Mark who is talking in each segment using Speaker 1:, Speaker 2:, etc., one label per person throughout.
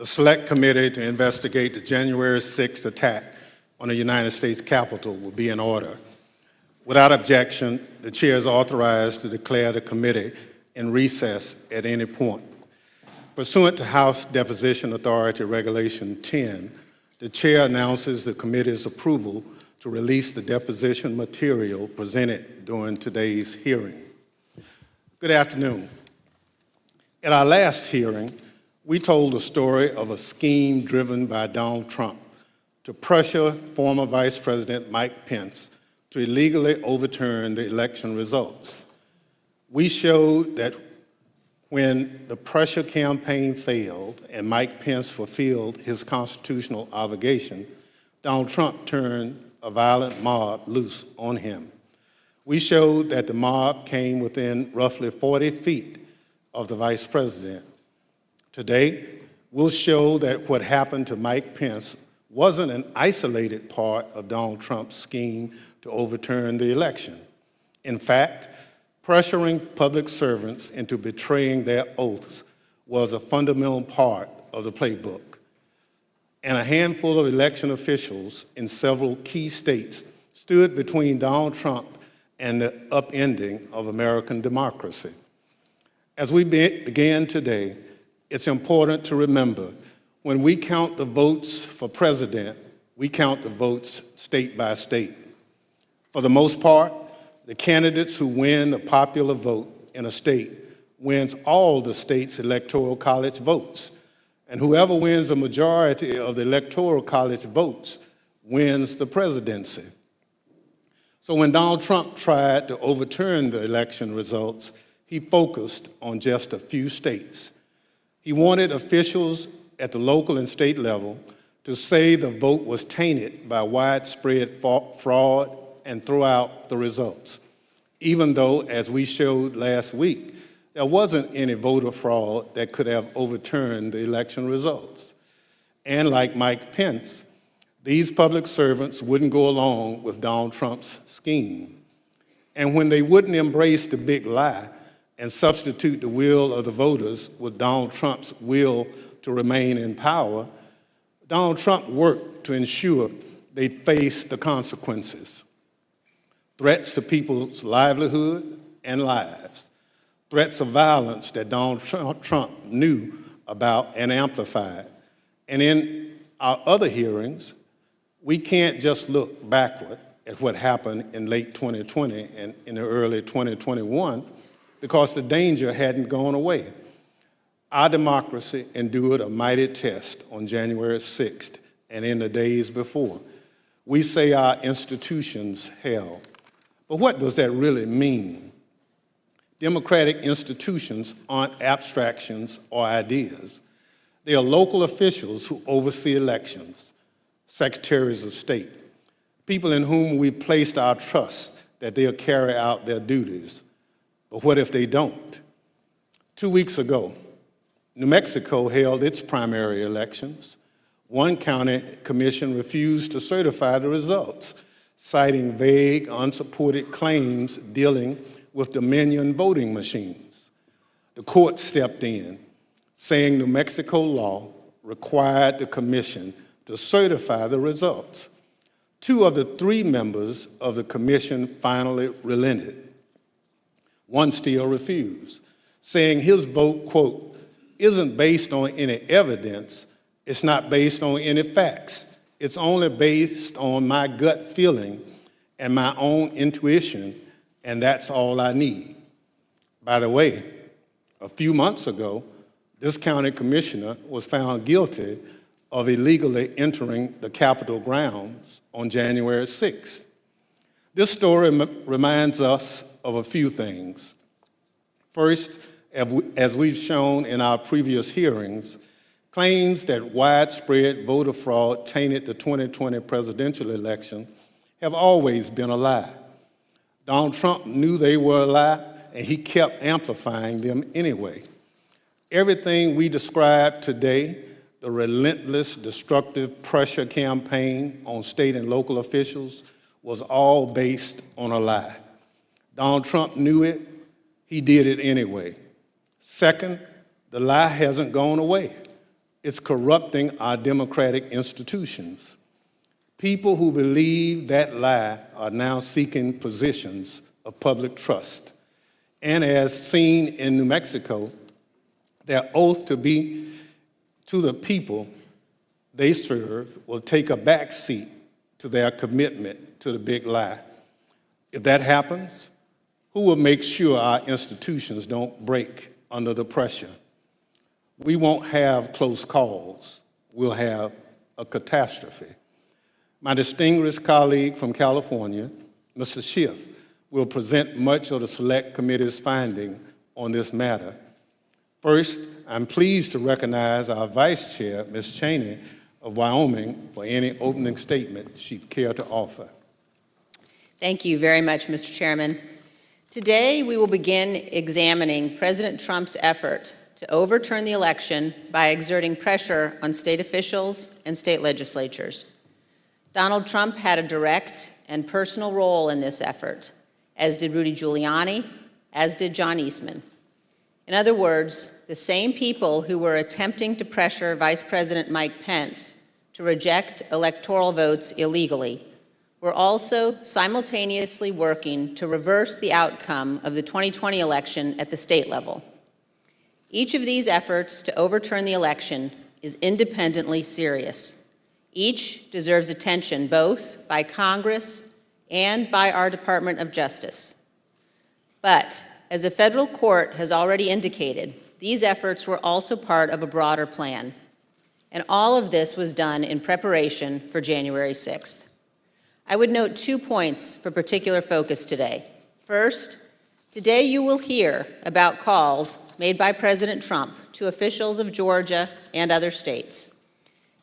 Speaker 1: The Select Committee to investigate the January 6th attack on the United States Capitol will be in order. Without objection, the chair is authorized to declare the committee in recess at any point. Pursuant to House Deposition Authority Regulation 10, the chair announces the committee's approval to release the deposition material presented during today's hearing. Good afternoon. At our last hearing, we told the story of a scheme driven by Donald Trump to pressure former Vice President Mike Pence to illegally overturn the election results. We showed that when the pressure campaign failed and Mike Pence fulfilled his constitutional obligation, Donald Trump turned a violent mob loose on him. We showed that the mob came within roughly 40 feet of the Vice President. Today, we'll show that what happened to Mike Pence wasn't an isolated part of Donald Trump's scheme to overturn the election. In fact, pressuring public servants into betraying their oaths was a fundamental part of the playbook. And a handful of election officials in several key states stood between Donald Trump and the upending of American democracy. As we begin today, it's important to remember when we count the votes for president, we count the votes state by state. For the most part, the candidates who win the popular vote in a state wins all the state's electoral college votes. And whoever wins a majority of the electoral college votes wins the presidency. So when Donald Trump tried to overturn the election results, he focused on just a few states. He wanted officials at the local and state level to say the vote was tainted by widespread fraud and throw out the results, even though, as we showed last week, there wasn't any voter fraud that could have overturned the election results. And like Mike Pence, these public servants wouldn't go along with Donald Trump's scheme. And when they wouldn't embrace the big lie and substitute the will of the voters with Donald Trump's will to remain in power, Donald Trump worked to ensure they faced the consequences. Threats to people's livelihood and lives, threats of violence that Donald Trump knew about and amplified. And in our other hearings, we can't just look backward at what happened in late 2020 and in the early 2021 because the danger hadn't gone away. Our democracy endured a mighty test on January 6th and in the days before. We say our institutions held. But what does that really mean? Democratic institutions aren't abstractions or ideas. They are local officials who oversee elections, secretaries of state, people in whom we placed our trust that they'll carry out their duties. But what if they don't? 2 weeks ago, New Mexico held its primary elections. One county commission refused to certify the results, citing vague, unsupported claims dealing with Dominion voting machines. The court stepped in, saying New Mexico law required the commission to certify the results. 2 of the 3 members of the commission finally relented. One still refused, saying his vote, quote, isn't based on any evidence, it's not based on any facts, it's only based on my gut feeling and my own intuition, and that's all I need. By the way, a few months ago, this county commissioner was found guilty of illegally entering the Capitol grounds on January 6th. This story reminds us of a few things. First, as we've shown in our previous hearings, claims that widespread voter fraud tainted the 2020 presidential election have always been a lie. Donald Trump knew they were a lie, and he kept amplifying them anyway. Everything we described today, the relentless, destructive pressure campaign on state and local officials, was all based on a lie. Donald Trump knew it, he did it anyway. Second, the lie hasn't gone away. It's corrupting our democratic institutions. People who believe that lie are now seeking positions of public trust. And as seen in New Mexico, their oath to be to the people they serve will take a backseat to their commitment to the big lie. If that happens, who will make sure our institutions don't break under the pressure? We won't have close calls. We'll have a catastrophe. My distinguished colleague from California, Mr. Schiff, will present much of the Select Committee's finding on this matter. First, I'm pleased to recognize our Vice Chair, Ms. Cheney of Wyoming, for any opening statement she'd care to offer.
Speaker 2: Thank you very much, Mr. Chairman. Today, we will begin examining President Trump's effort to overturn the election by exerting pressure on state officials and state legislatures. Donald Trump had a direct and personal role in this effort, as did Rudy Giuliani, as did John Eastman. In other words, the same people who were attempting to pressure Vice President Mike Pence to reject electoral votes illegally were also simultaneously working to reverse the outcome of the 2020 election at the state level. Each of these efforts to overturn the election is independently serious. Each deserves attention both by Congress and by our Department of Justice. But as the federal court has already indicated, these efforts were also part of a broader plan. And all of this was done in preparation for January 6th. I would note 2 points for particular focus today. First, today you will hear about calls made by President Trump to officials of Georgia and other states.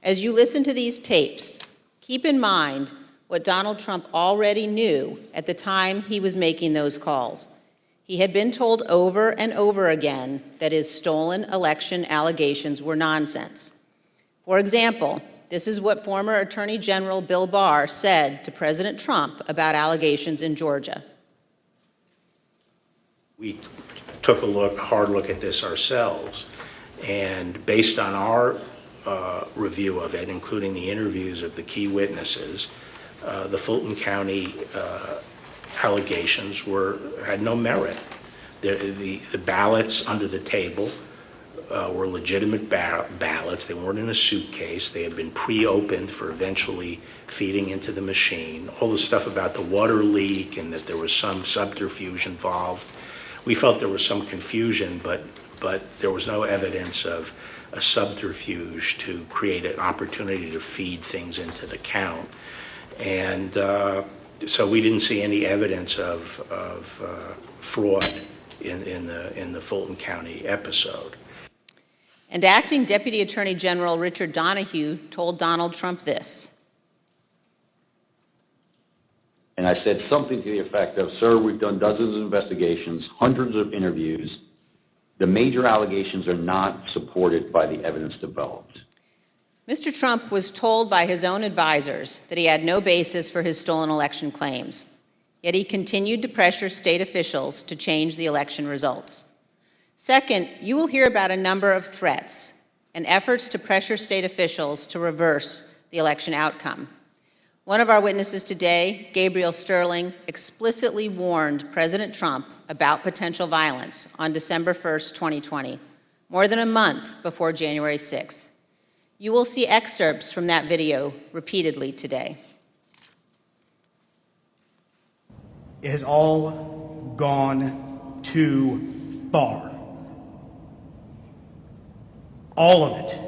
Speaker 2: As you listen to these tapes, keep in mind what Donald Trump already knew at the time he was making those calls. He had been told over and over again that his stolen election allegations were nonsense. For example, this is what former Attorney General Bill Barr said to President Trump about allegations in Georgia.
Speaker 3: We took a hard look at this ourselves, and based on our review of it, including the interviews of the key witnesses, the Fulton County allegations had no merit. The ballots under the table were legitimate ballots. They weren't in a suitcase. They had been pre-opened for eventually feeding into the machine. All the stuff about the water leak and that there was some subterfuge involved. We felt there was some confusion, but there was no evidence of a subterfuge to create an opportunity to feed things into the count. And so we didn't see any evidence of fraud in the Fulton County episode.
Speaker 2: And Acting Deputy Attorney General Richard Donahue told Donald Trump this.
Speaker 4: And I said something to the effect of, sir, we've done dozens of investigations, hundreds of interviews. The major allegations are not supported by the evidence developed.
Speaker 2: Mr. Trump was told by his own advisors that he had no basis for his stolen election claims, yet he continued to pressure state officials to change the election results. Second, you will hear about a number of threats and efforts to pressure state officials to reverse the election outcome. One of our witnesses today, Gabriel Sterling, explicitly warned President Trump about potential violence on December 1st, 2020, more than a month before January 6th. You will see excerpts from that video repeatedly today.
Speaker 5: It has all gone too far. All of it.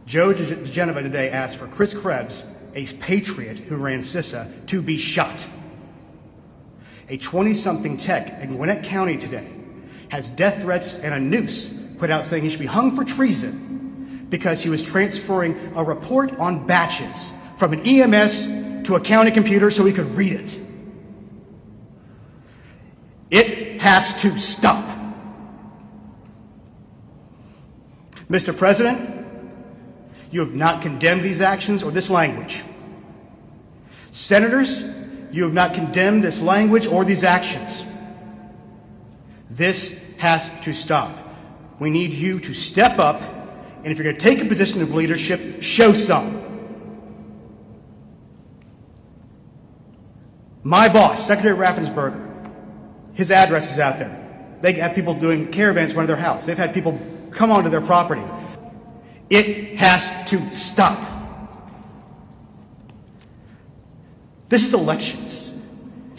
Speaker 5: Joe DeGenova today asked for Chris Krebs, a patriot who ran CISA, to be shot. A 20-something tech in Gwinnett County today has death threats and a noose put out saying he should be hung for treason because he was transferring a report on batches from an EMS to a county computer so he could read it. It has to stop. Mr. President, you have not condemned these actions or this language. Senators, you have not condemned this language or these actions. This has to stop. We need you to step up, and if you're going to take a position of leadership, show some. My boss, Secretary Ratzensberger, his address is out there. They have people doing caravans in front of their house. They've had people come onto their property. It has to stop. This is elections.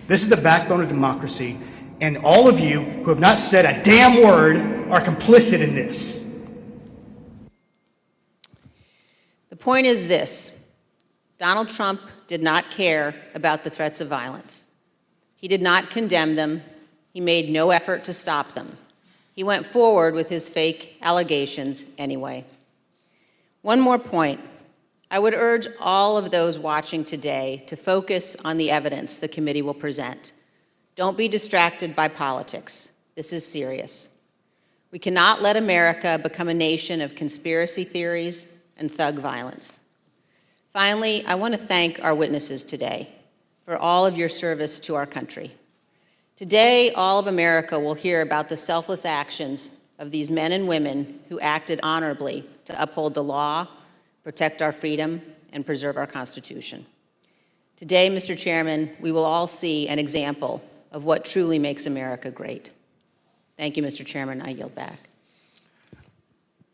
Speaker 5: This is the backbone of democracy, and all of you who have not said a damn word are complicit in this.
Speaker 2: The point is this: Donald Trump did not care about the threats of violence. He did not condemn them. He made no effort to stop them. He went forward with his fake allegations anyway. One more point. I would urge all of those watching today to focus on the evidence the committee will present. Don't be distracted by politics. This is serious. We cannot let America become a nation of conspiracy theories and thug violence. Finally, I want to thank our witnesses today for all of your service to our country. Today, all of America will hear about the selfless actions of these men and women who acted honorably to uphold the law, protect our freedom, and preserve our Constitution. Today, Mr. Chairman, we will all see an example of what truly makes America great. Thank you, Mr. Chairman. I yield back.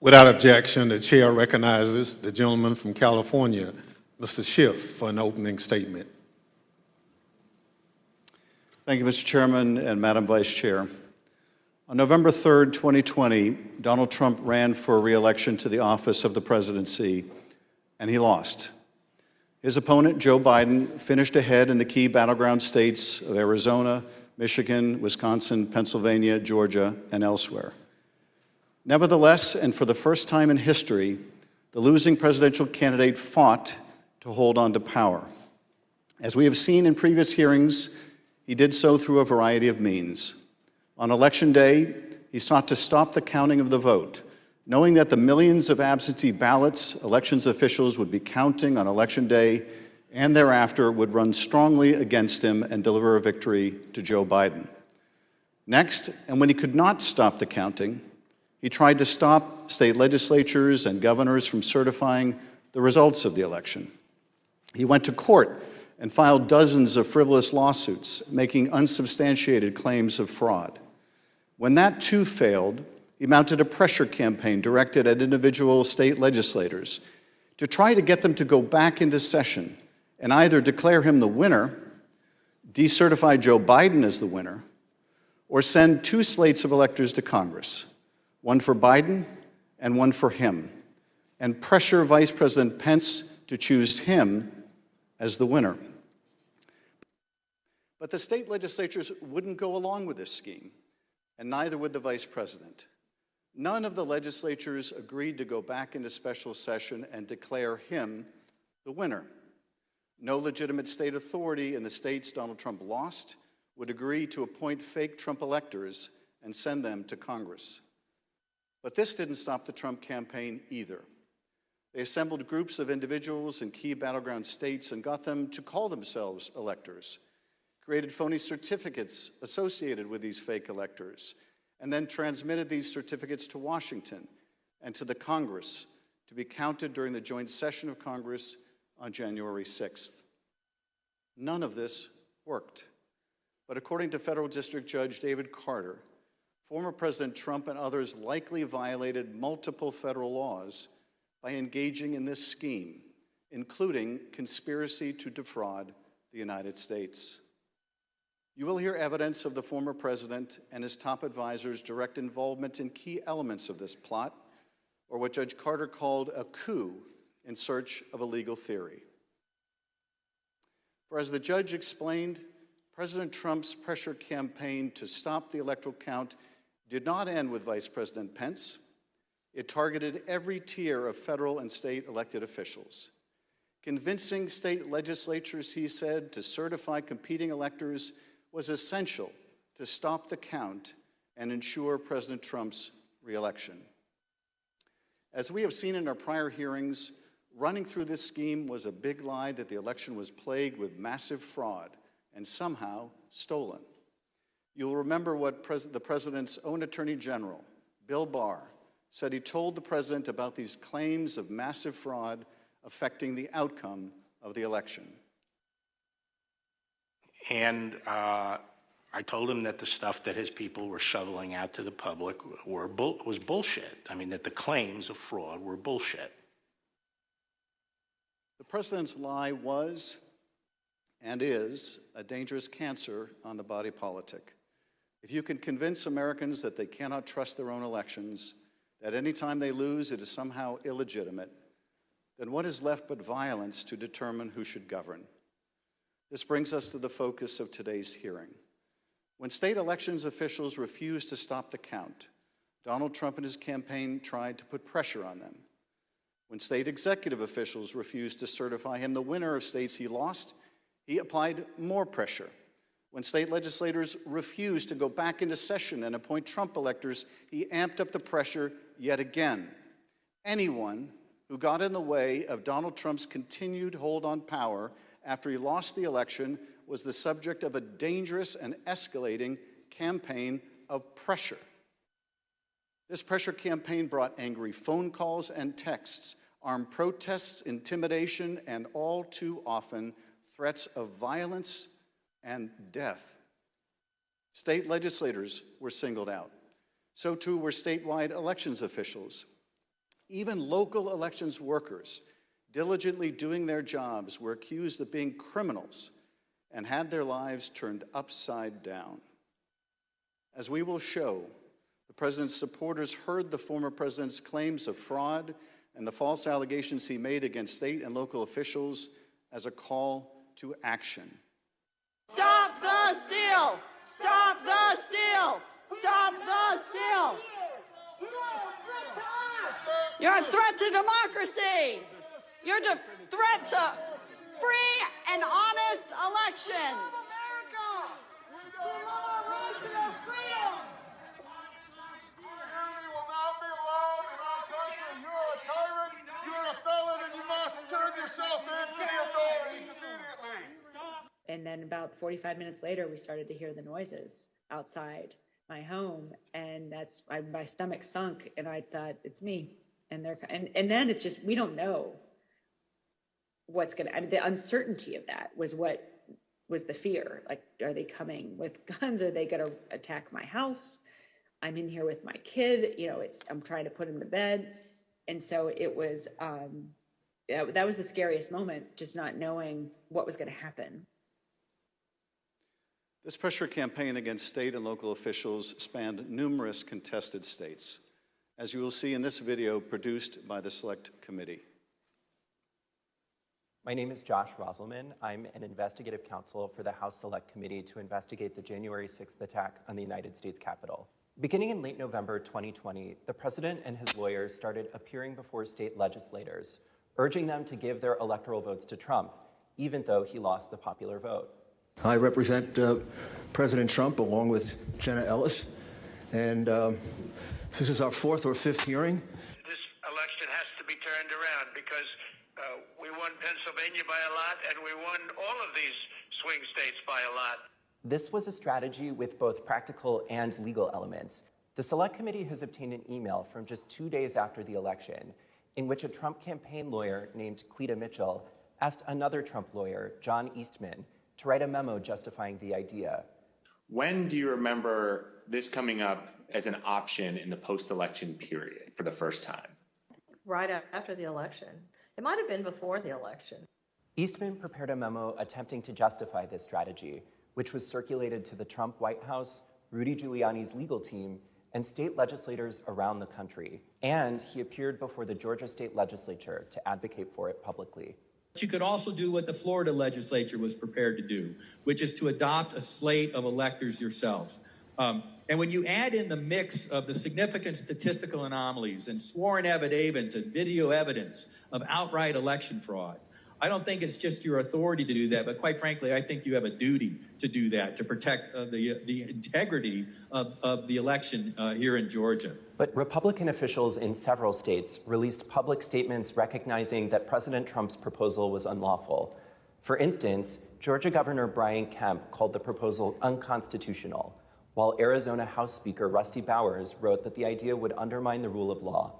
Speaker 1: Without objection, the chair recognizes the gentleman from California, Mr. Schiff, for an opening statement.
Speaker 6: Thank you, Mr. Chairman and Madam Vice Chair. On November 3rd, 2020, Donald Trump ran for re-election to the office of the presidency, and he lost. His opponent, Joe Biden, finished ahead in the key battleground states of Arizona, Michigan, Wisconsin, Pennsylvania, Georgia, and elsewhere. Nevertheless, and for the first time in history, the losing presidential candidate fought to hold on to power. As we have seen in previous hearings, he did so through a variety of means. On Election Day, he sought to stop the counting of the vote, knowing that the millions of absentee ballots elections officials would be counting on Election Day and thereafter would run strongly against him and deliver a victory to Joe Biden. Next, and when he could not stop the counting, he tried to stop state legislatures and governors from certifying the results of the election. He went to court and filed dozens of frivolous lawsuits, making unsubstantiated claims of fraud. When that too failed, he mounted a pressure campaign directed at individual state legislators to try to get them to go back into session and either declare him the winner, decertify Joe Biden as the winner, or send two slates of electors to Congress, one for Biden and one for him, and pressure Vice President Pence to choose him as the winner. But the state legislatures wouldn't go along with this scheme, and neither would the vice president. None of the legislatures agreed to go back into special session and declare him the winner. No legitimate state authority in the states Donald Trump lost would agree to appoint fake Trump electors and send them to Congress. But this didn't stop the Trump campaign either. They assembled groups of individuals in key battleground states and got them to call themselves electors, created phony certificates associated with these fake electors, and then transmitted these certificates to Washington and to the Congress to be counted during the joint session of Congress on January 6th. None of this worked. But according to Federal District Judge David Carter, former President Trump and others likely violated multiple federal laws by engaging in this scheme, including conspiracy to defraud the United States. You will hear evidence of the former president and his top advisors' direct involvement in key elements of this plot, or what Judge Carter called a coup in search of a legal theory. For as the judge explained, President Trump's pressure campaign to stop the electoral count did not end with Vice President Pence. It targeted every tier of federal and state elected officials. Convincing state legislatures, he said, to certify competing electors was essential to stop the count and ensure President Trump's re-election. As we have seen in our prior hearings, running through this scheme was a big lie that the election was plagued with massive fraud and somehow stolen. You'll remember what the president's own Attorney General, Bill Barr, said he told the president about these claims of massive fraud affecting the outcome of the election.
Speaker 3: And I told him that the stuff that his people were shoveling out to the public was bullshit. I mean, that the claims of fraud were bullshit.
Speaker 6: The president's lie was and is a dangerous cancer on the body politic. If you can convince Americans that they cannot trust their own elections, that any time they lose it is somehow illegitimate, then what is left but violence to determine who should govern? This brings us to the focus of today's hearing. When state elections officials refused to stop the count, Donald Trump and his campaign tried to put pressure on them. When state executive officials refused to certify him the winner of states he lost, he applied more pressure. When state legislators refused to go back into session and appoint Trump electors, he amped up the pressure yet again. Anyone who got in the way of Donald Trump's continued hold on power after he lost the election was the subject of a dangerous and escalating campaign of pressure. This pressure campaign brought angry phone calls and texts, armed protests, intimidation, and all too often, threats of violence and death. State legislators were singled out. So too were statewide elections officials. Even local elections workers, diligently doing their jobs, were accused of being criminals and had their lives turned upside down. As we will show, the president's supporters heard the former president's claims of fraud and the false allegations he made against state and local officials as a call to action.
Speaker 7: Stop the steal! Stop the steal! Stop the steal! You're a threat to democracy! You're a threat to free and honest election!
Speaker 8: And then about 45 minutes later, we started to hear the noises outside my home, and my stomach sunk, and I thought, it's me. And then it's just, we don't know what's going to, the uncertainty of that was what was the fear. Like, are they coming with guns? Are they going to attack my house? I'm in here with my kid, I'm trying to put him to bed. And so it was, that was the scariest moment, just not knowing what was going to happen.
Speaker 6: This pressure campaign against state and local officials spanned numerous contested states, as you will see in this video produced by the Select Committee.
Speaker 9: My name is Josh Roselman. I'm an investigative counsel for the House Select Committee to investigate the January 6th attack on the United States Capitol. Beginning in late November 2020, the president and his lawyers started appearing before state legislators, urging them to give their electoral votes to Trump, even though he lost the popular vote.
Speaker 10: I represent President Trump along with Jenna Ellis, and this is our fourth or fifth hearing.
Speaker 11: This election has to be turned around because we won Pennsylvania by a lot, and we won all of these swing states by a lot.
Speaker 9: This was a strategy with both practical and legal elements. The Select Committee has obtained an email from just 2 days after the election in which a Trump campaign lawyer named Cleta Mitchell asked another Trump lawyer, John Eastman, to write a memo justifying the idea.
Speaker 12: When do you remember this coming up as an option in the post-election period for the first time?
Speaker 13: Right after the election. It might have been before the election.
Speaker 9: Eastman prepared a memo attempting to justify this strategy, which was circulated to the Trump White House, Rudy Giuliani's legal team, and state legislators around the country. And he appeared before the Georgia State Legislature to advocate for it publicly.
Speaker 14: You could also do what the Florida legislature was prepared to do, which is to adopt a slate of electors yourselves. And when you add in the mix of the significant statistical anomalies and sworn affidavits and video evidence of outright election fraud, I don't think it's just your authority to do that, but quite frankly, I think you have a duty to do that, to protect the integrity of the election here in Georgia.
Speaker 9: But Republican officials in several states released public statements recognizing that President Trump's proposal was unlawful. For instance, Georgia Governor Brian Kemp called the proposal unconstitutional, while Arizona House Speaker Rusty Bowers wrote that the idea would undermine the rule of law.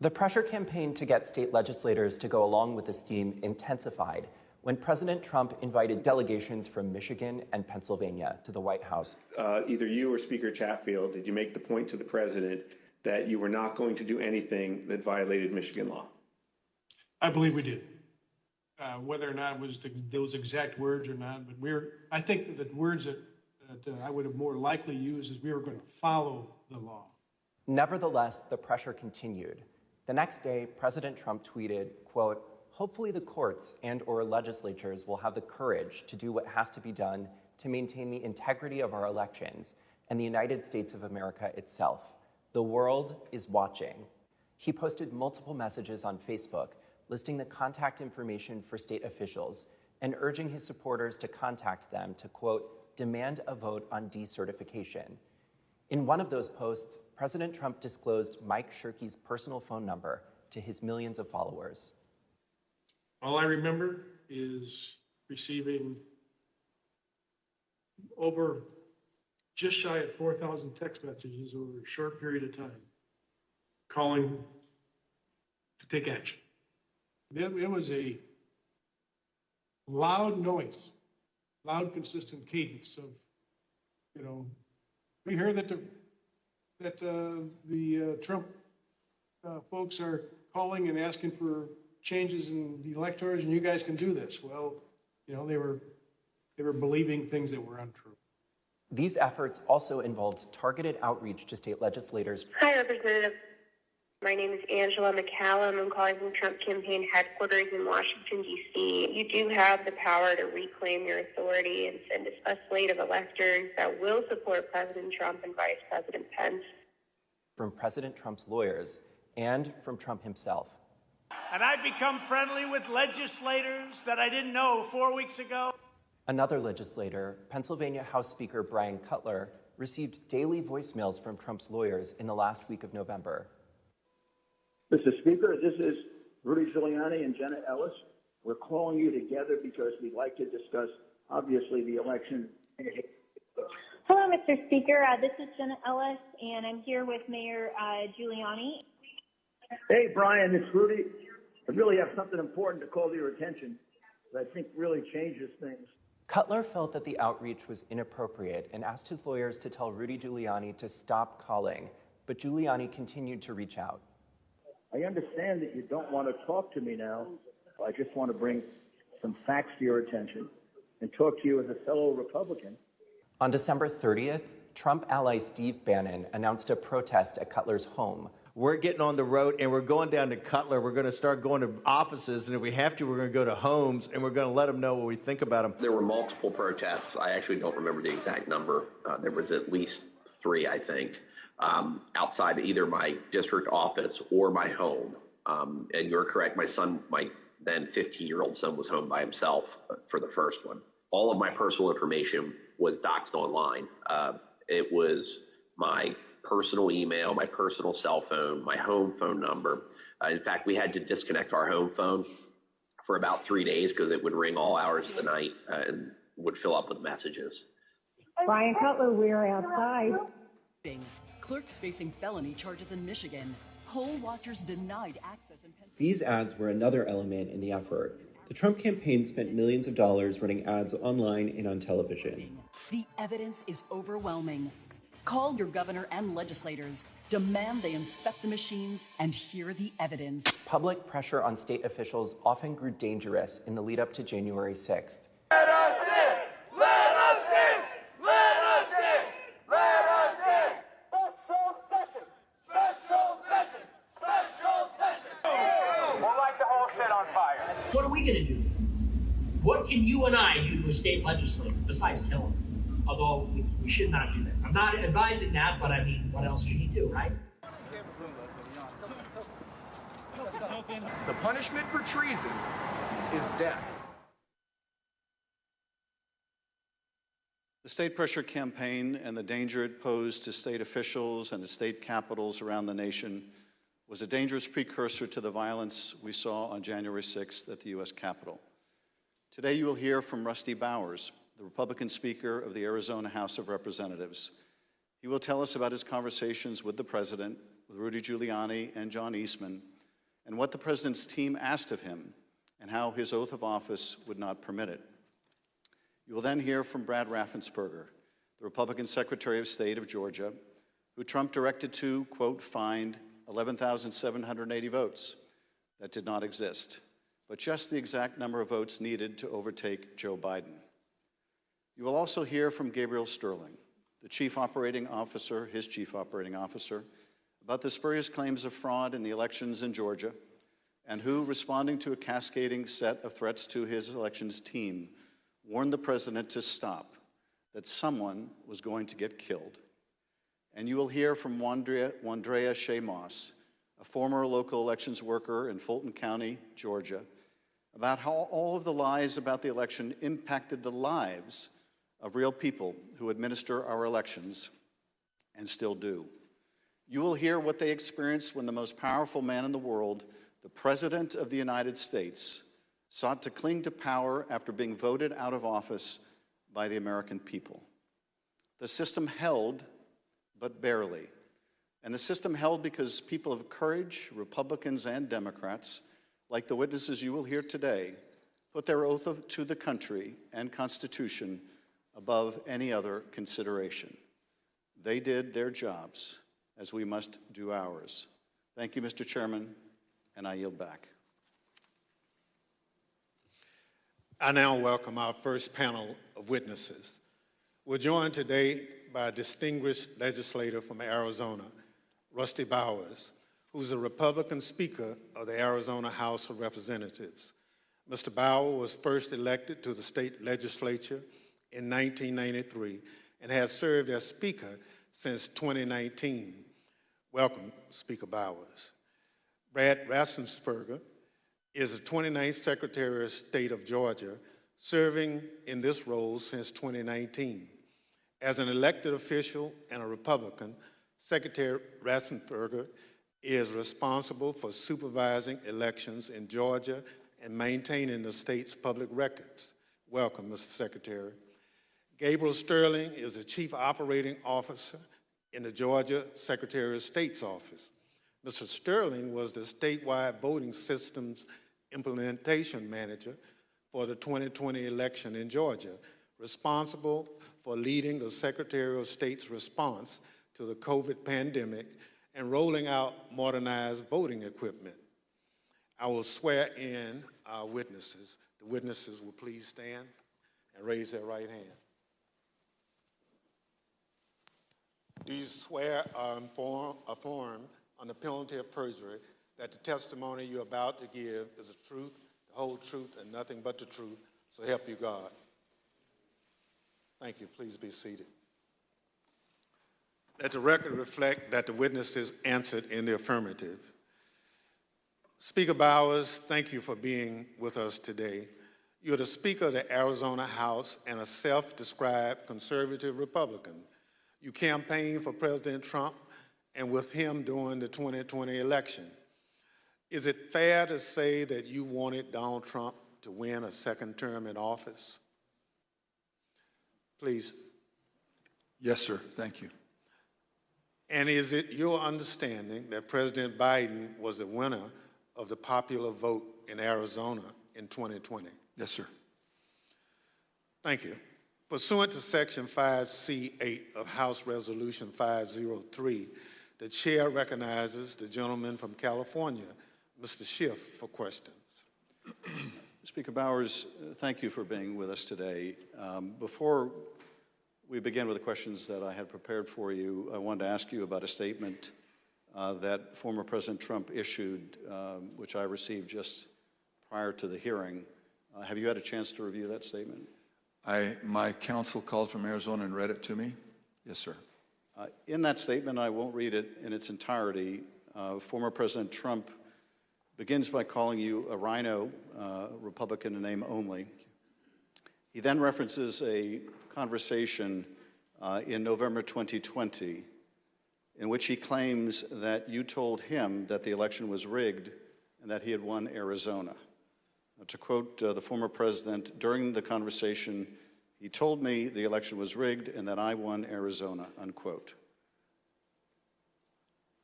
Speaker 9: The pressure campaign to get state legislators to go along with the scheme intensified when President Trump invited delegations from Michigan and Pennsylvania to the White House.
Speaker 15: Either you or Speaker Chatfield, did you make the point to the president that you were not going to do anything that violated Michigan law?
Speaker 16: I believe we did. Whether or not it was those exact words or not, but I think that the words that I would have more likely used is we were going to follow the law.
Speaker 9: Nevertheless, the pressure continued. The next day, President Trump tweeted, quote, "Hopefully the courts and/or legislatures will have the courage to do what has to be done to maintain the integrity of our elections and the United States of America itself. The world is watching." He posted multiple messages on Facebook listing the contact information for state officials and urging his supporters to contact them to, quote, "demand a vote on decertification." In one of those posts, President Trump disclosed Mike Shirkey's personal phone number to his millions of followers.
Speaker 16: All I remember is receiving over just shy of 4,000 text messages over a short period of time, calling to take action. It was a loud noise, loud, consistent cadence of, we hear that the Trump folks are calling and asking for changes in the electors, and you guys can do this. Well, they were believing things that were untrue.
Speaker 9: These efforts also involved targeted outreach to state legislators.
Speaker 17: Hi, Representative. My name is Angela McCallum. I'm calling from Trump campaign headquarters in Washington, D.C. You do have the power to reclaim your authority and send a slate of electors that will support President Trump and Vice President Pence.
Speaker 9: From President Trump's lawyers and from Trump himself.
Speaker 18: And I've become friendly with legislators that I didn't know 4 weeks ago.
Speaker 9: Another legislator, Pennsylvania House Speaker Brian Cutler, received daily voicemails from Trump's lawyers in the last week of November.
Speaker 19: Mr. Speaker, this is Rudy Giuliani and Jenna Ellis. We're calling you together because we'd like to discuss, obviously, the election.
Speaker 20: Hello, Mr. Speaker. This is Jenna Ellis, and I'm here with Mayor Giuliani.
Speaker 19: Hey, Brian, it's Rudy. I really have something important to call to your attention that I think really changes things.
Speaker 9: Cutler felt that the outreach was inappropriate and asked his lawyers to tell Rudy Giuliani to stop calling, but Giuliani continued to reach out.
Speaker 19: I understand that you don't want to talk to me now. I just want to bring some facts to your attention and talk to you as a fellow Republican.
Speaker 9: On December 30th, Trump ally Steve Bannon announced a protest at Cutler's home.
Speaker 21: We're getting on the road and we're going down to Cutler. We're going to start going to offices, and if we have to, we're going to go to homes, and we're going to let them know what we think about them.
Speaker 22: There were multiple protests. I actually don't remember the exact number. There was at least 3, I think, outside either my district office or my home. And you're correct, my son, my then 15-year-old son, was home by himself for the first one. All of my personal information was doxed online. It was my personal email, my personal cell phone, my home phone number. In fact, we had to disconnect our home phone for about 3 days because it would ring all hours of the night and would fill up with messages.
Speaker 20: Brian Cutler, we're outside.
Speaker 23: Clerks facing felony charges in Michigan. Poll watchers denied access in Pennsylvania.
Speaker 9: These ads were another element in the effort. The Trump campaign spent millions of dollars running ads online and on television.
Speaker 23: The evidence is overwhelming. Call your governor and legislators. Demand they inspect the machines and hear the evidence.
Speaker 9: Public pressure on state officials often grew dangerous in the lead up to January 6th.
Speaker 24: Let us in! Let us in! Let us in! Let us in! Special session! Special session! Special session! We'll light the whole shit on fire.
Speaker 25: What are we going to do? What can you and I do to a state legislator besides kill him? Although we should not do that. I'm not advising that, but I mean, what else can he do, right?
Speaker 26: The punishment for treason is death.
Speaker 6: The state pressure campaign and the danger it posed to state officials and to state capitals around the nation was a dangerous precursor to the violence we saw on January 6th at the U.S. Capitol. Today you will hear from Rusty Bowers, the Republican Speaker of the Arizona House of Representatives. He will tell us about his conversations with the President, with Rudy Giuliani and John Eastman, and what the President's team asked of him, and how his oath of office would not permit it. You will then hear from Brad Ratzensberger, the Republican Secretary of State of Georgia, who Trump directed to, quote, find 11,780 votes that did not exist, but just the exact number of votes needed to overtake Joe Biden. You will also hear from Gabriel Sterling, the chief operating officer, his chief operating officer, about the spurious claims of fraud in the elections in Georgia, and who, responding to a cascading set of threats to his elections team, warned the president to stop, that someone was going to get killed. And you will hear from Andrea Shea, a former local elections worker in Fulton County, Georgia, about how all of the lies about the election impacted the lives of real people who administer our elections and still do. You will hear what they experienced when the most powerful man in the world, the President of the United States, sought to cling to power after being voted out of office by the American people. The system held, but barely. And the system held because people of courage, Republicans and Democrats, like the witnesses you will hear today, put their oath to the country and Constitution above any other consideration. They did their jobs, as we must do ours. Thank you, Mr. Chairman, and I yield back.
Speaker 1: I now welcome our first panel of witnesses. We're joined today by a distinguished legislator from Arizona, Rusty Bowers, who's a Republican Speaker of the Arizona House of Representatives. Mr. Bowers was first elected to the state legislature in 1993 and has served as Speaker since 2019. Welcome, Speaker Bowers. Brad Ratzensberger is the 29th Secretary of State of Georgia, serving in this role since 2019. As an elected official and a Republican, Secretary Ratzensberger is responsible for supervising elections in Georgia and maintaining the state's public records. Welcome, Mr. Secretary. Gabriel Sterling is the Chief Operating Officer in the Georgia Secretary of State's office. Mr. Sterling was the statewide voting systems implementation manager for the 2020 election in Georgia, responsible for leading the Secretary of State's response to the COVID pandemic and rolling out modernized voting equipment. I will swear in our witnesses. The witnesses will please stand and raise their right hand. Do you swear or affirm on the penalty of perjury that the testimony you're about to give is the truth, the whole truth, and nothing but the truth, so help you God? Thank you. Please be seated. Let the record reflect that the witnesses answered in the affirmative. Speaker Bowers, thank you for being with us today. You're the Speaker of the Arizona House and a self-described conservative Republican. You campaigned for President Trump and with him during the 2020 election. Is it fair to say that you wanted Donald Trump to win a second term in office? Please.
Speaker 2: Yes, sir. Thank you.
Speaker 1: And is it your understanding that President Biden was the winner of the popular vote in Arizona in 2020?
Speaker 2: Yes, sir.
Speaker 1: Thank you. Pursuant to Section 5C8 of House Resolution 503, the chair recognizes the gentleman from California, Mr. Schiff, for questions.
Speaker 6: Speaker Bowers, thank you for being with us today. Before we begin with the questions that I had prepared for you, I wanted to ask you about a statement that former President Trump issued, which I received just prior to the hearing. Have you had a chance to review that statement?
Speaker 2: My counsel called from Arizona and read it to me. Yes, sir.
Speaker 6: In that statement, I won't read it in its entirety. Former President Trump begins by calling you a rhino, Republican in name only. He then references a conversation in November 2020 in which he claims that you told him that the election was rigged and that he had won Arizona. To quote the former president, during the conversation, He told me the election was rigged and that I won Arizona, unquote.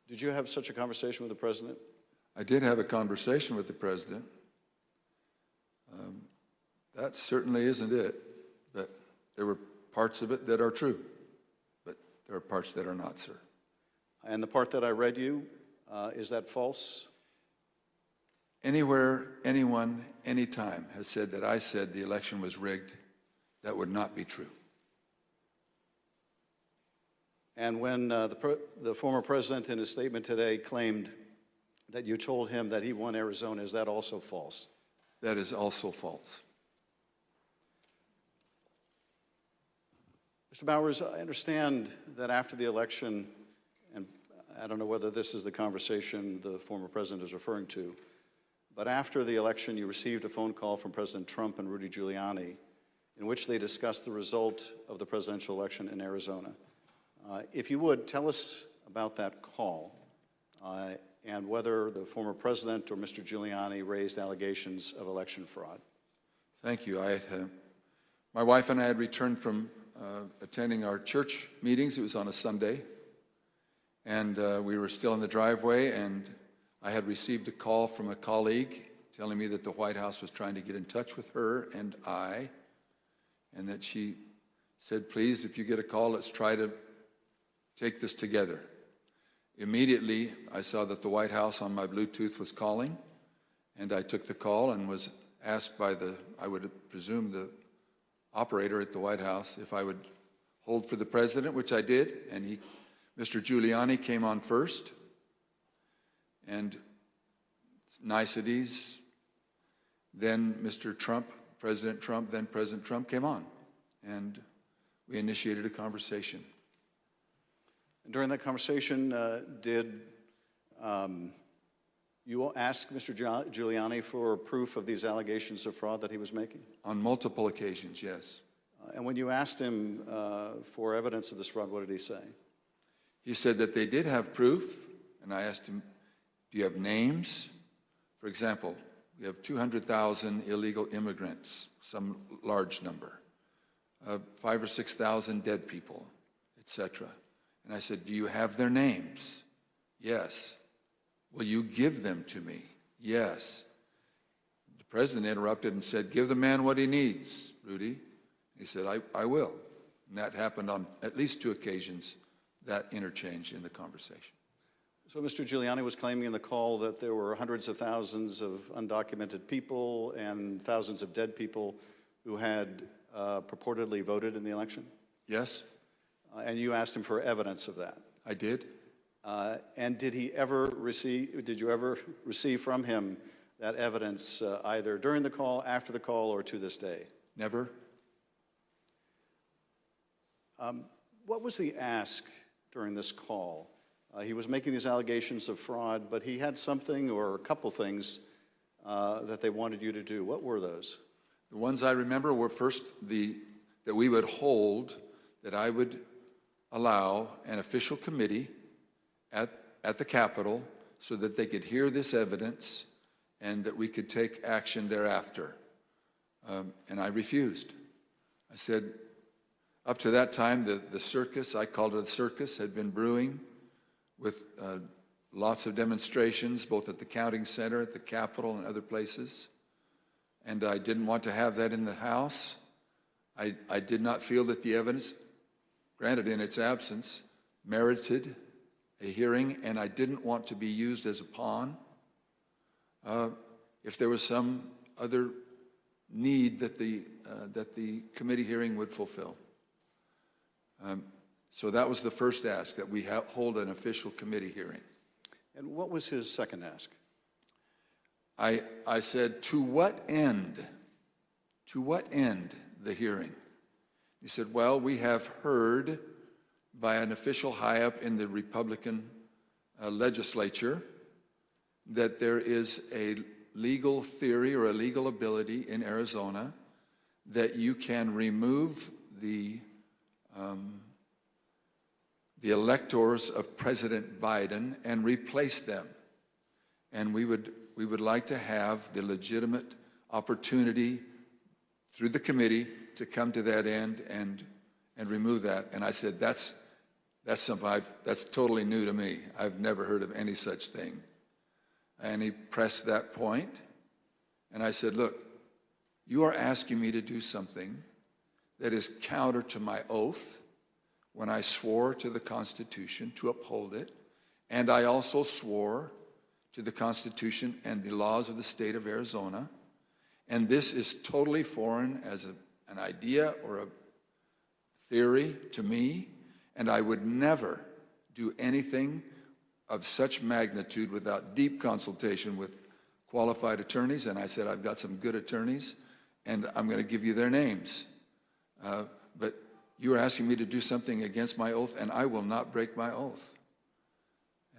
Speaker 6: Did you have such a conversation with the president?
Speaker 2: I did have a conversation with the president. That certainly isn't it, but there were parts of it that are true, but there are parts that are not, sir.
Speaker 6: And the part that I read you, is that false?
Speaker 2: Anywhere, anyone, anytime has said that I said the election was rigged, that would not be true.
Speaker 6: And when the former president in his statement today claimed that you told him that he won Arizona, is that also false?
Speaker 2: That is also false.
Speaker 6: Mr. Bowers, I understand that after the election, and I don't know whether this is the conversation the former president is referring to, but after the election, you received a phone call from President Trump and Rudy Giuliani in which they discussed the result of the presidential election in Arizona. If you would, tell us about that call and whether the former president or Mr. Giuliani raised allegations of election fraud.
Speaker 2: Thank you. My wife and I had returned from attending our church meetings. It was on a Sunday, and we were still in the driveway, and I had received a call from a colleague telling me that the White House was trying to get in touch with her and I, and that she said, please, if you get a call, let's try to take this together. Immediately, I saw that the White House on my Bluetooth was calling, and I took the call and was asked by I would presume the operator at the White House if I would hold for the president, which I did, and Mr. Giuliani came on first, and niceties, then Mr. Trump, President Trump, then President Trump came on, and we initiated a conversation.
Speaker 6: During that conversation, did you ask Mr. Giuliani for proof of these allegations of fraud that he was making?
Speaker 2: On multiple occasions, yes.
Speaker 6: And when you asked him for evidence of this fraud, what did he say?
Speaker 2: He said that they did have proof, and I asked him, do you have names? For example, we have 200,000 illegal immigrants, some large number, 5,000 or 6,000 dead people, etc. And I said, do you have their names? Yes. Will you give them to me? Yes. The president interrupted and said, give the man what he needs, Rudy. He said, I will. And that happened on at least 2 occasions, that interchange in the conversation.
Speaker 6: So Mr. Giuliani was claiming in the call that there were hundreds of thousands of undocumented people and thousands of dead people who had purportedly voted in the election?
Speaker 2: Yes.
Speaker 6: And you asked him for evidence of that?
Speaker 2: I did.
Speaker 6: And did you ever receive from him that evidence either during the call, after the call, or to this day?
Speaker 2: Never.
Speaker 6: What was the ask during this call? He was making these allegations of fraud, but he had something or a couple things that they wanted you to do. What were those?
Speaker 2: The ones I remember were first that we would hold, that I would allow an official committee at the Capitol so that they could hear this evidence and that we could take action thereafter. And I refused. I said, up to that time, the circus, I called it a circus, had been brewing with lots of demonstrations, both at the counting center, at the Capitol, and other places. And I didn't want to have that in the House. I did not feel that the evidence, granted in its absence, merited a hearing, and I didn't want to be used as a pawn if there was some other need that the committee hearing would fulfill. So that was the first ask, that we hold an official committee hearing.
Speaker 6: And what was his second ask?
Speaker 2: I said, to what end? To what end the hearing? He said, well, we have heard by an official high-up in the Republican legislature that there is a legal theory or a legal ability in Arizona that you can remove the electors of President Biden and replace them. And we would like to have the legitimate opportunity through the committee to come to that end and remove that. And I said, that's something that's totally new to me. I've never heard of any such thing. And he pressed that point, and I said, look, you are asking me to do something that is counter to my oath when I swore to the Constitution to uphold it, and I also swore to the Constitution and the laws of the state of Arizona, and this is totally foreign as an idea or a theory to me, and I would never do anything of such magnitude without deep consultation with qualified attorneys. And I said, I've got some good attorneys, and I'm going to give you their names. But you are asking me to do something against my oath, and I will not break my oath.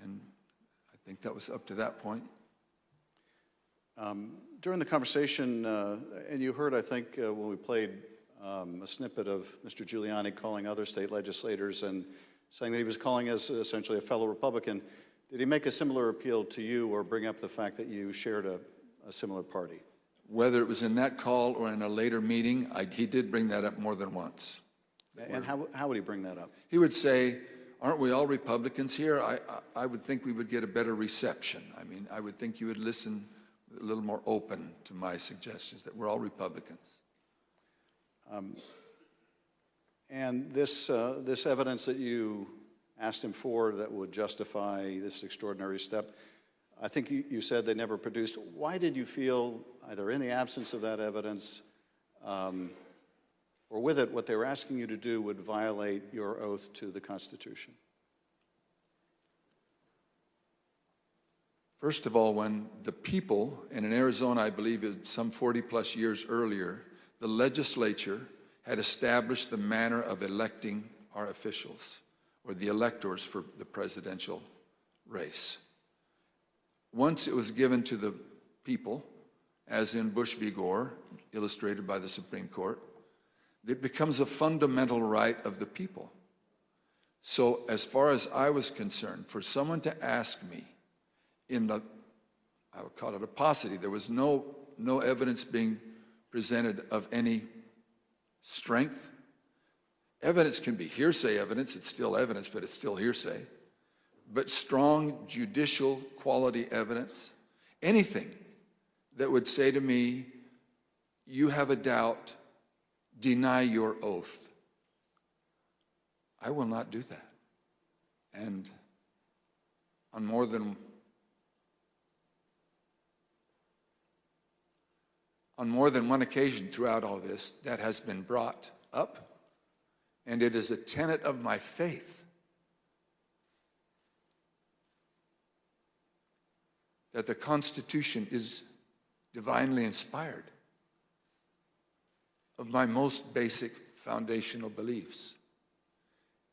Speaker 2: And I think that was up to that point.
Speaker 6: During the conversation, and you heard, I think, when we played a snippet of Mr. Giuliani calling other state legislators and saying that he was calling us essentially a fellow Republican. Did he make a similar appeal to you or bring up the fact that you shared a similar party?
Speaker 2: Whether it was in that call or in a later meeting, he did bring that up more than once.
Speaker 6: And how would he bring that up?
Speaker 2: He would say, aren't we all Republicans here? I would think we would get a better reception. I mean, I would think you would listen a little more open to my suggestions, that we're all Republicans.
Speaker 6: And this evidence that you asked him for that would justify this extraordinary step, I think you said they never produced. Why did you feel, either in the absence of that evidence or with it, what they were asking you to do would violate your oath to the Constitution?
Speaker 2: First of all, when the people, and in Arizona, I believe it's some 40 plus years earlier, the legislature had established the manner of electing our officials, or the electors for the presidential race. Once it was given to the people, as in Bush v. Gore, illustrated by the Supreme Court, it becomes a fundamental right of the people. So as far as I was concerned, for someone to ask me in the, I would call it a paucity, there was no evidence being presented of any strength. Evidence can be hearsay evidence, it's still evidence, but it's still hearsay. But strong judicial quality evidence, anything that would say to me, you have a doubt, deny your oath. I will not do that. And on more than one occasion throughout all this, that has been brought up, and it is a tenet of my faith that the Constitution is divinely inspired of my most basic foundational beliefs.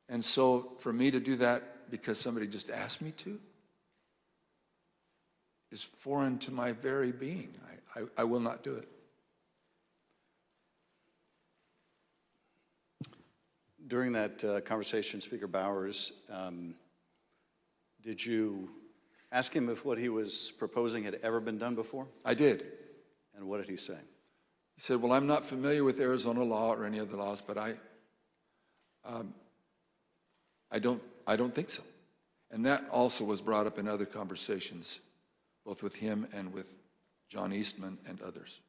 Speaker 2: And so for me to do that because somebody just asked me to is foreign to my very being. I will not do it.
Speaker 6: During that conversation, Speaker Bowers, did you ask him if what he was proposing had ever been done before?
Speaker 2: I did.
Speaker 6: And what did he say?
Speaker 2: He said, well, I'm not familiar with Arizona law or any other laws, but I don't think so. And that also was brought up in other conversations, both with him and with John Eastman and others.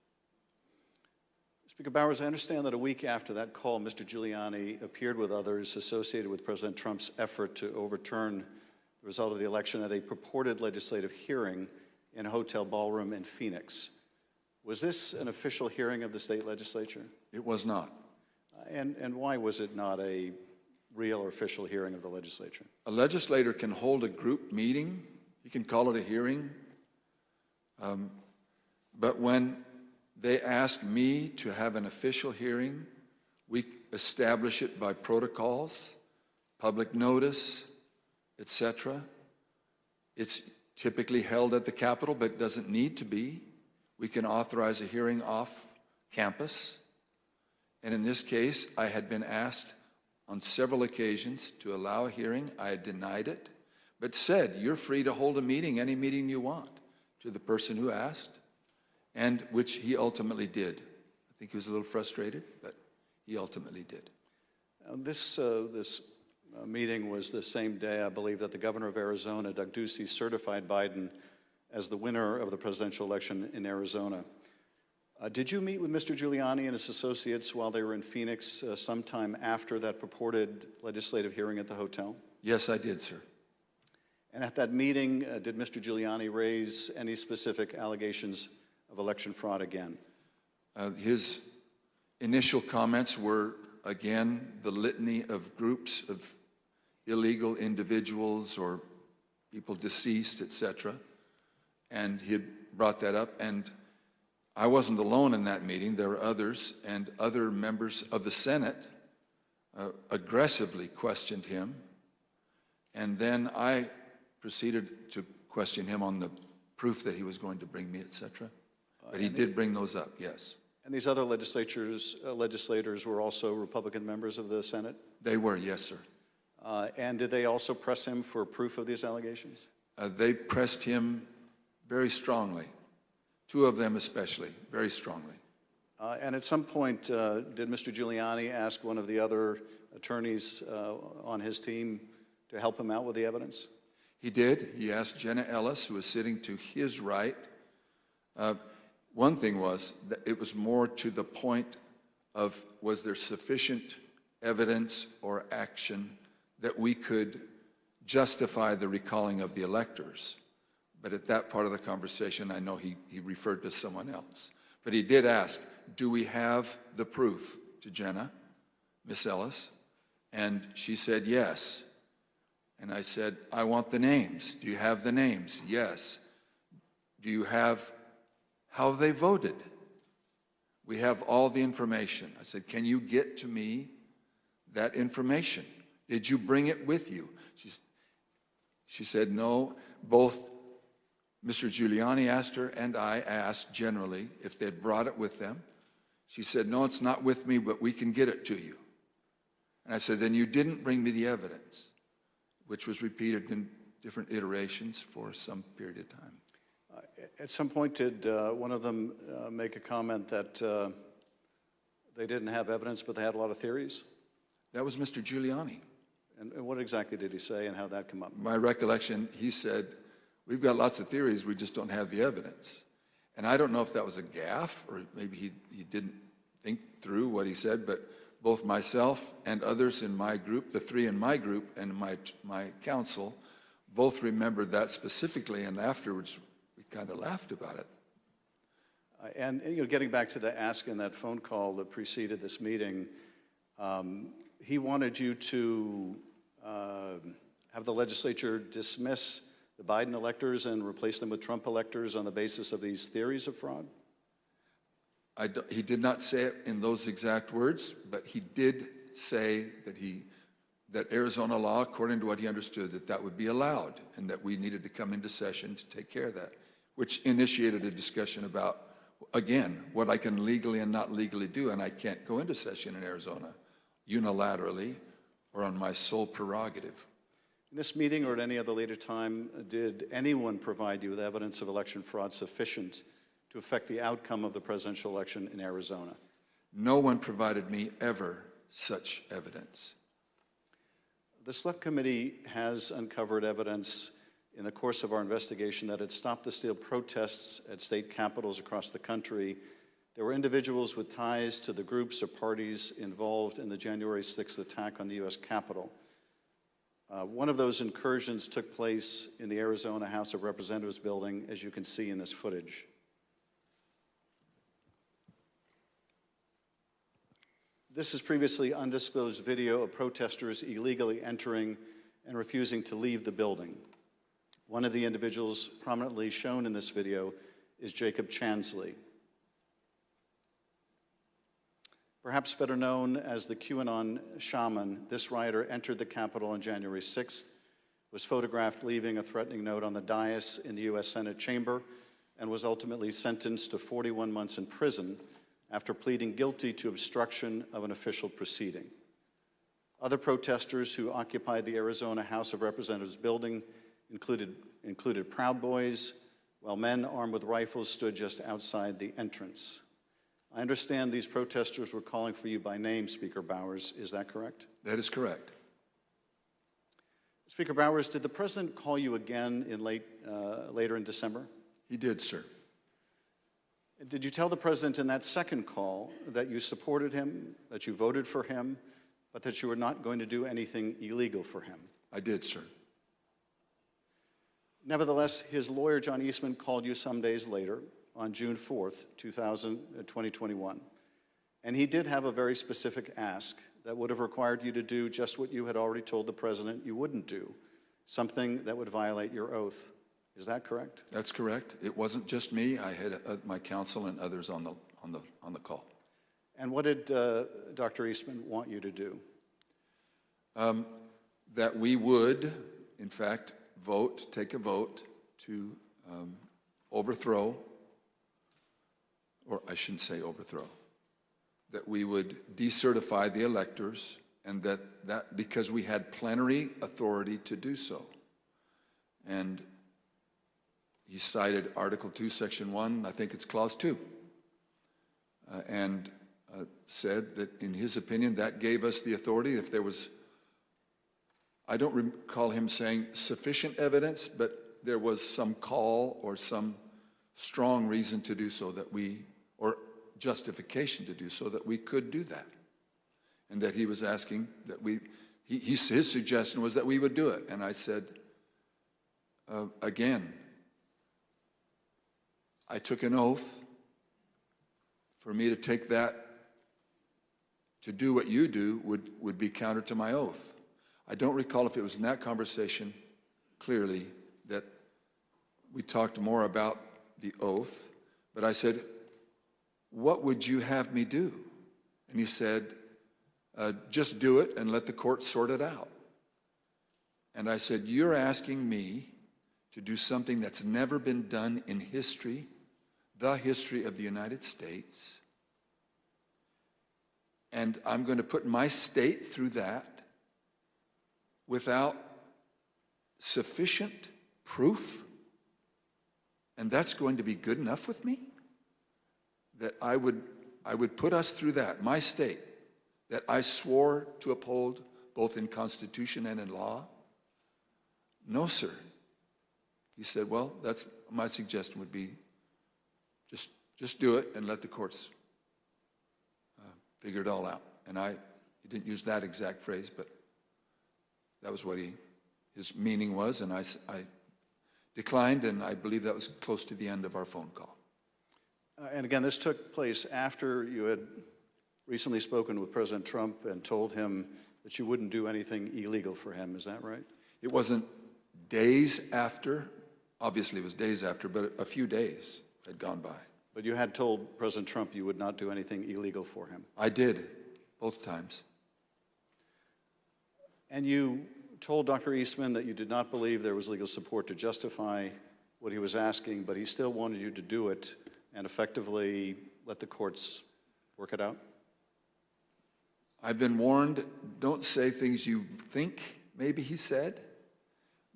Speaker 6: Speaker Bowers, I understand that a week after that call, Mr. Giuliani appeared with others associated with President Trump's effort to overturn the result of the election at a purported legislative hearing in a hotel ballroom in Phoenix. Was this an official hearing of the state legislature?
Speaker 2: It was not.
Speaker 6: And why was it not a real or official hearing of the legislature?
Speaker 2: A legislator can hold a group meeting. He can call it a hearing. But when they ask me to have an official hearing, we establish it by protocols, public notice, etc. It's typically held at the Capitol, but it doesn't need to be. We can authorize a hearing off campus. And in this case, I had been asked on several occasions to allow a hearing. I had denied it, but said, you're free to hold a meeting, any meeting you want, to the person who asked, and which he ultimately did. I think he was a little frustrated, but he ultimately did.
Speaker 6: This meeting was the same day, I believe, that the governor of Arizona, Doug Ducey, certified Biden as the winner of the presidential election in Arizona. Did you meet with Mr. Giuliani and his associates while they were in Phoenix sometime after that purported legislative hearing at the hotel?
Speaker 2: Yes, I did, sir.
Speaker 6: And at that meeting, did Mr. Giuliani raise any specific allegations of election fraud again?
Speaker 2: His initial comments were, again, the litany of groups of illegal individuals or people deceased, etc. And he had brought that up, and I wasn't alone in that meeting. There were others, and other members of the Senate aggressively questioned him. And then I proceeded to question him on the proof that he was going to bring me, etc. But he did bring those up, yes.
Speaker 6: And these other legislators were also Republican members of the Senate?
Speaker 2: They were, yes, sir.
Speaker 6: And did they also press him for proof of these allegations?
Speaker 2: They pressed him very strongly, two of them especially, very strongly.
Speaker 6: And at some point, did Mr. Giuliani ask one of the other attorneys on his team to help him out with the evidence?
Speaker 2: He did. He asked Jenna Ellis, who was sitting to his right. One thing was that it was more to the point of, was there sufficient evidence or action that we could justify the recalling of the electors? But at that part of the conversation, I know he referred to someone else. But he did ask, do we have the proof, to Jenna, Miss Ellis? And she said, yes. And I said, I want the names. Do you have the names? Yes. Do you have how they voted? We have all the information. I said, can you get to me that information? Did you bring it with you? She said, no. Both Mr. Giuliani asked her and I asked generally if they'd brought it with them. She said, no, it's not with me, but we can get it to you. And I said, then you didn't bring me the evidence, which was repeated in different iterations for some period of time.
Speaker 6: At some point, did one of them make a comment that they didn't have evidence, but they had a lot of theories?
Speaker 2: That was Mr. Giuliani.
Speaker 6: And what exactly did he say, and how did that come up?
Speaker 2: My recollection, he said, we've got lots of theories, we just don't have the evidence. And I don't know if that was a gaffe, or maybe he didn't think through what he said, but both myself and others in my group, the three in my group and my council, both remembered that specifically, and afterwards we kind of laughed about it.
Speaker 6: And getting back to the ask in that phone call that preceded this meeting, he wanted you to have the legislature dismiss the Biden electors and replace them with Trump electors on the basis of these theories of fraud?
Speaker 2: He did not say it in those exact words, but he did say that Arizona law, according to what he understood, that would be allowed and that we needed to come into session to take care of that, which initiated a discussion about, again, what I can legally and not legally do, and I can't go into session in Arizona unilaterally or on my sole prerogative.
Speaker 6: In this meeting or at any other later time, did anyone provide you with evidence of election fraud sufficient to affect the outcome of the presidential election in Arizona?
Speaker 2: No one provided me ever such evidence.
Speaker 6: The Select Committee has uncovered evidence in the course of our investigation that at Stop the Steal protests at state capitals across the country, there were individuals with ties to the groups or parties involved in the January 6th attack on the U.S. Capitol. One of those incursions took place in the Arizona House of Representatives building, as you can see in this footage. This is previously undisclosed video of protesters illegally entering and refusing to leave the building. One of the individuals prominently shown in this video is Jacob Chansley. Perhaps better known as the QAnon shaman, this rioter entered the Capitol on January 6th, was photographed leaving a threatening note on the dais in the U.S. Senate chamber, and was ultimately sentenced to 41 months in prison after pleading guilty to obstruction of an official proceeding. Other protesters who occupied the Arizona House of Representatives building included Proud Boys, while men armed with rifles stood just outside the entrance. I understand these protesters were calling for you by name, Speaker Bowers. Is that correct?
Speaker 2: That is correct.
Speaker 6: Speaker Bowers, did the president call you again in later in December?
Speaker 2: He did, sir.
Speaker 6: Did you tell the president in that second call that you supported him, that you voted for him, but that you were not going to do anything illegal for him?
Speaker 2: I did, sir.
Speaker 6: Nevertheless, his lawyer, John Eastman, called you some days later on June 4th, 2021, and he did have a very specific ask that would have required you to do just what you had already told the president you wouldn't do, something that would violate your oath. Is that correct?
Speaker 2: That's correct. It wasn't just me. I had my counsel and others on the call.
Speaker 6: And what did Dr. Eastman want you to do?
Speaker 2: That we would, in fact, take a vote to overthrow, or I shouldn't say overthrow, that we would decertify the electors, and that because we had plenary authority to do so. And he cited Article 2, Section 1, I think it's Clause 2, and said that in his opinion that gave us the authority if there was, I don't recall him saying sufficient evidence, but there was some call or some strong reason to do so or justification to do so that we could do that. And that he was asking that his suggestion was that we would do it. And I said, again, I took an oath. For me to take that, to do what you do, would be counter to my oath. I don't recall if it was in that conversation, clearly, that we talked more about the oath, but I said, what would you have me do? And he said, just do it and let the court sort it out. And I said, you're asking me to do something that's never been done in history, the history of the United States, and I'm going to put my state through that without sufficient proof, and that's going to be good enough with me? That I would put us through that, my state, that I swore to uphold both in Constitution and in law? No, sir. He said, well, that's my suggestion would be just do it and let the courts figure it all out. And he didn't use that exact phrase, but that was what his meaning was, and I declined, and I believe that was close to the end of our phone call.
Speaker 6: And again, this took place after you had recently spoken with President Trump and told him that you wouldn't do anything illegal for him. Is that right?
Speaker 2: It wasn't days after. Obviously, it was days after, but a few days had gone by.
Speaker 6: But you had told President Trump you would not do anything illegal for him.
Speaker 2: I did, both times.
Speaker 6: And you told Dr. Eastman that you did not believe there was legal support to justify what he was asking, but he still wanted you to do it and effectively let the courts work it out?
Speaker 2: I've been warned, don't say things you think, maybe he said,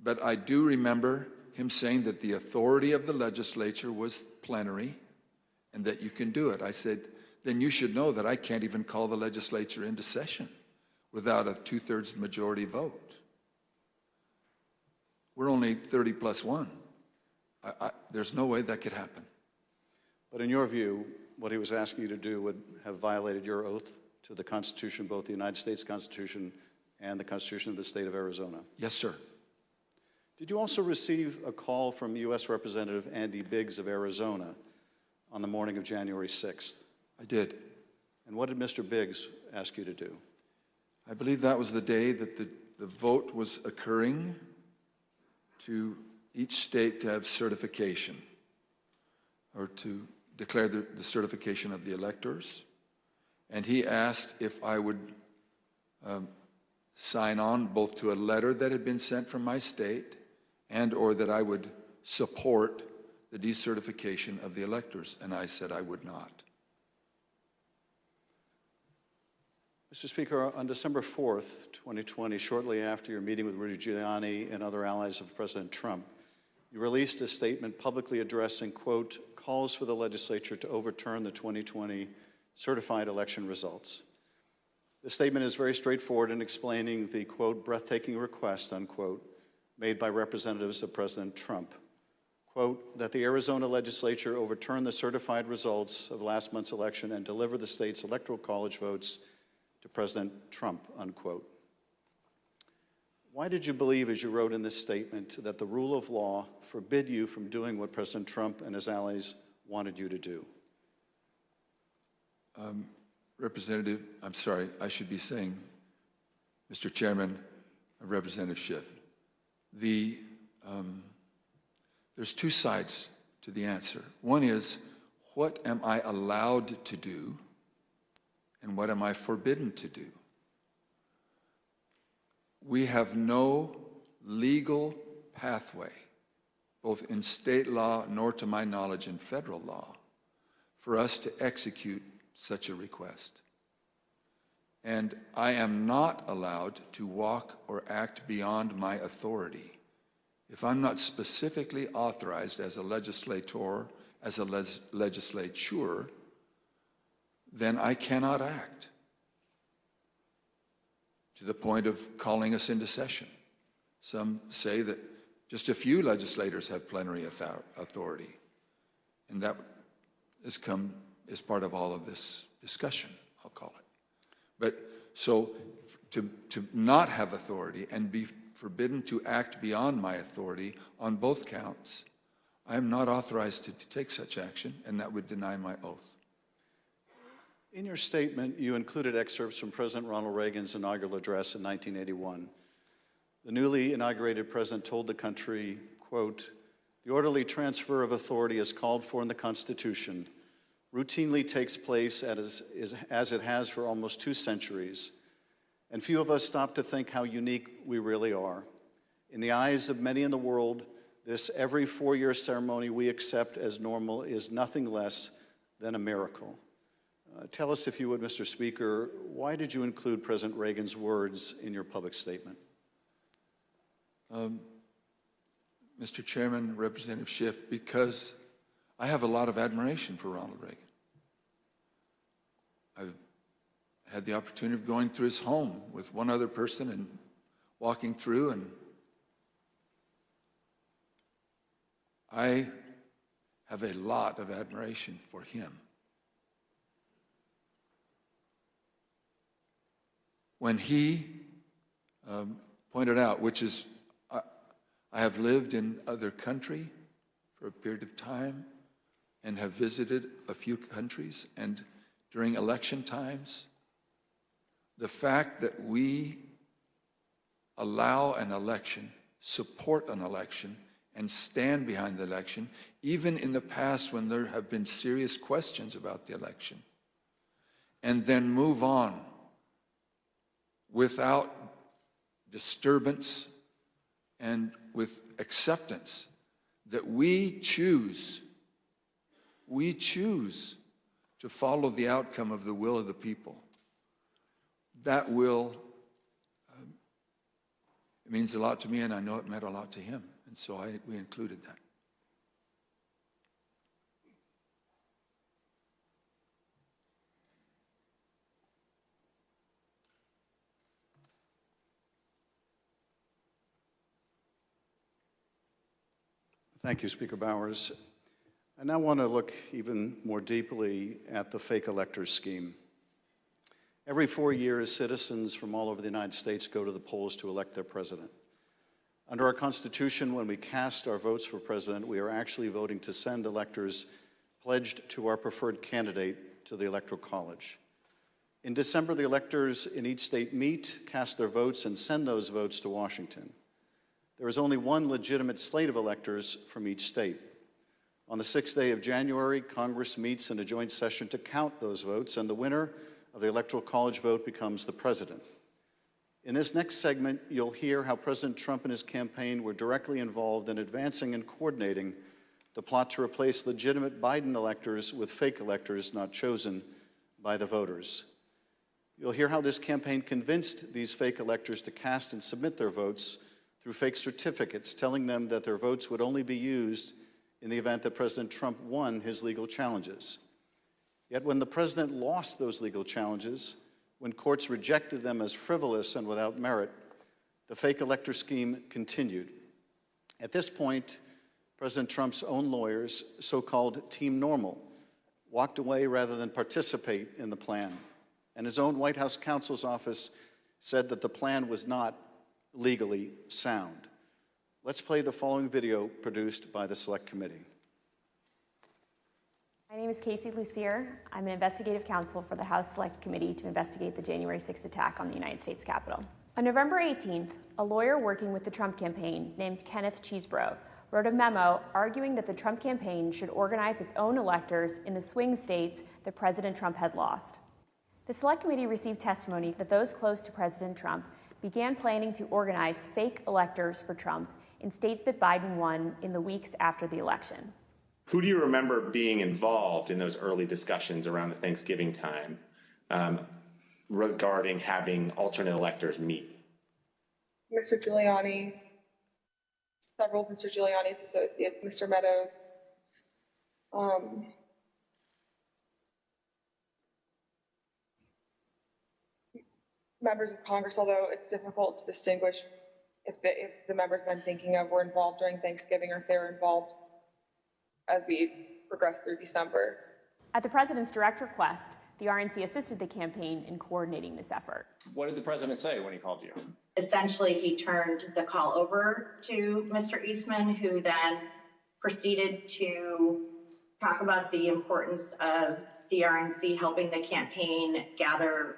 Speaker 2: but I do remember him saying that the authority of the legislature was plenary and that you can do it. I said, then you should know that I can't even call the legislature into session without a 2/3 majority vote. We're only 30 plus 1. There's no way that could happen.
Speaker 6: But in your view, what he was asking you to do would have violated your oath to the Constitution, both the United States Constitution and the Constitution of the state of Arizona?
Speaker 2: Yes, sir.
Speaker 6: Did you also receive a call from U.S. Representative Andy Biggs of Arizona on the morning of January 6th?
Speaker 2: I did.
Speaker 6: And what did Mr. Biggs ask you to do?
Speaker 2: I believe that was the day that the vote was occurring to each state to have certification, or to declare the certification of the electors. And he asked if I would sign on both to a letter that had been sent from my state and or that I would support the decertification of the electors. And I said I would not.
Speaker 6: Mr. Speaker, on December 4th, 2020, shortly after your meeting with Rudy Giuliani and other allies of President Trump, you released a statement publicly addressing, quote, calls for the legislature to overturn the 2020 certified election results. The statement is very straightforward in explaining the, quote, breathtaking request, unquote, made by representatives of President Trump, quote, that the Arizona legislature overturn the certified results of last month's election and deliver the state's electoral college votes to President Trump, unquote. Why did you believe, as you wrote in this statement, that the rule of law forbid you from doing what President Trump and his allies wanted you to do?
Speaker 2: Representative, I'm sorry, I should be saying, Mr. Chairman, Representative Schiff, there's two sides to the answer. One is, what am I allowed to do, and what am I forbidden to do? We have no legal pathway, both in state law nor to my knowledge in federal law, for us to execute such a request. And I am not allowed to walk or act beyond my authority. If I'm not specifically authorized as a legislator, as a legislature, then I cannot act to the point of calling us into session. Some say that just a few legislators have plenary authority, and that has come as part of all of this discussion, I'll call it. But so to not have authority and be forbidden to act beyond my authority on both counts, I am not authorized to take such action, and that would deny my oath.
Speaker 6: In your statement, you included excerpts from President Ronald Reagan's inaugural address in 1981. The newly inaugurated president told the country, quote, the orderly transfer of authority as called for in the Constitution routinely takes place as it has for almost 2 centuries, and few of us stop to think how unique we really are. In the eyes of many in the world, this every 4-year ceremony we accept as normal is nothing less than a miracle. Tell us, if you would, Mr. Speaker, why did you include President Reagan's words in your public statement?
Speaker 2: Mr. Chairman, Representative Schiff, because I have a lot of admiration for Ronald Reagan. I've had the opportunity of going through his home with one other person and walking through, and I have a lot of admiration for him. When he pointed out, which is, I have lived in other country for a period of time and have visited a few countries, and during election times, the fact that we allow an election, support an election, and stand behind the election, even in the past when there have been serious questions about the election, and then move on without disturbance and with acceptance that we choose to follow the outcome of the will of the people. That will, it means a lot to me, and I know it meant a lot to him, and so we included that.
Speaker 6: Thank you, Speaker Bowers. I now want to look even more deeply at the fake electors scheme. Every 4 years, citizens from all over the United States go to the polls to elect their president. Under our Constitution, when we cast our votes for president, we are actually voting to send electors pledged to our preferred candidate to the Electoral College. In December, the electors in each state meet, cast their votes, and send those votes to Washington. There is only one legitimate slate of electors from each state. On the 6th day of January, Congress meets in a joint session to count those votes, and the winner of the Electoral College vote becomes the president. In this next segment, you'll hear how President Trump and his campaign were directly involved in advancing and coordinating the plot to replace legitimate Biden electors with fake electors not chosen by the voters. You'll hear how this campaign convinced these fake electors to cast and submit their votes through fake certificates, telling them that their votes would only be used in the event that President Trump won his legal challenges. Yet when the president lost those legal challenges, when courts rejected them as frivolous and without merit, the fake elector scheme continued. At this point, President Trump's own lawyers, so-called Team Normal, walked away rather than participate in the plan. And his own White House counsel's office said that the plan was not legally sound. Let's play the following video produced by the Select Committee.
Speaker 3: My name is Casey Lucier. I'm an investigative counsel for the House Select Committee to investigate the January 6th attack on the United States Capitol. On November 18th, a lawyer working with the Trump campaign named Kenneth Cheesebro wrote a memo arguing that the Trump campaign should organize its own electors in the swing states that President Trump had lost. The Select Committee received testimony that those close to President Trump began planning to organize fake electors for Trump in states that Biden won in the weeks after the election.
Speaker 12: Who do you remember being involved in those early discussions around the Thanksgiving time regarding having alternate electors meet?
Speaker 4: Mr. Giuliani, several of Mr. Giuliani's associates, Mr. Meadows, members of Congress, although it's difficult to distinguish if the members that I'm thinking of were involved during Thanksgiving or if they were involved as we progressed through December.
Speaker 3: At the president's direct request, the RNC assisted the campaign in coordinating this effort.
Speaker 5: What did the president say when he called you?
Speaker 7: Essentially, he turned the call over to Mr. Eastman, who then proceeded to talk about the importance of the RNC helping the campaign gather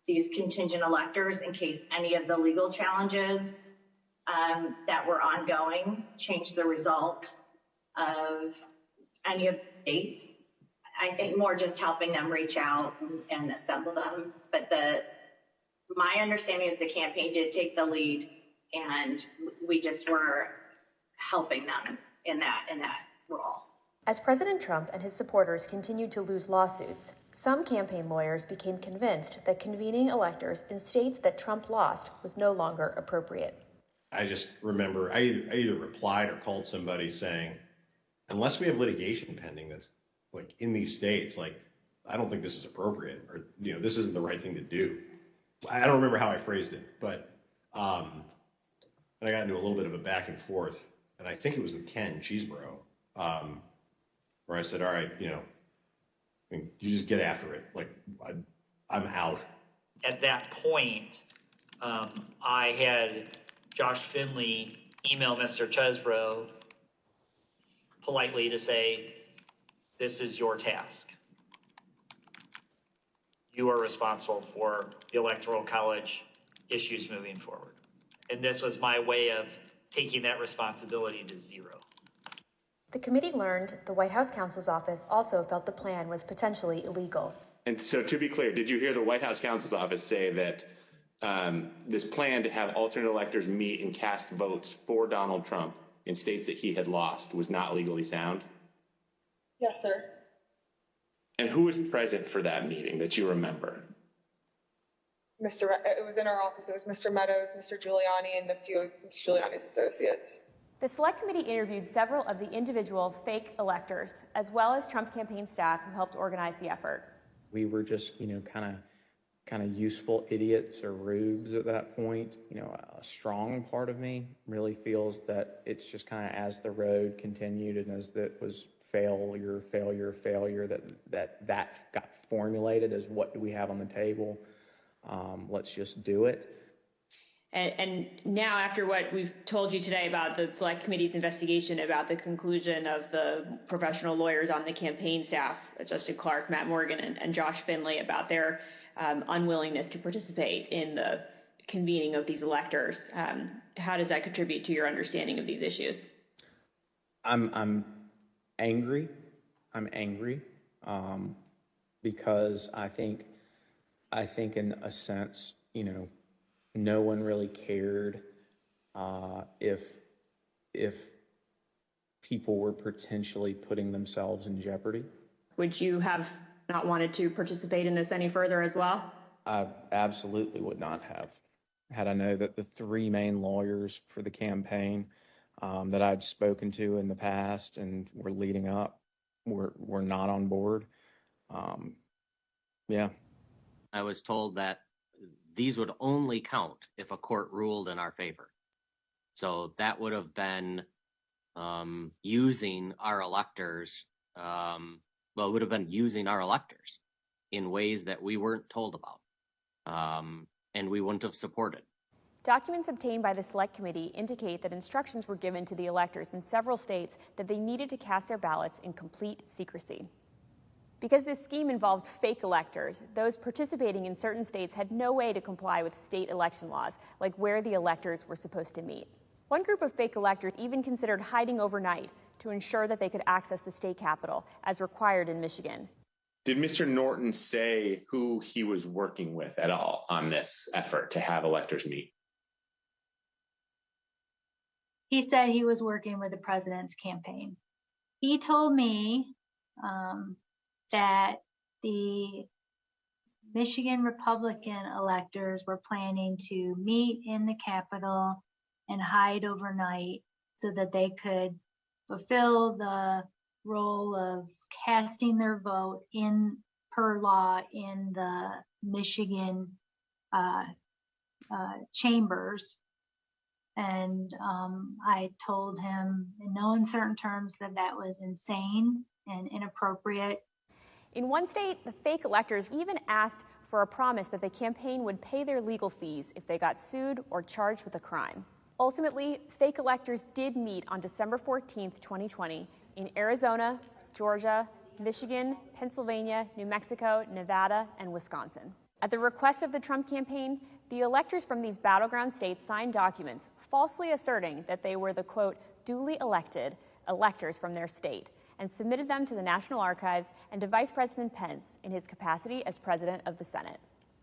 Speaker 7: these contingent electors in case any of the legal challenges that were ongoing changed the result of any of the states. I think more just helping them reach out and assemble them. But my understanding is the campaign did take the lead, and we just were helping them in that role.
Speaker 3: As President Trump and his supporters continued to lose lawsuits, some campaign lawyers became convinced that convening electors in states that Trump lost was no longer appropriate.
Speaker 8: I just remember I either replied or called somebody saying, unless we have litigation pending that's like in these states, like I don't think this is appropriate, or this isn't the right thing to do. I don't remember how I phrased it, but and I got into a little bit of a back and forth, and I think it was with Ken Cheesebro, where I said, all right, you just get after it. Like I'm out.
Speaker 25: At that point, I had Josh Finley email Mr. Chesbro politely to say, this is your task. You are responsible for the Electoral College issues moving forward. And this was my way of taking that responsibility to zero.
Speaker 3: The committee learned the White House counsel's office also felt the plan was potentially illegal.
Speaker 12: And so to be clear, did you hear the White House counsel's office say that this plan to have alternate electors meet and cast votes for Donald Trump in states that he had lost was not legally sound?
Speaker 4: Yes, sir.
Speaker 12: And who was present for that meeting that you remember?
Speaker 4: It was in our office. It was Mr. Meadows, Mr. Giuliani, and a few of Mr. Giuliani's associates.
Speaker 3: The Select Committee interviewed several of the individual fake electors, as well as Trump campaign staff who helped organize the effort.
Speaker 10: We were just, kind of useful idiots or rubes at that point. A strong part of me really feels that it's just kind of as the road continued and as that was failure, that got formulated as what do we have on the table? Let's just do it.
Speaker 3: And now, after what we've told you today about the Select Committee's investigation about the conclusion of the professional lawyers on the campaign staff, Justin Clark, Matt Morgan, and Josh Finley, about their unwillingness to participate in the convening of these electors, how does that contribute to your understanding of these issues?
Speaker 10: I'm angry. Because I think in a sense, no one really cared if people were potentially putting themselves in jeopardy.
Speaker 3: Would you have not wanted to participate in this any further as well?
Speaker 10: I absolutely would not have. Had I known that the three main lawyers for the campaign that I'd spoken to in the past and were leading up were not on board, Yeah.
Speaker 11: I was told that these would only count if a court ruled in our favor. So that would have been using our electors, it would have been using our electors in ways that we weren't told about, and we wouldn't have supported.
Speaker 3: Documents obtained by the Select Committee indicate that instructions were given to the electors in several states that they needed to cast their ballots in complete secrecy. Because this scheme involved fake electors, those participating in certain states had no way to comply with state election laws, like where the electors were supposed to meet. One group of fake electors even considered hiding overnight to ensure that they could access the state capitol, as required in Michigan.
Speaker 12: Did Mr. Norton say who he was working with at all on this effort to have electors meet?
Speaker 13: He said he was working with the president's campaign. He told me that the Michigan Republican electors were planning to meet in the Capitol and hide overnight so that they could fulfill the role of casting their vote in per law in the Michigan chambers. And I told him in no uncertain terms that that was insane and inappropriate.
Speaker 3: In one state, the fake electors even asked for a promise that the campaign would pay their legal fees if they got sued or charged with a crime. Ultimately, fake electors did meet on December 14th, 2020, in Arizona, Georgia, Michigan, Pennsylvania, New Mexico, Nevada, and Wisconsin. At the request of the Trump campaign, the electors from these battleground states signed documents falsely asserting that they were the, quote, duly elected electors from their state, and submitted them to the National Archives and to Vice President Pence in his capacity as President of the Senate.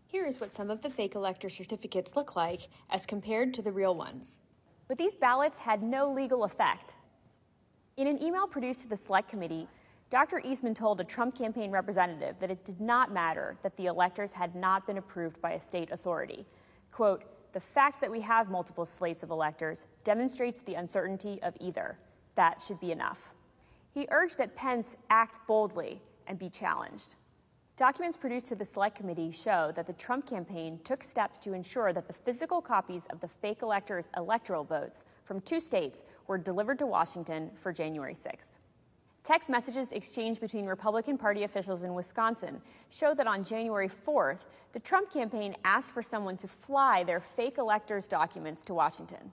Speaker 3: Here is what some of the fake elector certificates look like as compared to the real ones. But these ballots had no legal effect. In an email produced to the Select Committee, Dr. Eastman told a Trump campaign representative that it did not matter that the electors had not been approved by a state authority. Quote, the fact that we have multiple slates of electors demonstrates the uncertainty of either. That should be enough. He urged that Pence act boldly and be challenged. Documents produced to the Select Committee show that the Trump campaign took steps to ensure that the physical copies of the fake electors' electoral votes from 2 states were delivered to Washington for January 6th. Text messages exchanged between Republican Party officials in Wisconsin show that on January 4th, the Trump campaign asked for someone to fly their fake electors' documents to Washington.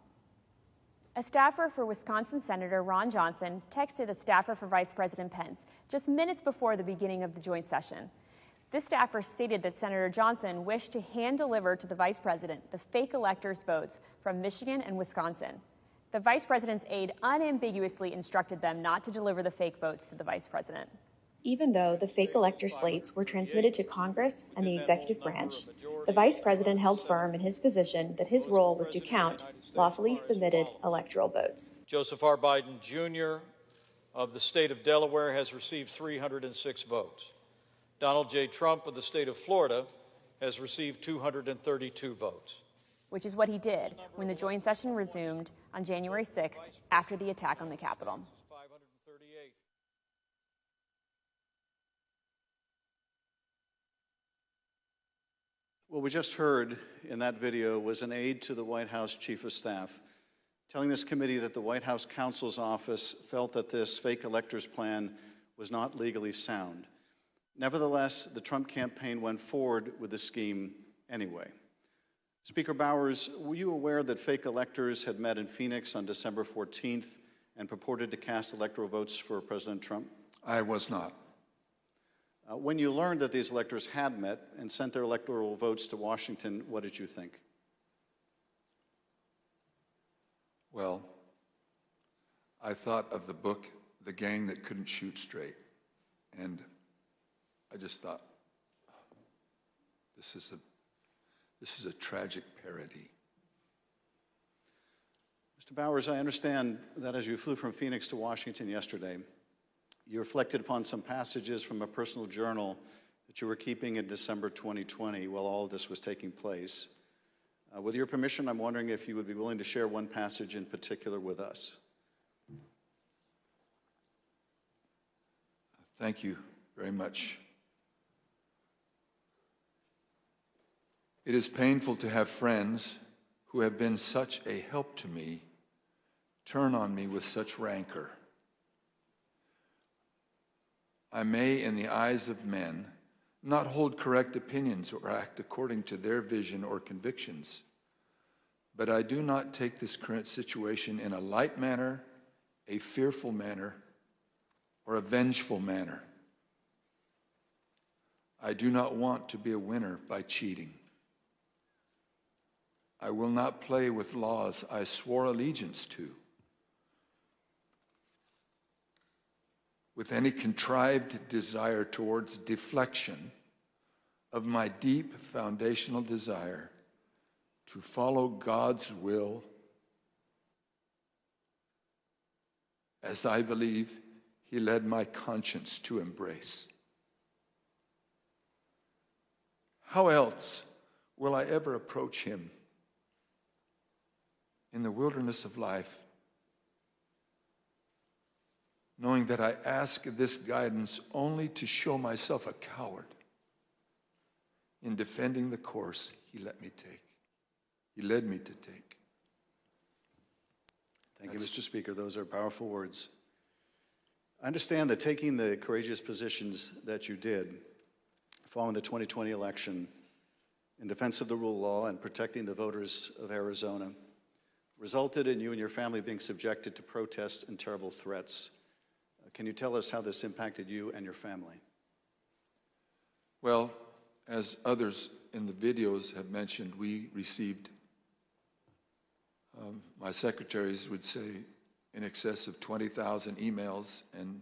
Speaker 3: A staffer for Wisconsin Senator Ron Johnson texted a staffer for Vice President Pence just minutes before the beginning of the joint session. This staffer stated that Senator Johnson wished to hand-deliver to the Vice President the fake electors' votes from Michigan and Wisconsin. The Vice President's aide unambiguously instructed them not to deliver the fake votes to the Vice President. Even though the fake elector slates were transmitted to Congress and the executive branch, the Vice President held firm in his position that his role was to count lawfully submitted electoral votes.
Speaker 14: Joseph R. Biden, Jr. of the state of Delaware has received 306 votes. Donald J. Trump of the state of Florida has received 232 votes.
Speaker 3: Which is what he did when the joint session resumed on January 6th after the attack on the Capitol.
Speaker 6: What we just heard in that video was an aide to the White House Chief of Staff telling this committee that the White House counsel's office felt that this fake electors plan was not legally sound. Nevertheless, the Trump campaign went forward with the scheme anyway. Speaker Bowers, were you aware that fake electors had met in Phoenix on December 14th and purported to cast electoral votes for President Trump?
Speaker 2: I was not.
Speaker 6: When you learned that these electors had met and sent their electoral votes to Washington, what did you think?
Speaker 2: Well, I thought of the book, The Gang That Couldn't Shoot Straight. And I just thought, this is a tragic parody.
Speaker 6: Mr. Bowers, I understand that as you flew from Phoenix to Washington yesterday, you reflected upon some passages from a personal journal that you were keeping in December 2020 while all of this was taking place. With your permission, I'm wondering if you would be willing to share one passage in particular with us.
Speaker 2: Thank you very much, It is painful to have friends who have been such a help to me turn on me with such rancor. I may, in the eyes of men, not hold correct opinions or act according to their vision or convictions, but I do not take this current situation in a light manner, a fearful manner, or a vengeful manner. I do not want to be a winner by cheating. I will not play with laws I swore allegiance to with any contrived desire towards deflection of my deep foundational desire to follow God's will as I believe He led my conscience to embrace. How else will I ever approach Him in the wilderness of life, knowing that I ask this guidance only to show myself a coward in defending the course He let me take. He led me to take.
Speaker 6: Thank you, Mr. Speaker. Those are powerful words. I understand that taking the courageous positions that you did following the 2020 election in defense of the rule of law and protecting the voters of Arizona resulted in you and your family being subjected to protests and terrible threats. Can you tell us how this impacted you and your family?
Speaker 2: Well, as others in the videos have mentioned, we received, my secretaries would say, in excess of 20,000 emails and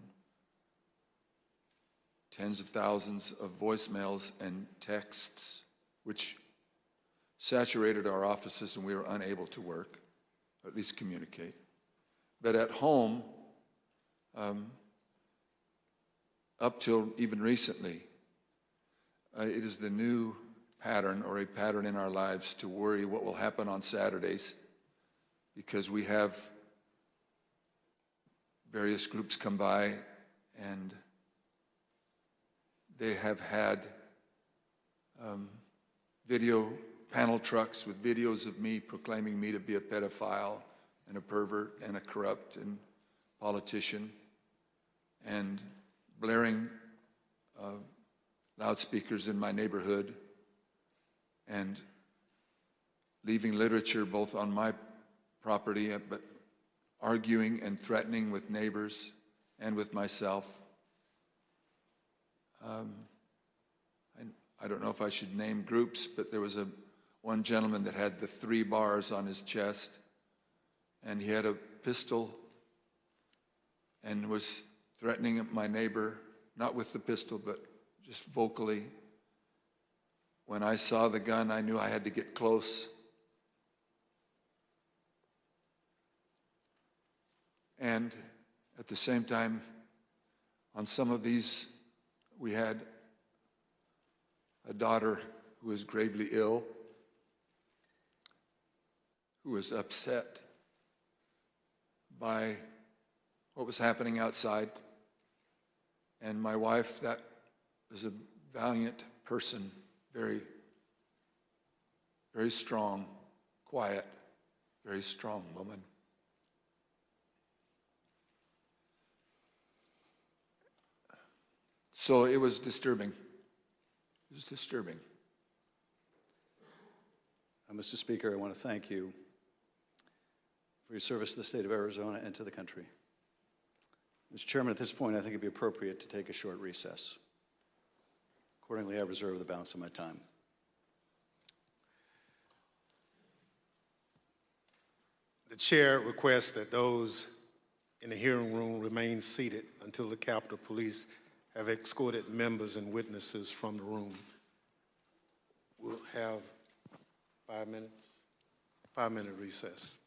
Speaker 2: tens of thousands of voicemails and texts, which saturated our offices and we were unable to work, or at least communicate. But at home, up till even recently, it is the new pattern or a pattern in our lives to worry what will happen on Saturdays, because we have various groups come by and they have had video panel trucks with videos of me proclaiming me to be a pedophile and a pervert and a corrupt and politician, and blaring loudspeakers in my neighborhood and leaving literature both on my property, but arguing and threatening with neighbors and with myself. I don't know if I should name groups, but there was one gentleman that had the 3 bars on his chest, and he had a pistol and was threatening my neighbor, not with the pistol, but just vocally. When I saw the gun, I knew I had to get close. And at the same time, on some of these, we had a daughter who was gravely ill, who was upset by what was happening outside. And my wife, that was a valiant person, very, very strong, quiet, very strong woman. So it was disturbing. It was disturbing.
Speaker 6: Mr. Speaker, I want to thank you for your service to the state of Arizona and to the country. Mr. Chairman, at this point, I think it'd be appropriate to take a short recess. Accordingly, I reserve the balance of my time.
Speaker 1: The chair requests that those in the hearing room remain seated until the Capitol Police have escorted members and witnesses from the room. We'll have 5 minutes, 5-minute recess.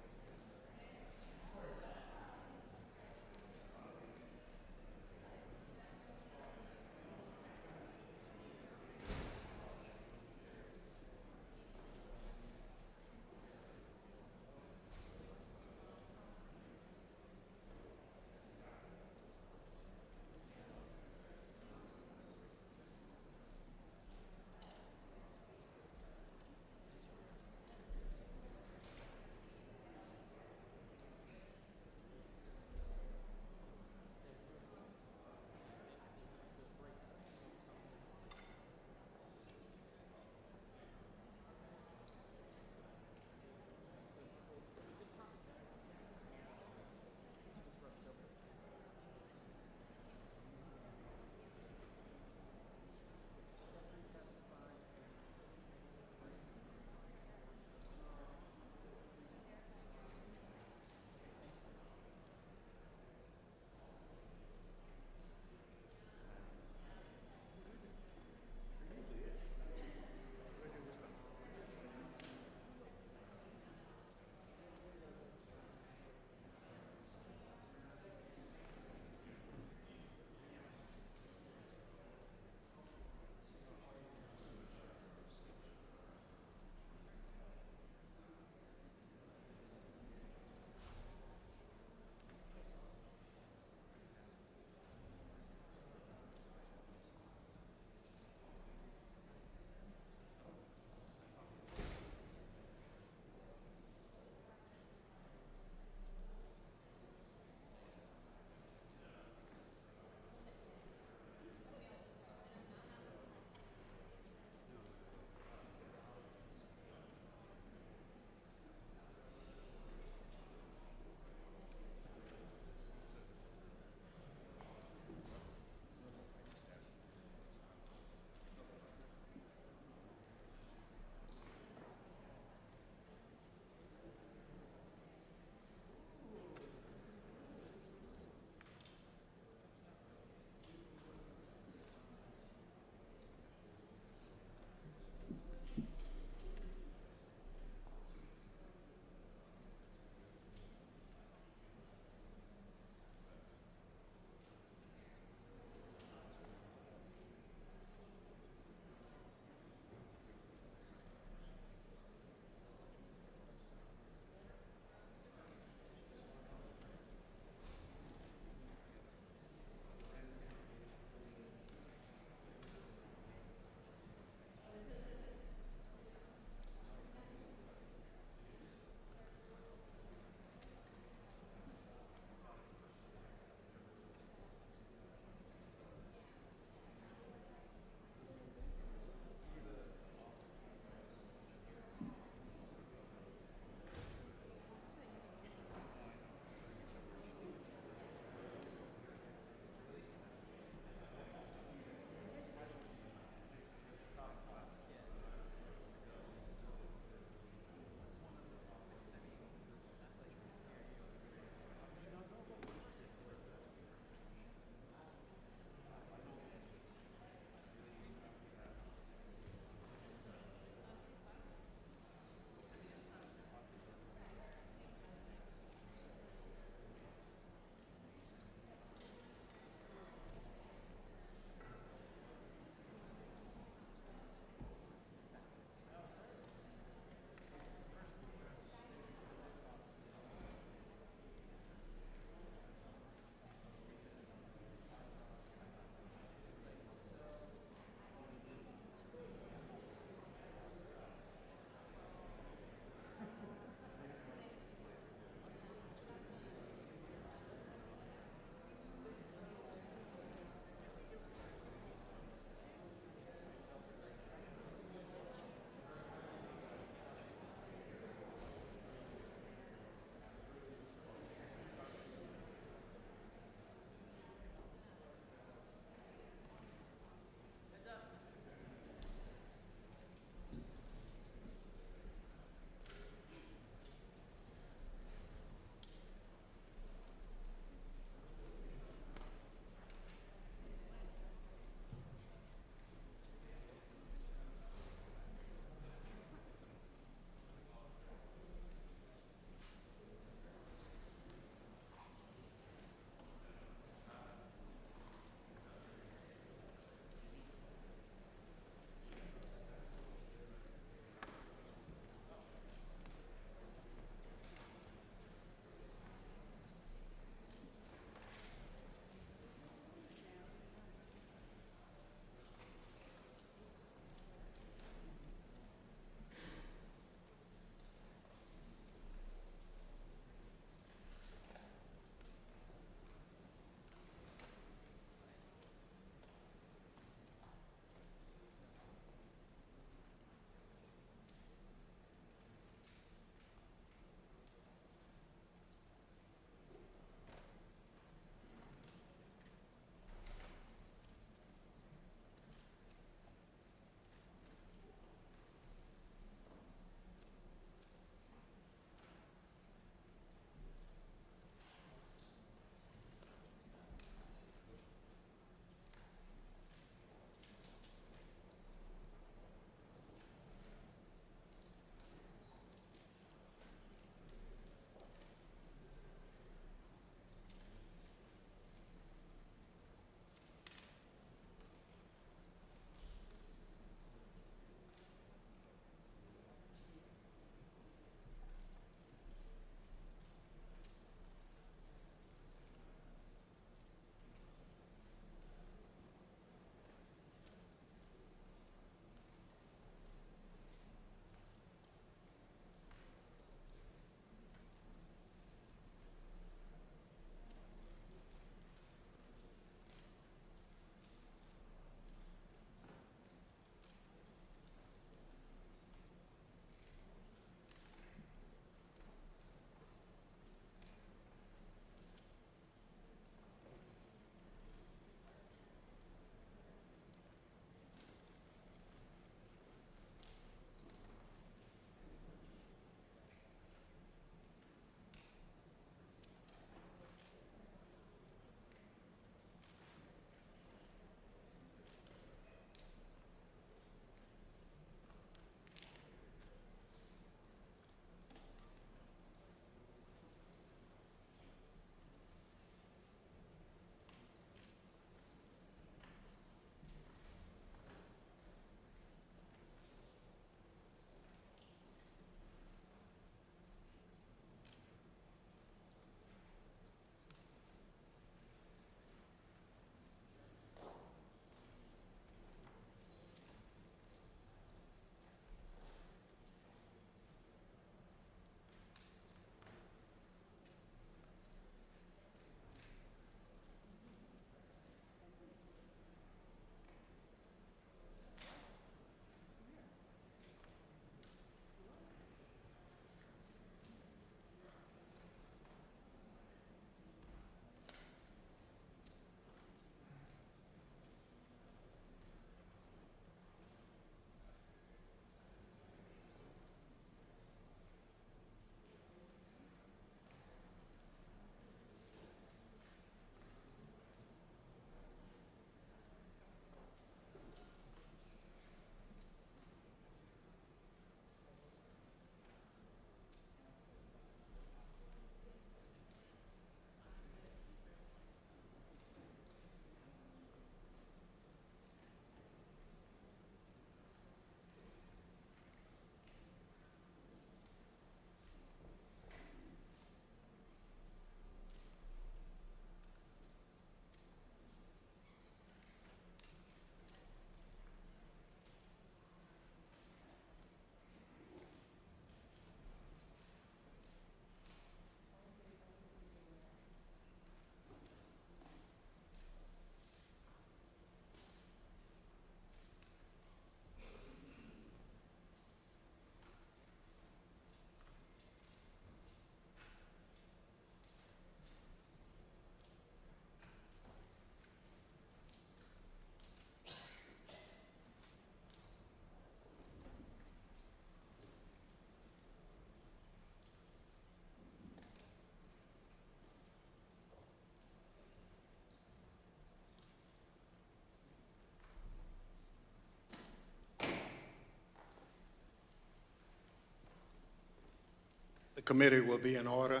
Speaker 1: committee will be in order.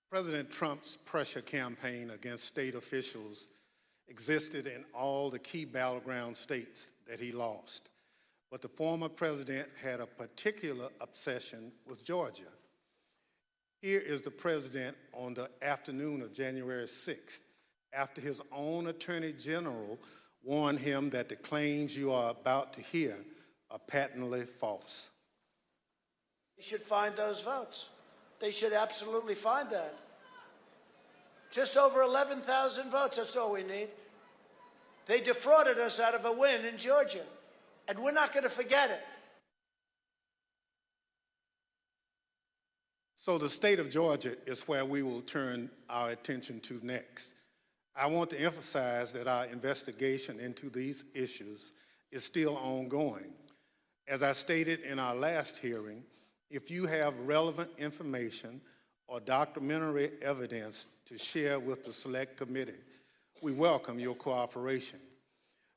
Speaker 1: President Trump's pressure campaign against state officials existed in all the key battleground states that he lost. But the former president had a particular obsession with Georgia. Here is the president on the afternoon of January 6th, after his own attorney general warned him that the claims you are about to hear are patently false.
Speaker 15: They should find those votes. They should absolutely find that. Just over 11,000 votes, that's all we need. They defrauded us out of a win in Georgia, and we're not going to forget it.
Speaker 1: So the state of Georgia is where we will turn our attention to next. I want to emphasize that our investigation into these issues is still ongoing. As I stated in our last hearing, if you have relevant information or documentary evidence to share with the Select Committee, we welcome your cooperation.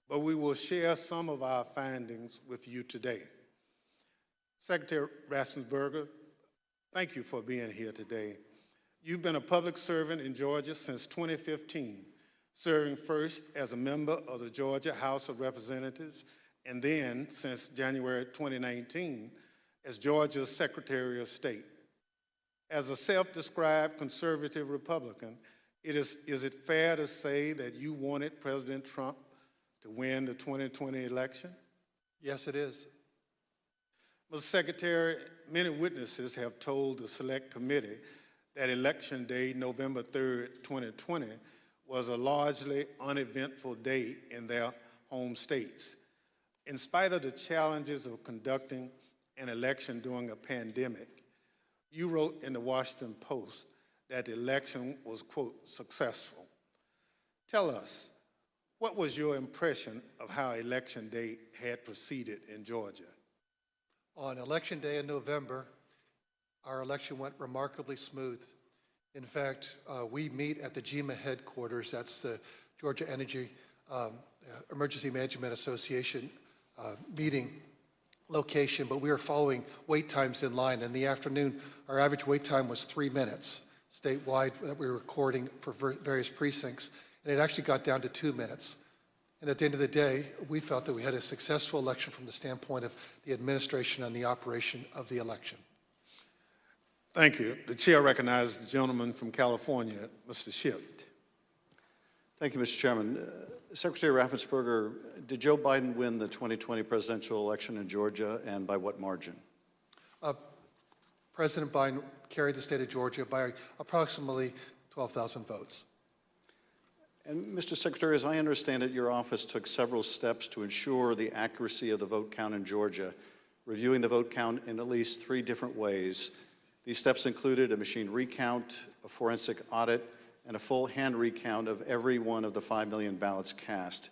Speaker 1: But we will share some of our findings with you today. Secretary Ratzensberger, thank you for being here today. You've been a public servant in Georgia since 2015, serving first as a member of the Georgia House of Representatives, and then since January 2019 as Georgia's Secretary of State. As a self-described conservative Republican, is it fair to say that you wanted President Trump to win the 2020 election?
Speaker 16: Yes, it is.
Speaker 1: Mr. Secretary, many witnesses have told the Select Committee that Election Day, November 3rd, 2020, was a largely uneventful day in their home states. In spite of the challenges of conducting an election during a pandemic, you wrote in the Washington Post that the election was, quote, successful. Tell us, what was your impression of how Election Day had proceeded in Georgia?
Speaker 16: On Election Day in November, our election went remarkably smooth. In fact, we meet at the GEMA headquarters. That's the Georgia Energy Emergency Management Association meeting location, but we were following wait times in line. In the afternoon, our average wait time was 3 minutes statewide that we were recording for various precincts, and it actually got down to 2 minutes. And at the end of the day, we felt that we had a successful election from the standpoint of the administration and the operation of the election.
Speaker 1: Thank you. The chair recognizes the gentleman from California, Mr. Schiff.
Speaker 6: Thank you, Mr. Chairman. Secretary Ratzensberger, did Joe Biden win the 2020 presidential election in Georgia, and by what margin?
Speaker 16: President Biden carried the state of Georgia by approximately 12,000 votes.
Speaker 6: And Mr. Secretary, as I understand it, your office took several steps to ensure the accuracy of the vote count in Georgia, reviewing the vote count in at least 3 different ways. These steps included a machine recount, a forensic audit, and a full hand recount of every one of the 5 million ballots cast.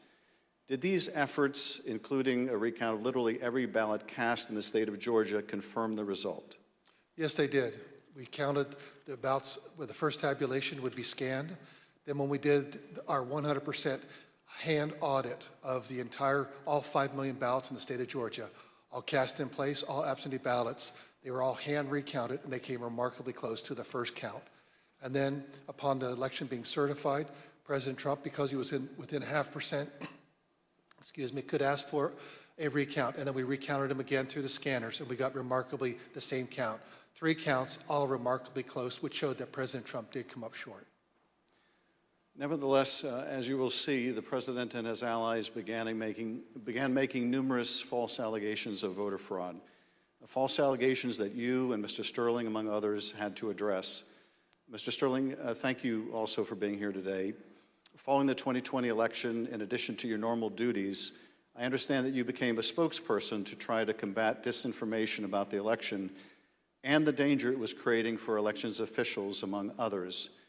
Speaker 6: Did these efforts, including a recount of literally every ballot cast in the state of Georgia, confirm the result?
Speaker 16: Yes, they did. We counted the ballots where the first tabulation would be scanned. Then when we did our 100% hand audit of the all 5 million ballots in the state of Georgia, all cast in place, all absentee ballots, they were all hand recounted, and they came remarkably close to the first count. And then upon the election being certified, President Trump, because he was within 0.5%, could ask for a recount. And then we recounted them again through the scanners, and we got remarkably the same count. 3 counts, all remarkably close, which showed that President Trump did come up short.
Speaker 6: Nevertheless, as you will see, the president and his allies began making numerous false allegations of voter fraud, false allegations that you and Mr. Sterling, among others, had to address. Mr. Sterling, thank you also for being here today. Following the 2020 election, in addition to your normal duties, I understand that you became a spokesperson to try to combat disinformation about the election and the danger it was creating for elections officials, among others.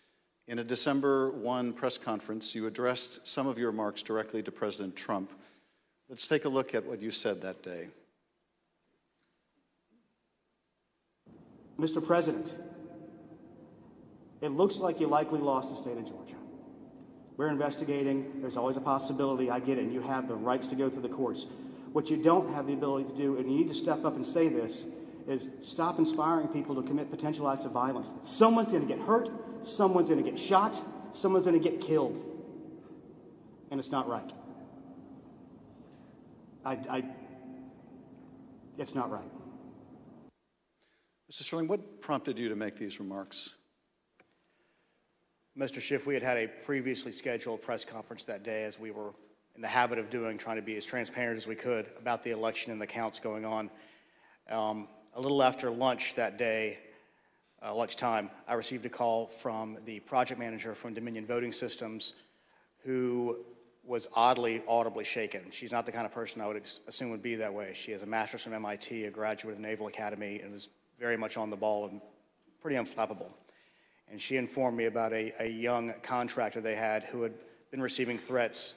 Speaker 6: In a December 1 press conference, you addressed some of your remarks directly to President Trump. Let's take a look at what you said that day.
Speaker 17: Mr. President, it looks like you likely lost the state of Georgia. We're investigating. There's always a possibility. I get it. And you have the rights to go through the courts. What you don't have the ability to do, and you need to step up and say this, is stop inspiring people to commit potential acts of violence. Someone's going to get hurt, someone's going to get shot, someone's going to get killed. And it's not right. It's not right.
Speaker 6: Mr. Sterling, what prompted you to make these remarks?
Speaker 18: Mr. Schiff, we had a previously scheduled press conference that day, as we were in the habit of doing, trying to be as transparent as we could about the election and the counts going on. A little after lunch that day, lunchtime, I received a call from the project manager from Dominion Voting Systems, who was audibly shaken. She's not the kind of person I would assume would be that way. She has a master's from MIT, a graduate of the Naval Academy, and is very much on the ball and pretty unflappable. And she informed me about a young contractor they had who had been receiving threats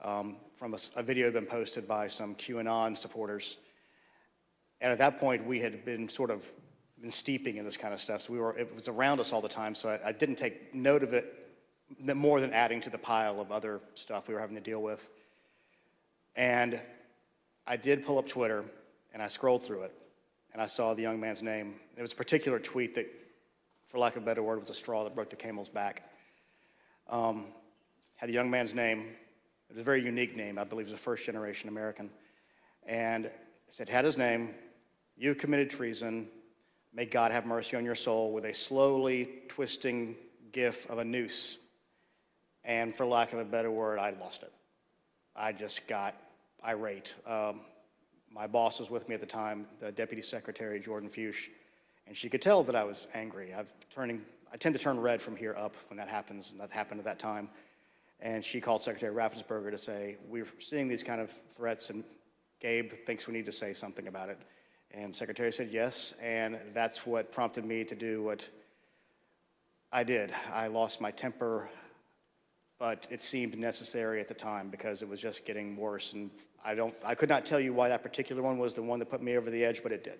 Speaker 18: from a video had been posted by some QAnon supporters. And at that point, we had been steeping in this kind of stuff. So it was around us all the time. So I didn't take note of it more than adding to the pile of other stuff we were having to deal with. And I did pull up Twitter, and I scrolled through it, and I saw the young man's name. It was a particular tweet that, for lack of a better word, was a straw that broke the camel's back. Had the young man's name. It was a very unique name. I believe it was a first-generation American. And it said, had his name, "You committed treason. May God have mercy on your soul," with a slowly twisting gif of a noose. And for lack of a better word, I lost it. I just got irate. My boss was with me at the time, the Deputy Secretary, Jordan Fuchs, and she could tell that I was angry. I tend to turn red from here up when that happens, and that happened at that time. And she called Secretary Ratzensberger to say, "We're seeing these kind of threats, and Gabe thinks we need to say something about it." And the Secretary said yes, and that's what prompted me to do what I did. I lost my temper, but it seemed necessary at the time because it was just getting worse. And I could not tell you why that particular one was the one that put me over the edge, but it did.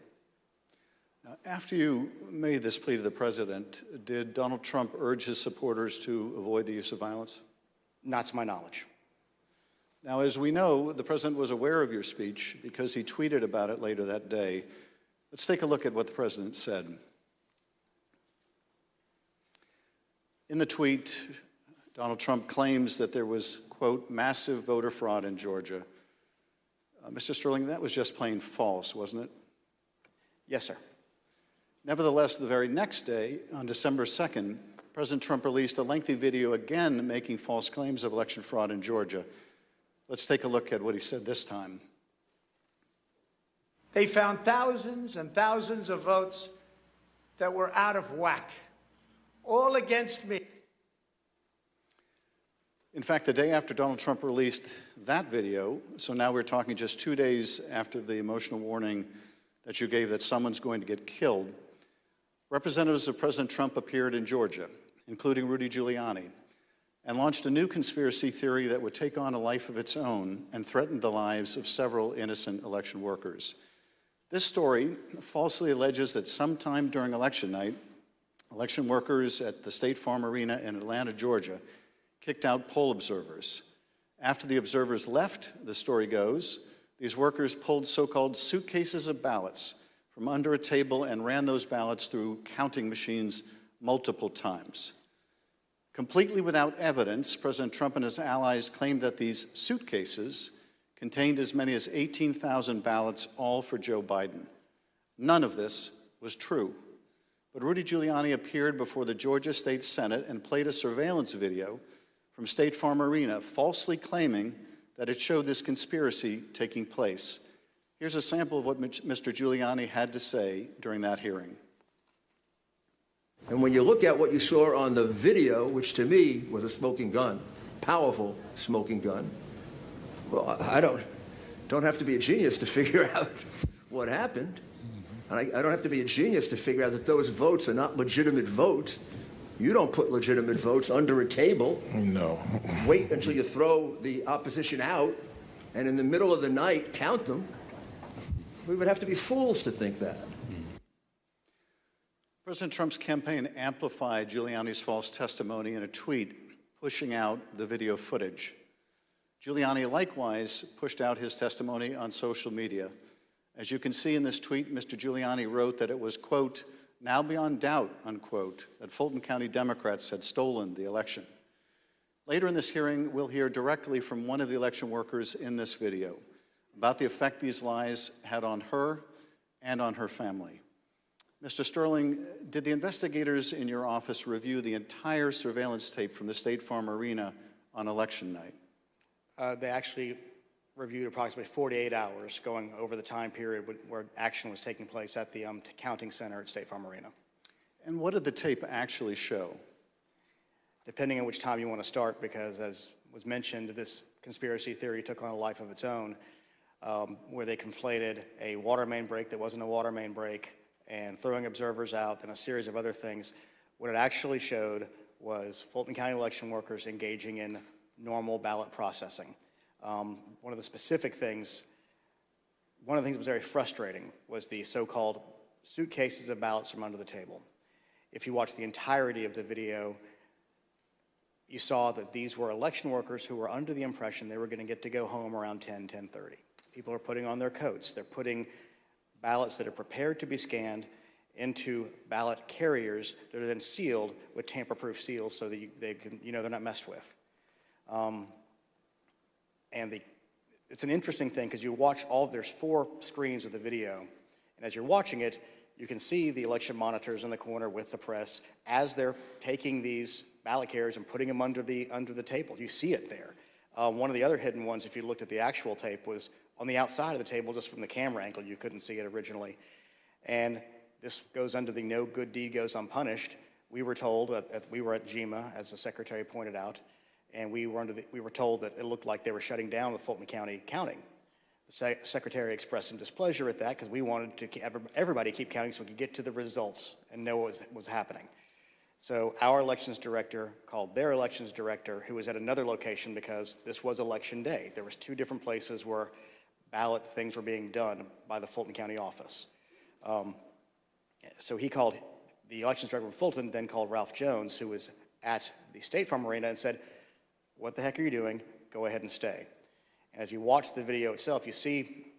Speaker 6: Now, after you made this plea to the president, did Donald Trump urge his supporters to avoid the use of violence?
Speaker 18: Not to my knowledge.
Speaker 6: Now, as we know, the president was aware of your speech because he tweeted about it later that day. Let's take a look at what the president said. In the tweet, Donald Trump claims that there was, quote, massive voter fraud in Georgia. Mr. Sterling, that was just plain false, wasn't it?
Speaker 18: Yes, sir.
Speaker 6: Nevertheless, the very next day, on December 2nd, President Trump released a lengthy video again making false claims of election fraud in Georgia. Let's take a look at what he said this time.
Speaker 15: They found thousands and thousands of votes that were out of whack, all against me.
Speaker 6: In fact, the day after Donald Trump released that video, so now we're talking just 2 days after the emotional warning that you gave that someone's going to get killed, representatives of President Trump appeared in Georgia, including Rudy Giuliani, and launched a new conspiracy theory that would take on a life of its own and threaten the lives of several innocent election workers. This story falsely alleges that sometime during election night, election workers at the State Farm Arena in Atlanta, Georgia, kicked out poll observers. After the observers left, the story goes, these workers pulled so-called suitcases of ballots from under a table and ran those ballots through counting machines multiple times. Completely without evidence, President Trump and his allies claimed that these suitcases contained as many as 18,000 ballots, all for Joe Biden. None of this was true. But Rudy Giuliani appeared before the Georgia State Senate and played a surveillance video from State Farm Arena, falsely claiming that it showed this conspiracy taking place. Here's a sample of what Mr. Giuliani had to say during that hearing.
Speaker 19: And when you look at what you saw on the video, which to me was a smoking gun, powerful smoking gun, well, I don't have to be a genius to figure out what happened. And I don't have to be a genius to figure out that those votes are not legitimate votes. You don't put legitimate votes under a table.
Speaker 14: No.
Speaker 19: Wait until you throw the opposition out, and in the middle of the night, count them. We would have to be fools to think that.
Speaker 6: President Trump's campaign amplified Giuliani's false testimony in a tweet, pushing out the video footage. Giuliani likewise pushed out his testimony on social media, As you can see in this tweet, Mr. Giuliani wrote that it was, quote, now beyond doubt, unquote, that Fulton County Democrats had stolen the election. Later in this hearing, we'll hear directly from one of the election workers in this video about the effect these lies had on her and on her family. Mr. Sterling, did the investigators in your office review the entire surveillance tape from the State Farm Arena on election night?
Speaker 18: They actually reviewed approximately 48 hours going over the time period where action was taking place at the counting center at State Farm Arena.
Speaker 6: And what did the tape actually show?
Speaker 18: Depending on which time you want to start, because as was mentioned, this conspiracy theory took on a life of its own, where they conflated a water main break that wasn't a water main break and throwing observers out and a series of other things. What it actually showed was Fulton County election workers engaging in normal ballot processing. One of the things that was very frustrating was the so-called suitcases of ballots from under the table. If you watch the entirety of the video, you saw that these were election workers who were under the impression they were going to get to go home around 10:30. People are putting on their coats. They're putting ballots that are prepared to be scanned into ballot carriers that are then sealed with tamper-proof seals so that they're not messed with. It's an interesting thing because you watch there's 4 screens of the video, and as you're watching it, you can see the election monitors in the corner with the press as they're taking these ballot carriers and putting them under the table. You see it there. One of the other hidden ones, if you looked at the actual tape, was on the outside of the table, just from the camera angle. You couldn't see it originally. And this goes under the no good deed goes unpunished. We were told we were at GEMA, as the secretary pointed out, and we were told that it looked like they were shutting down the Fulton County counting. The secretary expressed some displeasure at that because we wanted to everybody keep counting so we could get to the results and know what was happening. So our elections director called their elections director, who was at another location because this was election day. There was 2 different places where ballot things were being done by the Fulton County office. So he called the elections director of Fulton, then called Ralph Jones, who was at the State Farm Arena, and said, "What the heck are you doing? Go ahead and stay." And as you watch the video itself, you see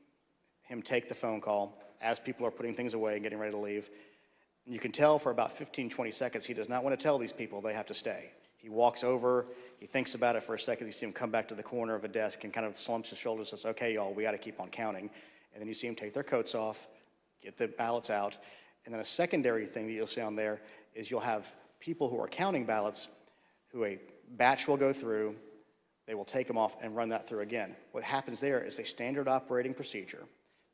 Speaker 18: him take the phone call as people are putting things away and getting ready to leave. And you can tell for about 15, 20 seconds, he does not want to tell these people they have to stay. He walks over, he thinks about it for a second, you see him come back to the corner of a desk and kind of slumps his shoulders and says, "Okay, y'all, we got to keep on counting." And then you see him take their coats off, get the ballots out. And then a secondary thing that you'll see on there is you'll have people who are counting ballots who a batch will go through, they will take them off and run that through again. What happens there is a standard operating procedure.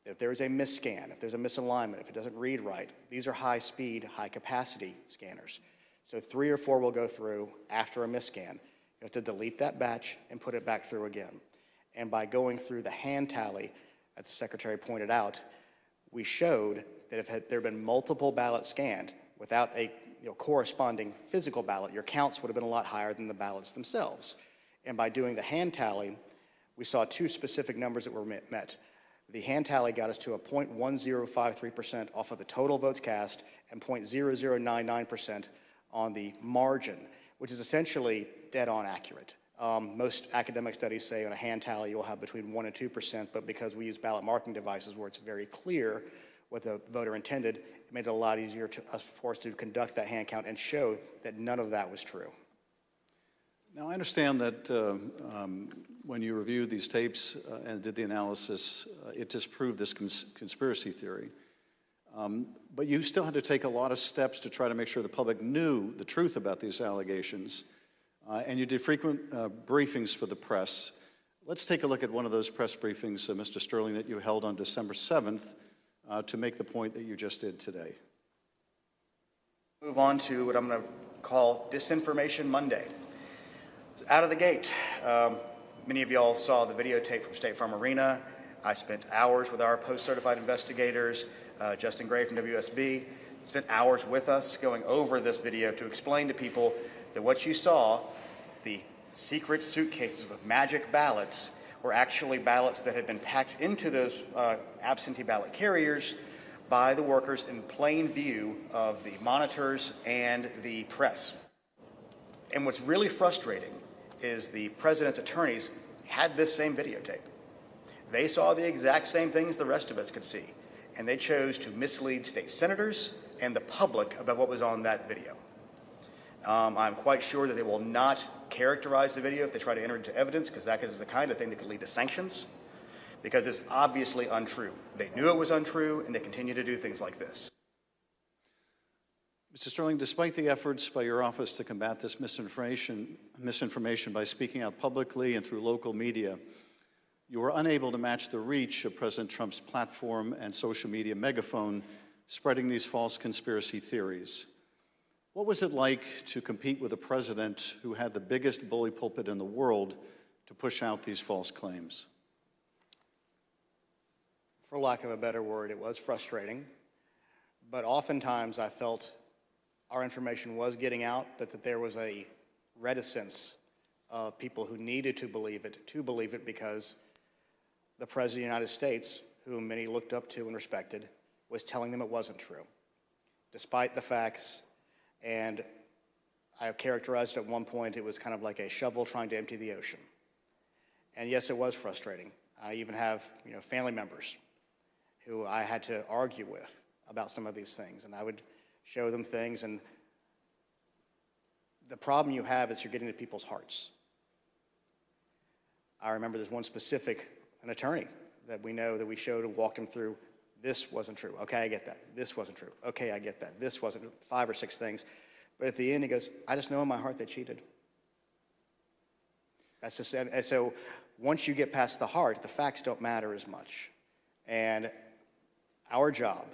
Speaker 18: If there is a misscan, if there's a misalignment, if it doesn't read right, these are high-speed, high-capacity scanners. So 3 or 4 will go through after a misscan. You have to delete that batch and put it back through again. And by going through the hand tally, as the secretary pointed out, we showed that if there had been multiple ballots scanned without a corresponding physical ballot, your counts would have been a lot higher than the ballots themselves. And by doing the hand tally, we saw 2 specific numbers that were met. The hand tally got us to a 0.1053% off of the total votes cast and 0.0099% on the margin, which is essentially dead-on accurate. Most academic studies say on a hand tally you'll have between 1% and 2%, but because we use ballot marking devices where it's very clear what the voter intended, it made it a lot easier for us to conduct that hand count and show that none of that was true.
Speaker 6: Now, I understand that when you reviewed these tapes and did the analysis, it disproved this conspiracy theory. But you still had to take a lot of steps to try to make sure the public knew the truth about these allegations. And you did frequent briefings for the press. Let's take a look at one of those press briefings, Mr. Sterling, that you held on December 7th to make the point that you just did today.
Speaker 18: Move on to what I'm going to call Disinformation Monday. Out of the gate, many of y'all saw the videotape from State Farm Arena. I spent hours with our post-certified investigators, Justin Gray from WSB, spent hours with us going over this video to explain to people that what you saw, the secret suitcases with magic ballots, were actually ballots that had been packed into those absentee ballot carriers by the workers in plain view of the monitors and the press. And what's really frustrating is the president's attorneys had this same videotape. They saw the exact same things the rest of us could see, and they chose to mislead state senators and the public about what was on that video. I'm quite sure that they will not characterize the video if they try to enter it into evidence, because that is the kind of thing that could lead to sanctions, because it's obviously untrue. They knew it was untrue, and they continue to do things like this.
Speaker 6: Mr. Sterling, despite the efforts by your office to combat this misinformation by speaking out publicly and through local media, you were unable to match the reach of President Trump's platform and social media megaphone spreading these false conspiracy theories. What was it like to compete with a president who had the biggest bully pulpit in the world to push out these false claims?
Speaker 18: For lack of a better word, it was frustrating, but oftentimes I felt our information was getting out, but that there was a reticence of people who needed to believe it because the President of the United States, whom many looked up to and respected, was telling them it wasn't true, despite the facts. And I characterized at one point it was kind of like a shovel trying to empty the ocean. And yes, it was frustrating. I even have family members who I had to argue with about some of these things, and I would show them things, and the problem you have is you're getting to people's hearts. I remember there's one specific, an attorney that we know that we showed and walked him through, this wasn't true, okay, I get that, this wasn't true, okay, I get that, this wasn't, 5 or 6 things, but at the end he goes, I just know in my heart they cheated. That's just, and so once you get past the heart, the facts don't matter as much. And our job,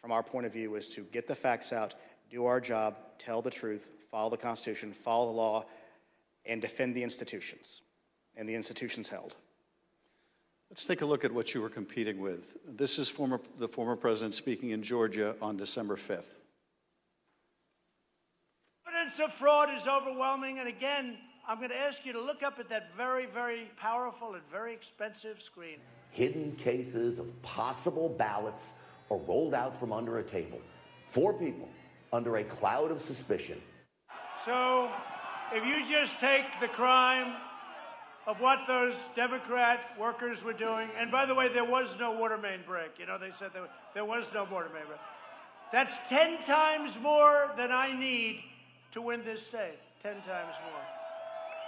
Speaker 18: from our point of view, is to get the facts out, do our job, tell the truth, follow the Constitution, follow the law, and defend the institutions, and the institutions held.
Speaker 6: Let's take a look at what you were competing with. This is the former president speaking in Georgia on December 5th.
Speaker 15: Evidence of fraud is overwhelming, and again, I'm going to ask you to look up at that very, very powerful and very expensive screen.
Speaker 9: Hidden cases of possible ballots are rolled out from under a table. 4 people under a cloud of suspicion.
Speaker 15: So, if you just take the crime of what those Democrat workers were doing, and by the way, there was no water main break. They said there was no water main break. That's 10 times more than I need to win this state. 10 times more.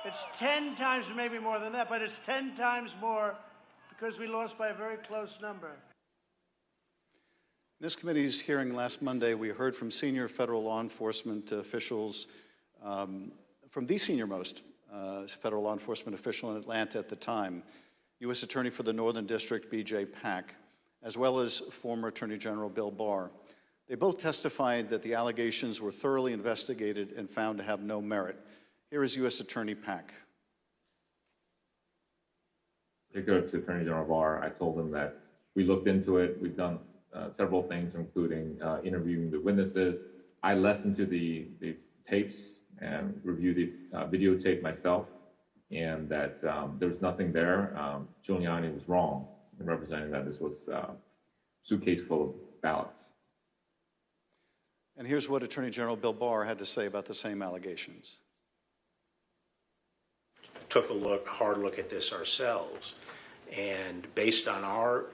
Speaker 15: It's 10 times, maybe more than that, but it's 10 times more because we lost by a very close number.
Speaker 6: In this committee's hearing last Monday, we heard from senior federal law enforcement officials, from the senior-most federal law enforcement official in Atlanta at the time, U.S. Attorney for the Northern District, B.J. Pack, as well as former Attorney General Bill Barr. They both testified that the allegations were thoroughly investigated and found to have no merit. Here is U.S. Attorney Pack.
Speaker 20: Particular to Attorney General Barr, I told him that we looked into it. We've done several things, including interviewing the witnesses. I listened to the tapes and reviewed the videotape myself, and that there was nothing there. Giuliani was wrong in representing that this was a suitcase full of ballots.
Speaker 6: And here's what Attorney General Bill Barr had to say about the same allegations.
Speaker 21: Took a hard look at this ourselves, and based on our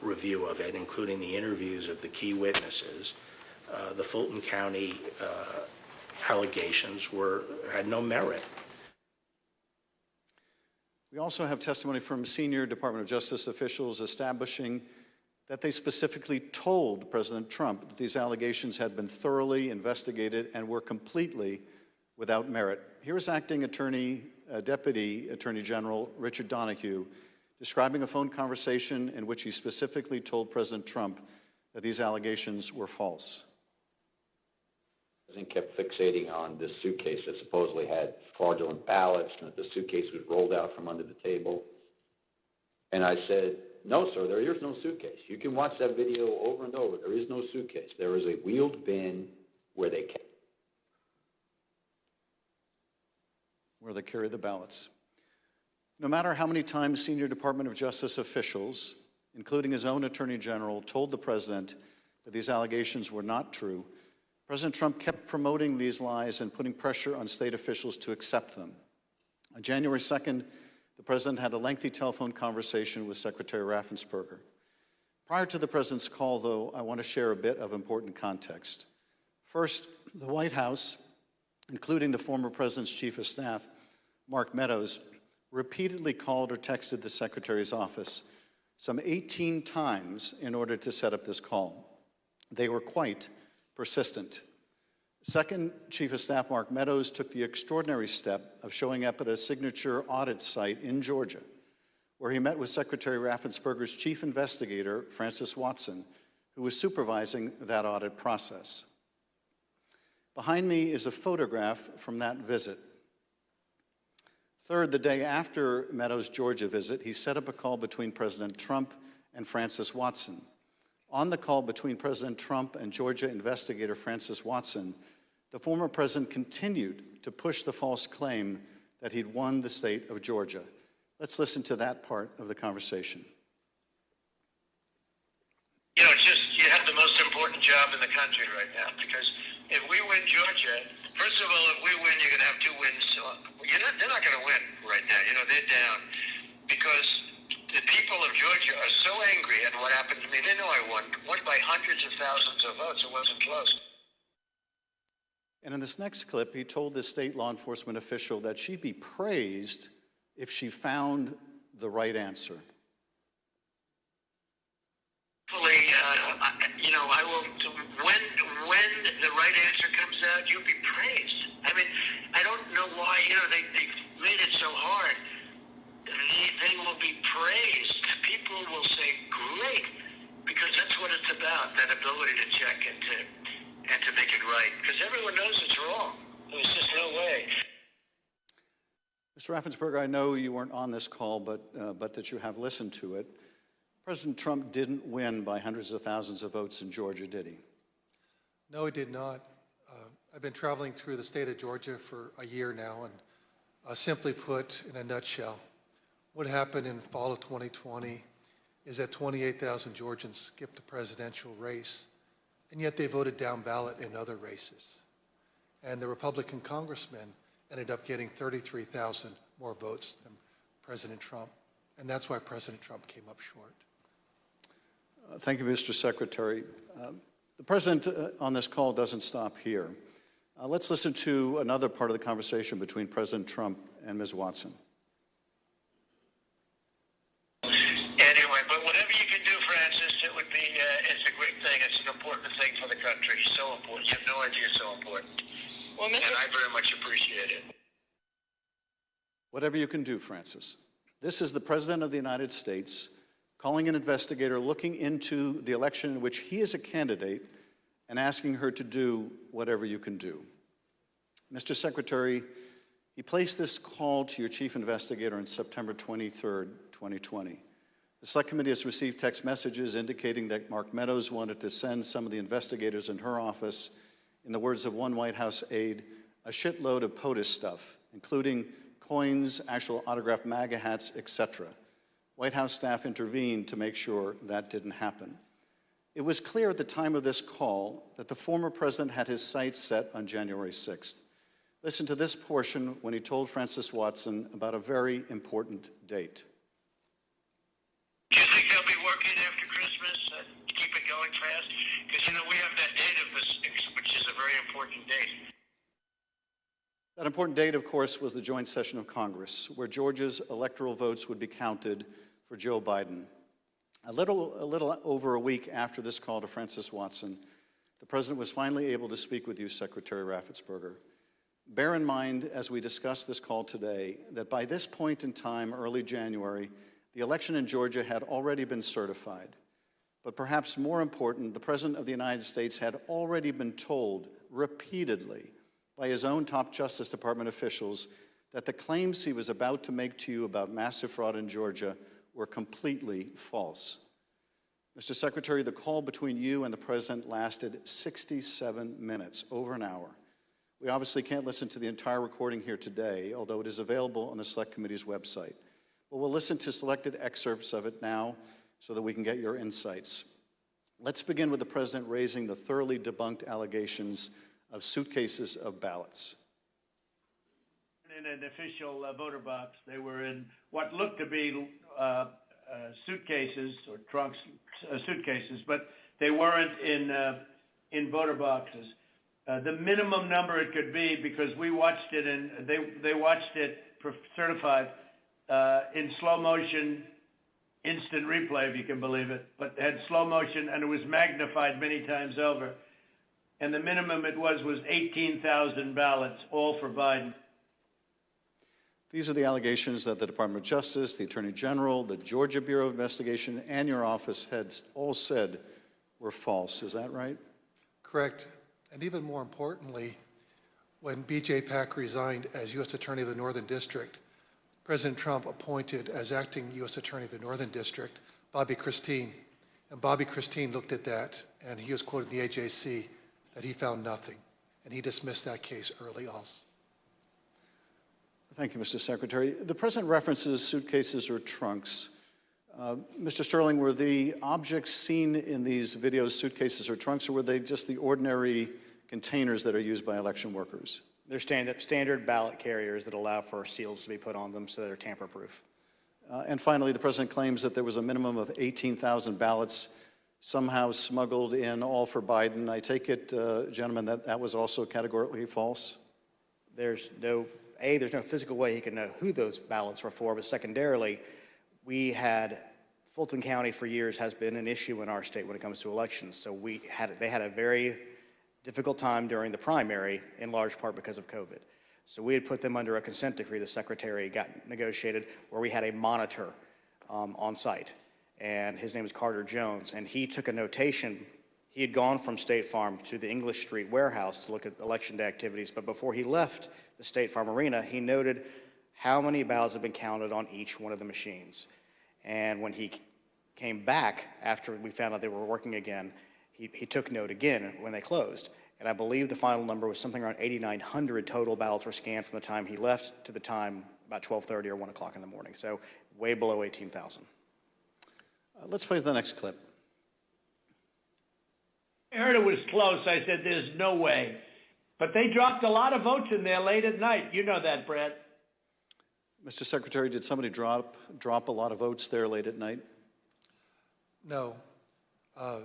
Speaker 21: review of it, including the interviews of the key witnesses, the Fulton County allegations had no merit.
Speaker 6: We also have testimony from senior Department of Justice officials establishing that they specifically told President Trump that these allegations had been thoroughly investigated and were completely without merit. Here is Acting Deputy Attorney General Richard Donahue describing a phone conversation in which he specifically told President Trump that these allegations were false.
Speaker 22: The president kept fixating on this suitcase that supposedly had fraudulent ballots, and that the suitcase was rolled out from under the table. And I said, no, sir, there is no suitcase. You can watch that video over and over. There is no suitcase. There is a wheeled bin where they
Speaker 6: carry the ballots. No matter how many times senior Department of Justice officials, including his own Attorney General, told the president that these allegations were not true, President Trump kept promoting these lies and putting pressure on state officials to accept them. On January 2nd, the President had a lengthy telephone conversation with Secretary Ratzensberger. Prior to the President's call, though, I want to share a bit of important context. First, the White House, including the former President's Chief of Staff, Mark Meadows, repeatedly called or texted the Secretary's office some 18 times in order to set up this call. They were quite persistent. Second, Chief of Staff Mark Meadows took the extraordinary step of showing up at a signature audit site in Georgia, where he met with Secretary Ratzensberger's chief investigator, Francis Watson, who was supervising that audit process. Behind me is a photograph from that visit. Third, the day after Meadows' Georgia visit, he set up a call between President Trump and Francis Watson. On the call between President Trump and Georgia investigator Francis Watson, the former president continued to push the false claim that he'd won the state of Georgia. Let's listen to that part of the conversation.
Speaker 5: You know, it's just, you have the most important job in the country right now, because if we win Georgia, first of all, if we win, you're going to have two wins. They're not going to win right now. You know, they're down because the people of Georgia are so angry at what happened to me. They know I won by hundreds of thousands of votes. It wasn't close.
Speaker 6: And in this next clip, he told this state law enforcement official that she'd be praised if she found the right answer.
Speaker 5: Hopefully, you know, I will, when the right answer comes out, you'll be praised. I mean, I don't know why, you know, they've made it so hard. They will be praised. People will say, great, because that's what it's about, that ability to check and to make it right. Because everyone knows it's wrong. There's just no way.
Speaker 6: Mr. Ratzensberger, I know you weren't on this call, but that you have listened to it. President Trump didn't win by hundreds of thousands of votes in Georgia, did he?
Speaker 16: No, he did not. I've been traveling through the state of Georgia for a year now, and simply put, in a nutshell, what happened in fall of 2020 is that 28,000 Georgians skipped the presidential race, and yet they voted down ballot in other races. And the Republican congressman ended up getting 33,000 more votes than President Trump, and that's why President Trump came up short.
Speaker 6: Thank you, Mr. Secretary. The President on this call doesn't stop here. Let's listen to another part of the conversation between President Trump and Ms. Watson.
Speaker 5: Anyway, but whatever you can do, Francis, it would be, it's a great thing. It's an important thing for the country. So important. You have no idea it's so important. Well, and I very much appreciate it.
Speaker 6: Whatever you can do, Francis. This is the President of the United States calling an investigator looking into the election in which he is a candidate and asking her to do whatever you can do. Mr. Secretary, he placed this call to your chief investigator on September 23rd, 2020. The Select Committee has received text messages indicating that Mark Meadows wanted to send some of the investigators in her office, in the words of one White House aide, a shitload of POTUS stuff, including coins, actual autographed MAGA hats, etc. White House staff intervened to make sure that didn't happen. It was clear at the time of this call that the former president had his sights set on January 6th. Listen to this portion when he told Francis Watson about a very important date.
Speaker 5: Do you think they'll be working after Christmas and keep it going fast? Because, you know, we have that date of the 6th, which is a very important date.
Speaker 6: That important date, of course, was the joint session of Congress, where Georgia's electoral votes would be counted for Joe Biden. A little over a week after this call to Francis Watson, the President was finally able to speak with you, Secretary Ratzensberger. Bear in mind, as we discuss this call today, that by this point in time, early January, the election in Georgia had already been certified. But perhaps more important, the President of the United States had already been told repeatedly by his own top Justice Department officials that the claims he was about to make to you about massive fraud in Georgia were completely false. Mr. Secretary, the call between you and the President lasted 67 minutes, over an hour. We obviously can't listen to the entire recording here today, although it is available on the Select Committee's website. But we'll listen to selected excerpts of it now so that we can get your insights. Let's begin with the President raising the thoroughly debunked allegations of suitcases of ballots.
Speaker 7: in an official voter box. They were in what looked to be suitcases or trunks, suitcases, but they weren't in voter boxes. The minimum number it could be, because we watched it and they watched it certified in slow motion, instant replay, if you can believe it, but had slow motion and it was magnified many times over. And the minimum it was 18,000 ballots, all for Biden.
Speaker 6: These are the allegations that the Department of Justice, the Attorney General, the Georgia Bureau of Investigation, and your office had all said were false. Is that right?
Speaker 16: Correct. And even more importantly, when B.J. Pack resigned as U.S. Attorney of the Northern District, President Trump appointed as acting U.S. Attorney of the Northern District Bobby Christine. And Bobby Christine looked at that, and he was quoted in the AJC that he found nothing, and he dismissed that case early also.
Speaker 6: Thank you, Mr. Secretary. The President references suitcases or trunks. Mr. Sterling, were the objects seen in these videos suitcases or trunks, or were they just the ordinary containers that are used by election workers?
Speaker 18: They're standard ballot carriers that allow for seals to be put on them so they're tamper-proof.
Speaker 6: And finally, the President claims that there was a minimum of 18,000 ballots somehow smuggled in, all for Biden. I take it, gentlemen, that that was also categorically false?
Speaker 18: There's no physical way he can know who those ballots were for, but secondarily, Fulton County for years has been an issue in our state when it comes to elections. So they had a very difficult time during the primary, in large part because of COVID. So we had put them under a consent decree the Secretary got negotiated, where we had a monitor on site. And his name is Carter Jones, and he took a notation. He had gone from State Farm to the English Street warehouse to look at election day activities, but before he left the State Farm Arena, he noted how many ballots had been counted on each one of the machines. And when he came back after we found out they were working again, he took note again when they closed. And I believe the final number was something around 8,900 total ballots were scanned from the time he left to the time about 12:30 or 1 o'clock in the morning. So way below 18,000.
Speaker 6: Let's play the next clip.
Speaker 7: I heard it was close. I said, there's no way. But they dropped a lot of votes in there late at night. You know that, Brett.
Speaker 6: Mr. Secretary, did somebody drop a lot of votes there late at night?
Speaker 16: No. I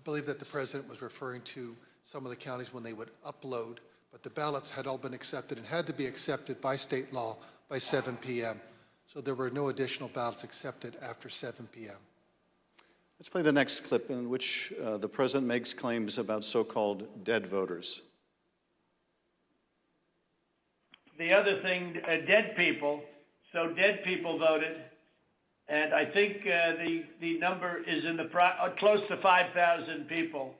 Speaker 16: believe that the President was referring to some of the counties when they would upload, but the ballots had all been accepted and had to be accepted by state law by 7 p.m. So there were no additional ballots accepted after 7 p.m.
Speaker 6: Let's play the next clip in which the President makes claims about so-called dead voters.
Speaker 7: The other thing, dead people. So dead people voted, and I think the number is in the close to 5,000 people.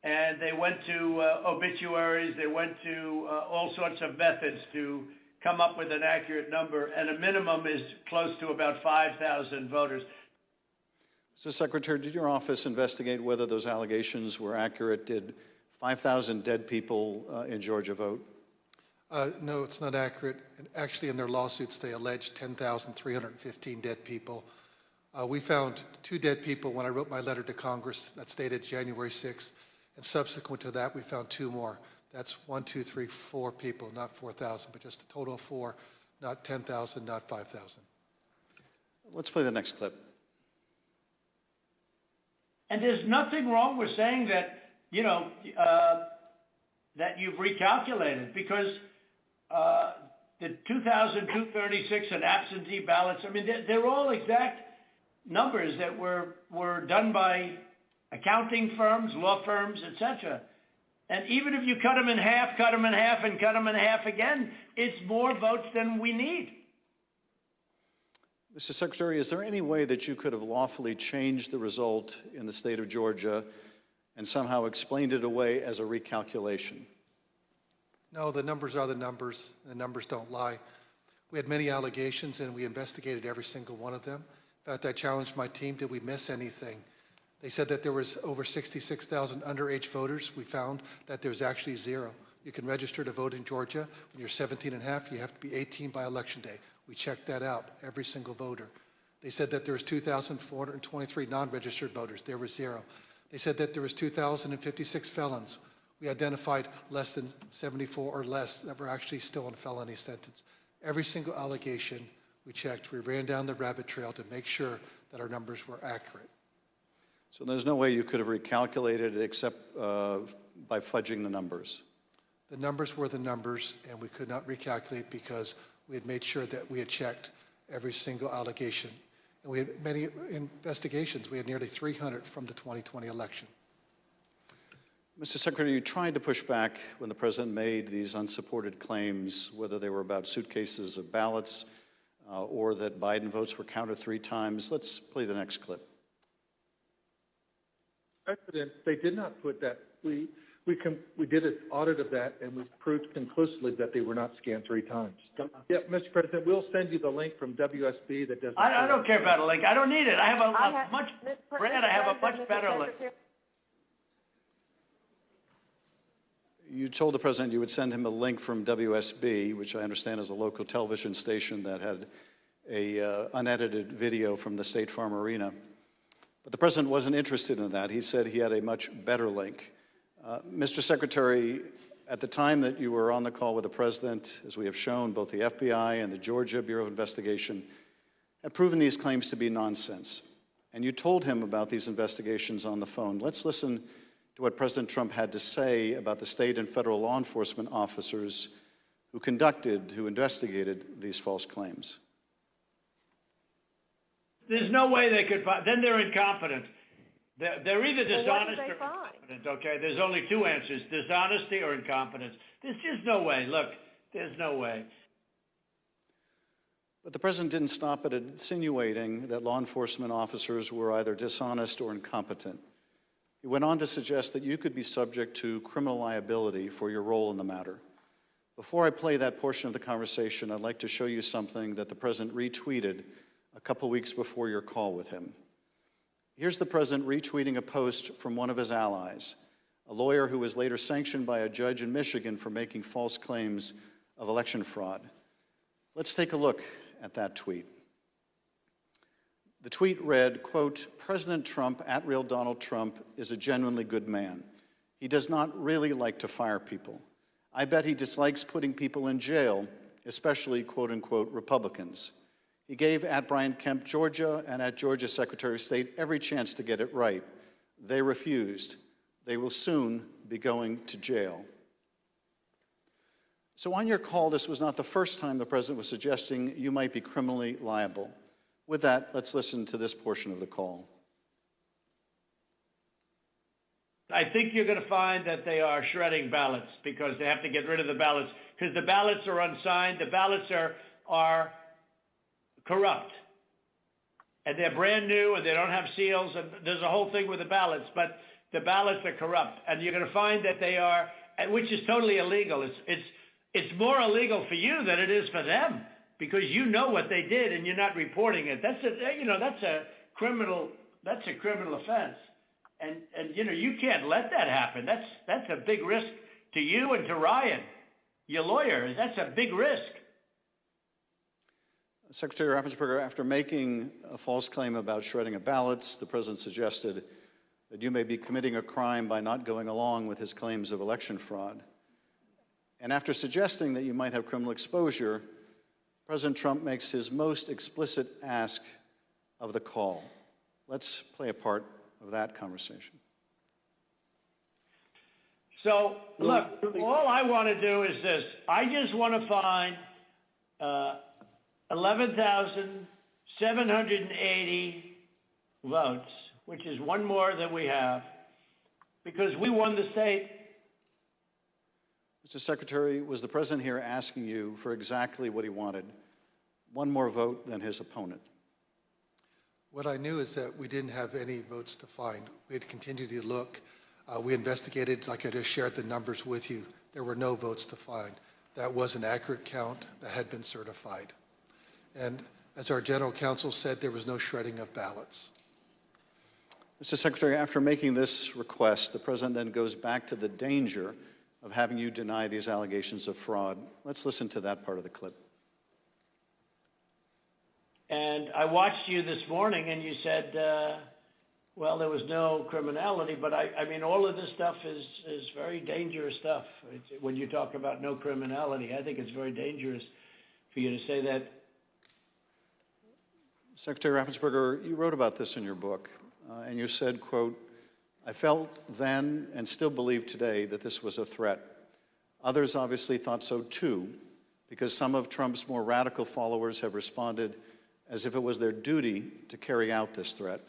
Speaker 7: And they went to obituaries, they went to all sorts of methods to come up with an accurate number, and a minimum is close to about 5,000 voters.
Speaker 6: Mr. Secretary, did your office investigate whether those allegations were accurate? Did 5,000 dead people in Georgia vote?
Speaker 16: No, it's not accurate. And actually, in their lawsuits, they alleged 10,315 dead people. We found 2 dead people when I wrote my letter to Congress that stated January 6th. And subsequent to that, we found 2 more. That's 1, 2, 3, 4 people, not 4,000, but just a total of 4, not 10,000, not 5,000.
Speaker 6: Let's play the next clip.
Speaker 7: And there's nothing wrong with saying that, that you've recalculated, because the 2,236 and absentee ballots, I mean, they're all exact numbers that were done by accounting firms, law firms, etc. And even if you cut them in half, and cut them in half again, it's more votes than we need.
Speaker 6: Mr. Secretary, is there any way that you could have lawfully changed the result in the state of Georgia and somehow explained it away as a recalculation?
Speaker 16: No, the numbers are the numbers. The numbers don't lie. We had many allegations, and we investigated every single one of them. In fact, I challenged my team, did we miss anything? They said that there was over 66,000 underage voters. We found that there's actually 0. You can register to vote in Georgia. When you're 17 and a half, you have to be 18 by Election Day. We checked that out, every single voter. They said that there was 2,423 non-registered voters. There was 0. They said that there was 2,056 felons. We identified less than 74 or less that were actually still on felony sentence. Every single allegation we checked, we ran down the rabbit trail to make sure that our numbers were accurate.
Speaker 6: So there's no way you could have recalculated it except by fudging the numbers?
Speaker 16: The numbers were the numbers, and we could not recalculate because we had made sure that we had checked every single allegation. And we had many investigations. We had nearly 300 from the 2020 election.
Speaker 6: Mr. Secretary, you tried to push back when the president made these unsupported claims, whether they were about suitcases of ballots or that Biden votes were counted 3 times. Let's play the next clip.
Speaker 4: President, they did not put that. We did an audit of that, and we proved conclusively that they were not scanned 3 times. Yeah, Mr. President, we'll send you the link from WSB that does.
Speaker 7: I don't care about a link. I don't need it. I have a much better link.
Speaker 6: You told the president you would send him a link from WSB, which I understand is a local television station that had a unedited video from the State Farm Arena. But the president wasn't interested in that. He said he had a much better link. Mr. Secretary, at the time that you were on the call with the president, as we have shown, both the FBI and the Georgia Bureau of Investigation had proven these claims to be nonsense. And you told him about these investigations on the phone. Let's listen to what President Trump had to say about the state and federal law enforcement officers who investigated these false claims.
Speaker 7: There's no way they could find. Then they're incompetent. They're either dishonest or incompetent, okay? There's only 2 answers, dishonesty or incompetence. There's just no way. Look, there's no way.
Speaker 6: But the president didn't stop at insinuating that law enforcement officers were either dishonest or incompetent. He went on to suggest that you could be subject to criminal liability for your role in the matter. Before I play that portion of the conversation, I'd like to show you something that the president retweeted a couple weeks before your call with him. Here's the president retweeting a post from one of his allies, a lawyer who was later sanctioned by a judge in Michigan for making false claims of election fraud. Let's take a look at that tweet. The tweet read, quote, "President Trump, @RealDonald Trump, is a genuinely good man. He does not really like to fire people. I bet he dislikes putting people in jail, especially, quote unquote, Republicans. He gave @Brian Kemp, Georgia, and @Georgia Secretary of State every chance to get it right. They refused. They will soon be going to jail." So on your call, this was not the first time the president was suggesting you might be criminally liable. With that, let's listen to this portion of the call.
Speaker 7: I think you're going to find that they are shredding ballots because they have to get rid of the ballots because the ballots are unsigned. The ballots are corrupt. And they're brand new and they don't have seals. And there's a whole thing with the ballots, but the ballots are corrupt. And you're going to find that they are, which is totally illegal. It's more illegal for you than it is for them because you know what they did and you're not reporting it. That's a criminal offense. And you can't let that happen. That's a big risk to you and to Ryan, your lawyer. That's a big risk.
Speaker 6: Secretary Ratzensberger, after making a false claim about shredding of ballots, the president suggested that you may be committing a crime by not going along with his claims of election fraud. And after suggesting that you might have criminal exposure, President Trump makes his most explicit ask of the call. Let's play a part of that conversation.
Speaker 7: So, look, all I want to do is this. I just want to find 11,780 votes, which is one more than we have, because we won the state.
Speaker 6: Mr. Secretary, was the president here asking you for exactly what he wanted? One more vote than his opponent.
Speaker 16: What I knew is that we didn't have any votes to find. We had continued to look. We investigated, like I just shared the numbers with you. There were no votes to find. That was an accurate count that had been certified. And as our general counsel said, there was no shredding of ballots.
Speaker 6: Mr. Secretary, after making this request, the president then goes back to the danger of having you deny these allegations of fraud. Let's listen to that part of the clip.
Speaker 7: And I watched you this morning, and you said, well, there was no criminality, but I mean, all of this stuff is very dangerous stuff. When you talk about no criminality, I think it's very dangerous for you to say that.
Speaker 6: Secretary Ratzensberger, you wrote about this in your book, and you said, quote, "I felt then and still believe today that this was a threat. Others obviously thought so too, because some of Trump's more radical followers have responded as if it was their duty to carry out this threat.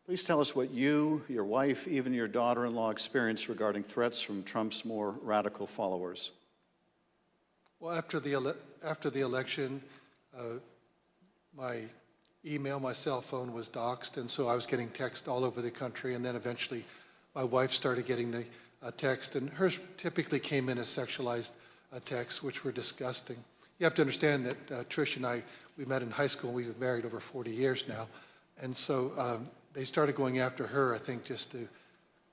Speaker 6: Please tell us what you, your wife, even your daughter-in-law experienced regarding threats from Trump's more radical followers."
Speaker 16: Well, after the election, my email, my cell phone was doxxed, and so I was getting text all over the country, and then eventually my wife started getting the text, and hers typically came in as sexualized texts, which were disgusting. You have to understand that Trish and I, we met in high school, and we've been married over 40 years now, and so they started going after her, I think, just to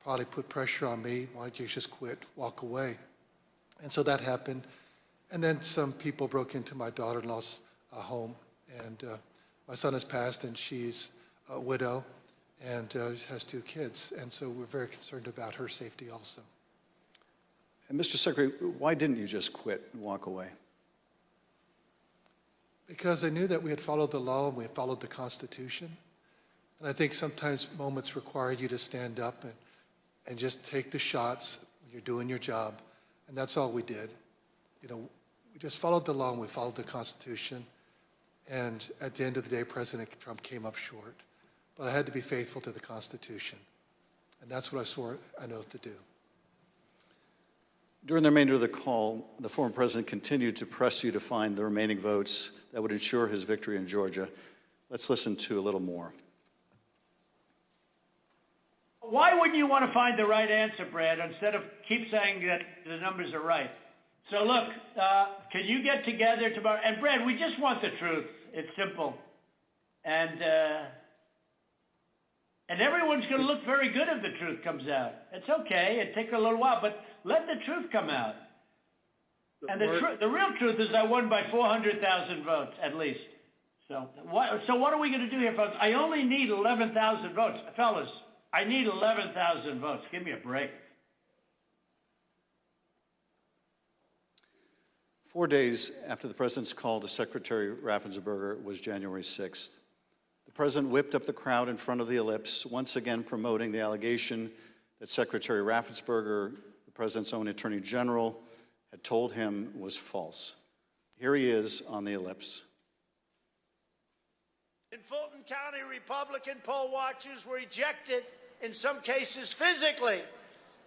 Speaker 16: probably put pressure on me. Why don't you just quit, walk away? And so that happened. And then some people broke into my daughter-in-law's home. And my son has passed, and she's a widow and has 2 kids. And so we're very concerned about her safety also.
Speaker 6: And Mr. Secretary, why didn't you just quit and walk away?
Speaker 16: Because I knew that we had followed the law and we had followed the Constitution. And I think sometimes moments require you to stand up and just take the shots when you're doing your job. And that's all we did. You know, we just followed the law and we followed the Constitution. And at the end of the day, President Trump came up short. But I had to be faithful to the Constitution. And that's what I swore an oath to do.
Speaker 6: During the remainder of the call, the former president continued to press you to find the remaining votes that would ensure his victory in Georgia. Let's listen to a little more.
Speaker 7: Why wouldn't you want to find the right answer, Brad, instead of keep saying that the numbers are right? So look, can you get together tomorrow? And Brad, we just want the truth. It's simple. And everyone's going to look very good if the truth comes out. It's okay. It takes a little while, but let the truth come out. And the real truth is I won by 400,000 votes, at least. So what are we going to do here, folks? I only need 11,000 votes. Fellas, I need 11,000 votes. Give me a break.
Speaker 6: 4 days after the president's call to Secretary Ratzensberger was January 6th. The president whipped up the crowd in front of the ellipse, once again promoting the allegation that Secretary Ratzensberger, the president's own attorney general, had told him was false. Here he is on the ellipse.
Speaker 15: In Fulton County, Republican poll watchers were ejected, in some cases physically,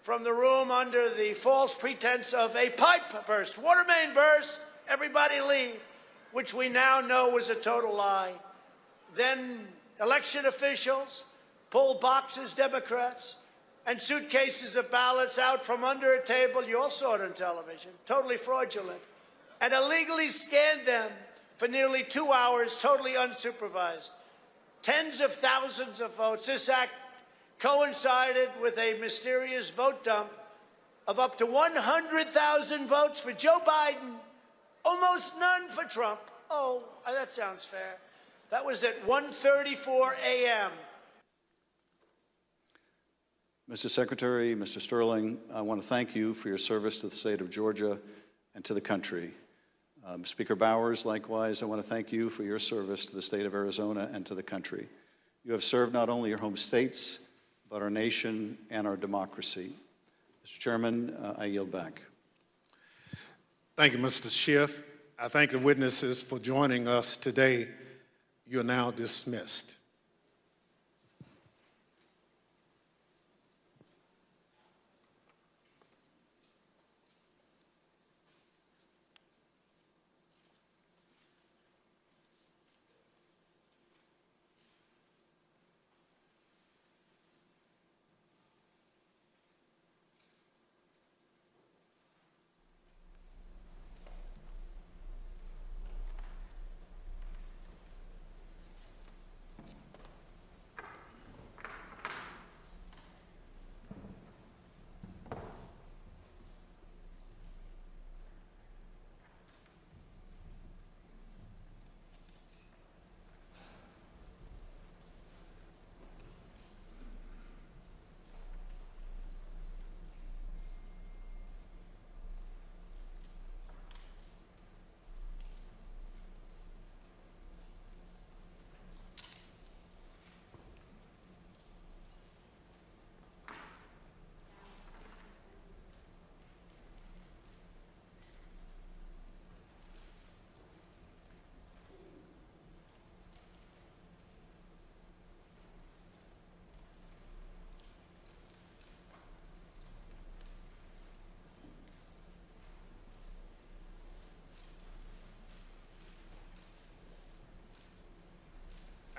Speaker 15: from the room under the false pretense of a pipe burst, water main burst, everybody leave, which we now know was a total lie. Then election officials pulled boxes, Democrats, and suitcases of ballots out from under a table. You all saw it on television, totally fraudulent, and illegally scanned them for nearly 2 hours, totally unsupervised. Tens of thousands of votes. This act coincided with a mysterious vote dump of up to 100,000 votes for Joe Biden, almost none for Trump. Oh, that sounds fair. That was at 1:34 a.m.
Speaker 6: Mr. Secretary, Mr. Sterling, I want to thank you for your service to the state of Georgia and to the country. Speaker Bowers, likewise, I want to thank you for your service to the state of Arizona and to the country. You have served not only your home states, but our nation and our democracy. Mr. Chairman, I yield back.
Speaker 1: Thank you, Mr. Schiff. I thank the witnesses for joining us today. You're now dismissed.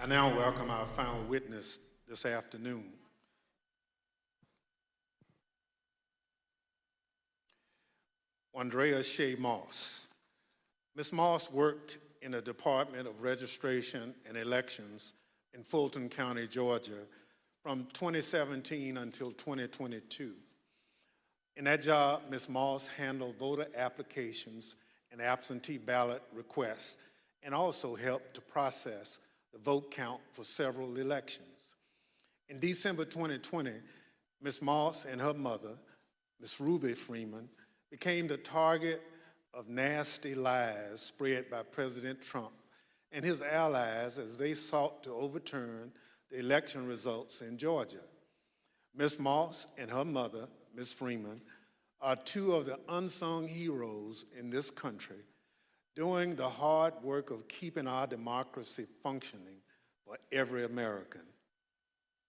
Speaker 1: I now welcome our final witness this afternoon. Andrea Shea Moss. Ms. Moss worked in the Department of Registration and Elections in Fulton County, Georgia, from 2017 until 2022. In that job, Ms. Moss handled voter applications and absentee ballot requests, and also helped to process the vote count for several elections. In December 2020, Ms. Moss and her mother, Ms. Ruby Freeman, became the target of nasty lies spread by President Trump and his allies as they sought to overturn the election results in Georgia. Ms. Moss and her mother, Ms. Freeman, are two of the unsung heroes in this country, doing the hard work of keeping our democracy functioning for every American.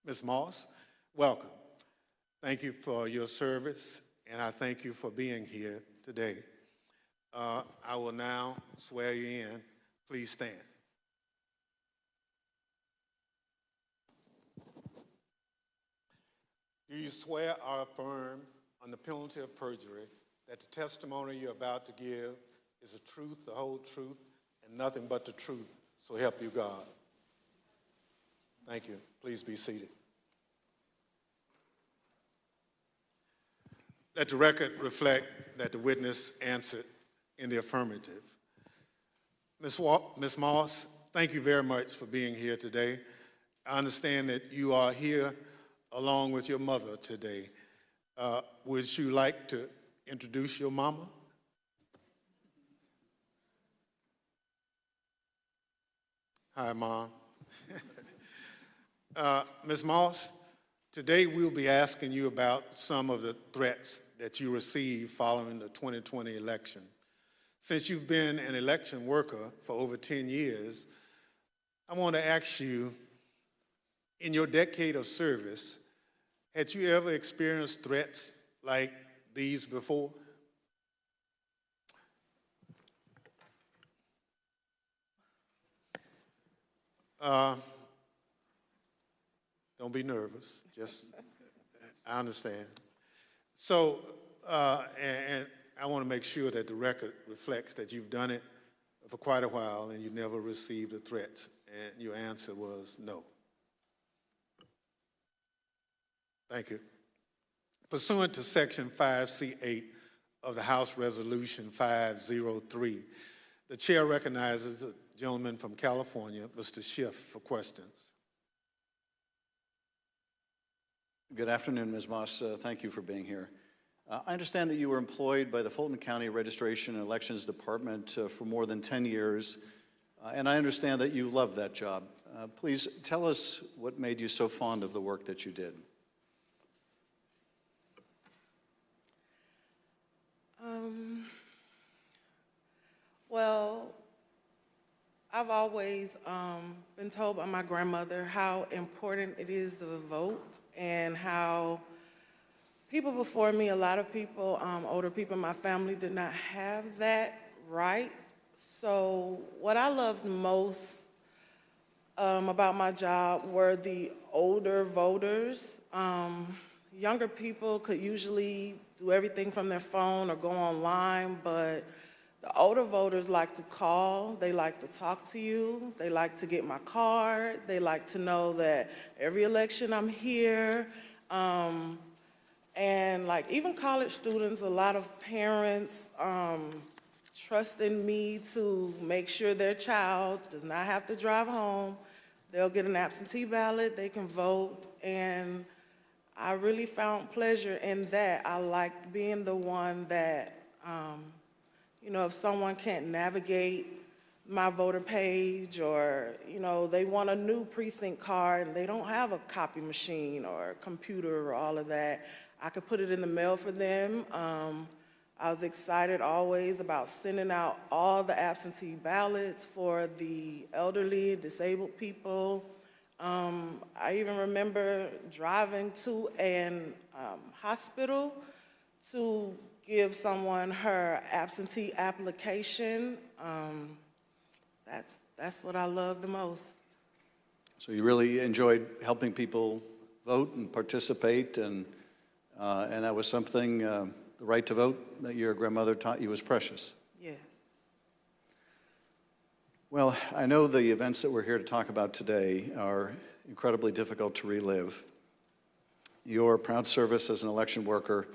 Speaker 1: Ms. Moss, welcome. Thank you for your service, and I thank you for being here today. I will now swear you in. Please stand. Do you swear or affirm on the penalty of perjury that the testimony you're about to give is the truth, the whole truth, and nothing but the truth, so help you God? Thank you. Please be seated. Let the record reflect that the witness answered in the affirmative. Ms. Moss, thank you very much for being here today. I understand that you are here along with your mother today. Would you like to introduce your mama? Hi, Mom. Ms. Moss, today we'll be asking you about some of the threats that you received following the 2020 election. Since you've been an election worker for over 10 years, I want to ask you, in your decade of service, had you ever experienced threats like these before? Don't be nervous. I understand. So, and I want to make sure that the record reflects that you've done it for quite a while and you never received a threat, and your answer was no. Thank you. Pursuant to Section 5C8 of the House Resolution 503, the chair recognizes the gentleman from California, Mr. Schiff, for questions.
Speaker 6: Good afternoon, Ms. Moss. Thank you for being here. I understand that you were employed by the Fulton County Registration and Elections Department for more than 10 years, and I understand that you love that job. Please tell us what made you so fond of the work that you did.
Speaker 8: Well, I've always been told by my grandmother how important it is to vote, and how people before me, a lot of people, older people in my family, did not have that right. So what I loved most about my job were the older voters. Younger people could usually do everything from their phone or go online, but the older voters like to call, they like to talk to you, they like to get my card, they like to know that every election I'm here. And like even college students, a lot of parents trust in me to make sure their child does not have to drive home. They'll get an absentee ballot, they can vote, and I really found pleasure in that. I liked being the one that, you know, if someone can't navigate my voter page, or, you know, they want a new precinct card and they don't have a copy machine or a computer or all of that, I could put it in the mail for them. I was excited always about sending out all the absentee ballots for the elderly, disabled people. I even remember driving to an hospital to give someone her absentee application. That's what I love the most.
Speaker 6: So you really enjoyed helping people vote and participate, and that was something, the right to vote that your grandmother taught you was precious.
Speaker 8: Yes.
Speaker 6: Well, I know the events that we're here to talk about today are incredibly difficult to relive. Your proud service as an election worker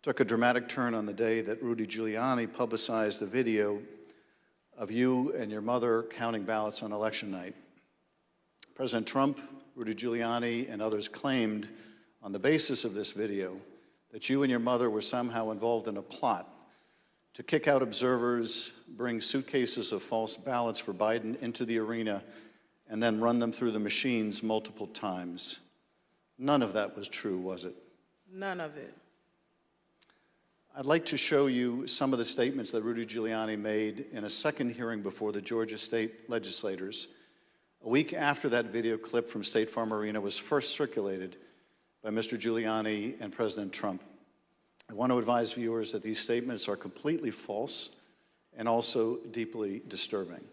Speaker 6: took a dramatic turn on the day that Rudy Giuliani publicized a video of you and your mother counting ballots on election night. President Trump, Rudy Giuliani, and others claimed on the basis of this video that you and your mother were somehow involved in a plot to kick out observers, bring suitcases of false ballots for Biden into the arena, and then run them through the machines multiple times. None of that was true, was it?
Speaker 8: None of it.
Speaker 6: I'd like to show you some of the statements that Rudy Giuliani made in a second hearing before the Georgia state legislators, a week after that video clip from State Farm Arena was first circulated by Mr. Giuliani and President Trump. I want to advise viewers that these statements are completely false and also deeply disturbing.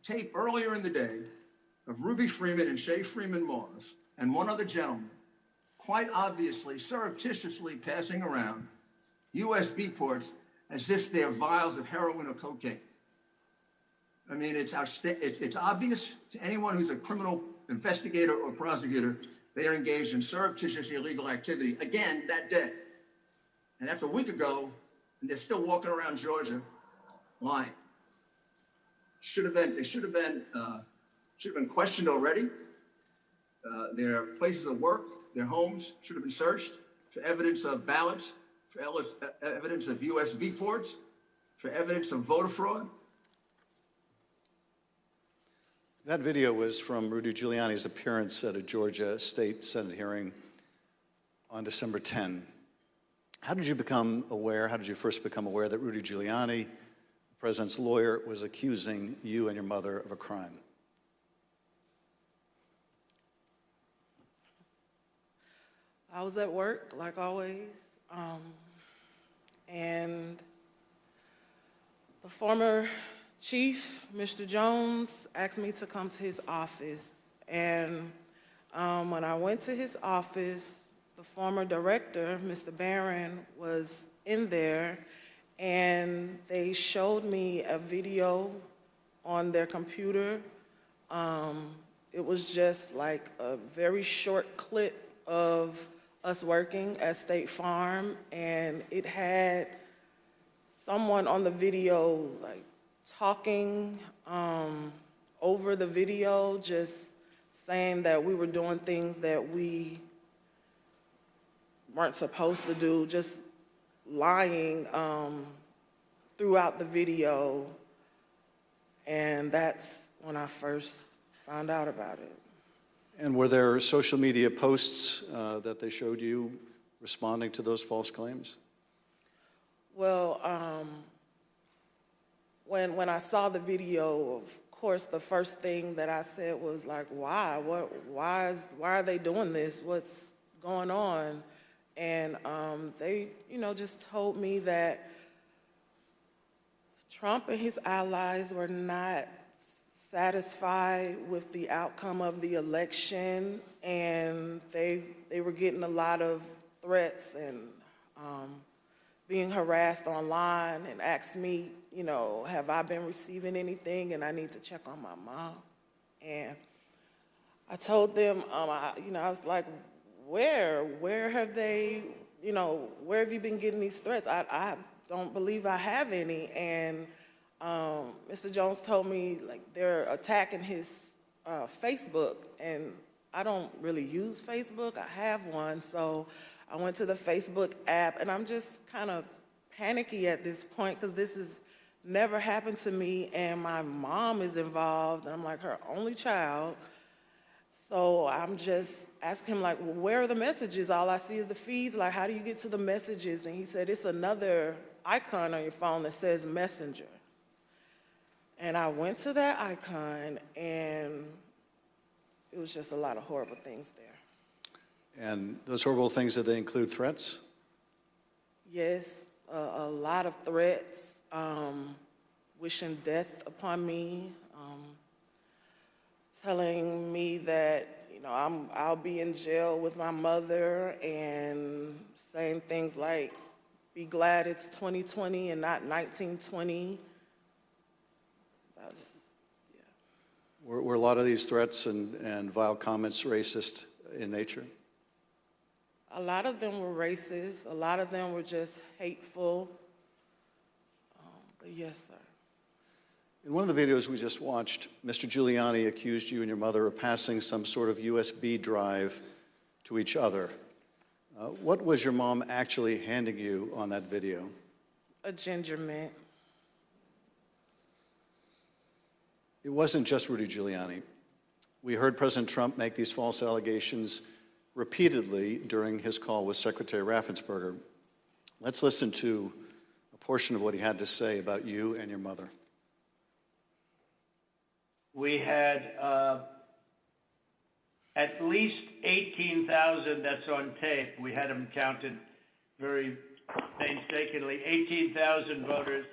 Speaker 19: Tape earlier in the day of Ruby Freeman and Shea Freeman Morris and one other gentleman quite obviously surreptitiously passing around USB ports as if they're vials of heroin or cocaine. I mean, it's obvious to anyone who's a criminal investigator or prosecutor they are engaged in surreptitious illegal activity again that day. And that's a week ago, and they're still walking around Georgia lying. They should have been questioned already. Their places of work, their homes should have been searched for evidence of ballots, for evidence of USB ports, for evidence of voter fraud.
Speaker 6: That video was from Rudy Giuliani's appearance at a Georgia State Senate hearing on December 10. How did you first become aware that Rudy Giuliani, the president's lawyer, was accusing you and your mother of a crime?
Speaker 8: I was at work, like always, and the former chief, Mr. Jones, asked me to come to his office. And when I went to his office, the former director, Mr. Barron, was in there, and they showed me a video on their computer. It was just like a very short clip of us working at State Farm, and it had someone on the video like talking over the video, just saying that we were doing things that we weren't supposed to do, just lying throughout the video. And that's when I first found out about it.
Speaker 6: And were there social media posts that they showed you responding to those false claims?
Speaker 8: Well, when I saw the video, of course, the first thing that I said was like, why? Why are they doing this? What's going on? And they, just told me that Trump and his allies were not satisfied with the outcome of the election, and they were getting a lot of threats and being harassed online, and asked me, have I been receiving anything, and I need to check on my mom. And I told them, I was like, where have they, where have you been getting these threats? I don't believe I have any. And Mr. Jones told me, like, they're attacking his Facebook, and I don't really use Facebook. I have one, so I went to the Facebook app, and I'm just kind of panicky at this point because this has never happened to me, and my mom is involved, and I'm like her only child. So I'm just asking him, like, well, where are the messages? All I see is the feeds. Like, how do you get to the messages? And he said, it's another icon on your phone that says Messenger. And I went to that icon, and it was just a lot of horrible things there.
Speaker 6: And those horrible things, did they include threats?
Speaker 8: Yes, a lot of threats, wishing death upon me, telling me that, you know, I'll be in jail with my mother, and saying things like, be glad it's 2020 and not 1920.
Speaker 6: Were a lot of these threats and vile comments racist in nature?
Speaker 8: A lot of them were racist. A lot of them were just hateful. But yes, sir.
Speaker 6: In one of the videos we just watched, Mr. Giuliani accused you and your mother of passing some sort of USB drive to each other. What was your mom actually handing you on that video?
Speaker 8: A ginger mint.
Speaker 6: It wasn't just Rudy Giuliani. We heard President Trump make these false allegations repeatedly during his call with Secretary Ratzensberger. Let's listen to a portion of what he had to say about you and your mother.
Speaker 7: We had at least 18,000, that's on tape. We had them counted very painstakingly, 18,000 voters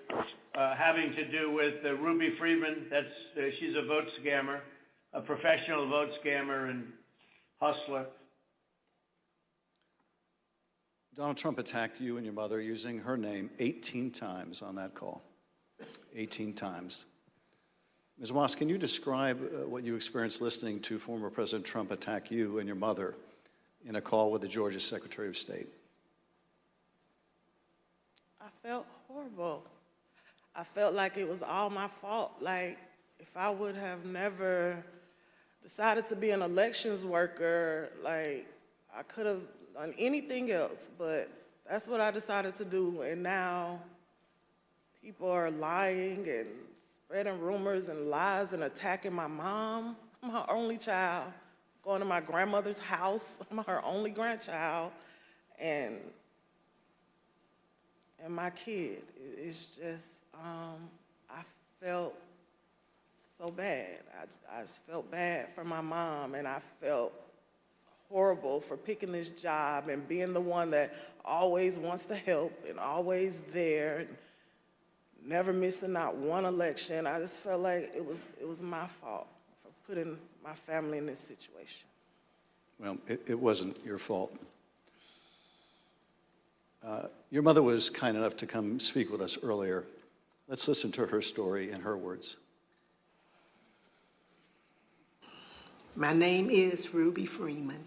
Speaker 7: having to do with Ruby Freeman. She's a vote scammer, a professional vote scammer and hustler.
Speaker 6: Donald Trump attacked you and your mother using her name 18 times on that call. 18 times. Ms. Moss, can you describe what you experienced listening to former President Trump attack you and your mother in a call with the Georgia Secretary of State?
Speaker 8: I felt horrible. I felt like it was all my fault. Like, if I would have never decided to be an elections worker, like, I could have done anything else, but that's what I decided to do. And now people are lying and spreading rumors and lies and attacking my mom. I'm her only child. Going to my grandmother's house. I'm her only grandchild. And my kid. It's just, I felt so bad. I just felt bad for my mom, and I felt horrible for picking this job and being the one that always wants to help and always there, and never missing out one election. I just felt like it was my fault for putting my family in this situation.
Speaker 6: Well, it wasn't your fault. Your mother was kind enough to come speak with us earlier. Let's listen to her story in her words.
Speaker 10: My name is Ruby Freeman.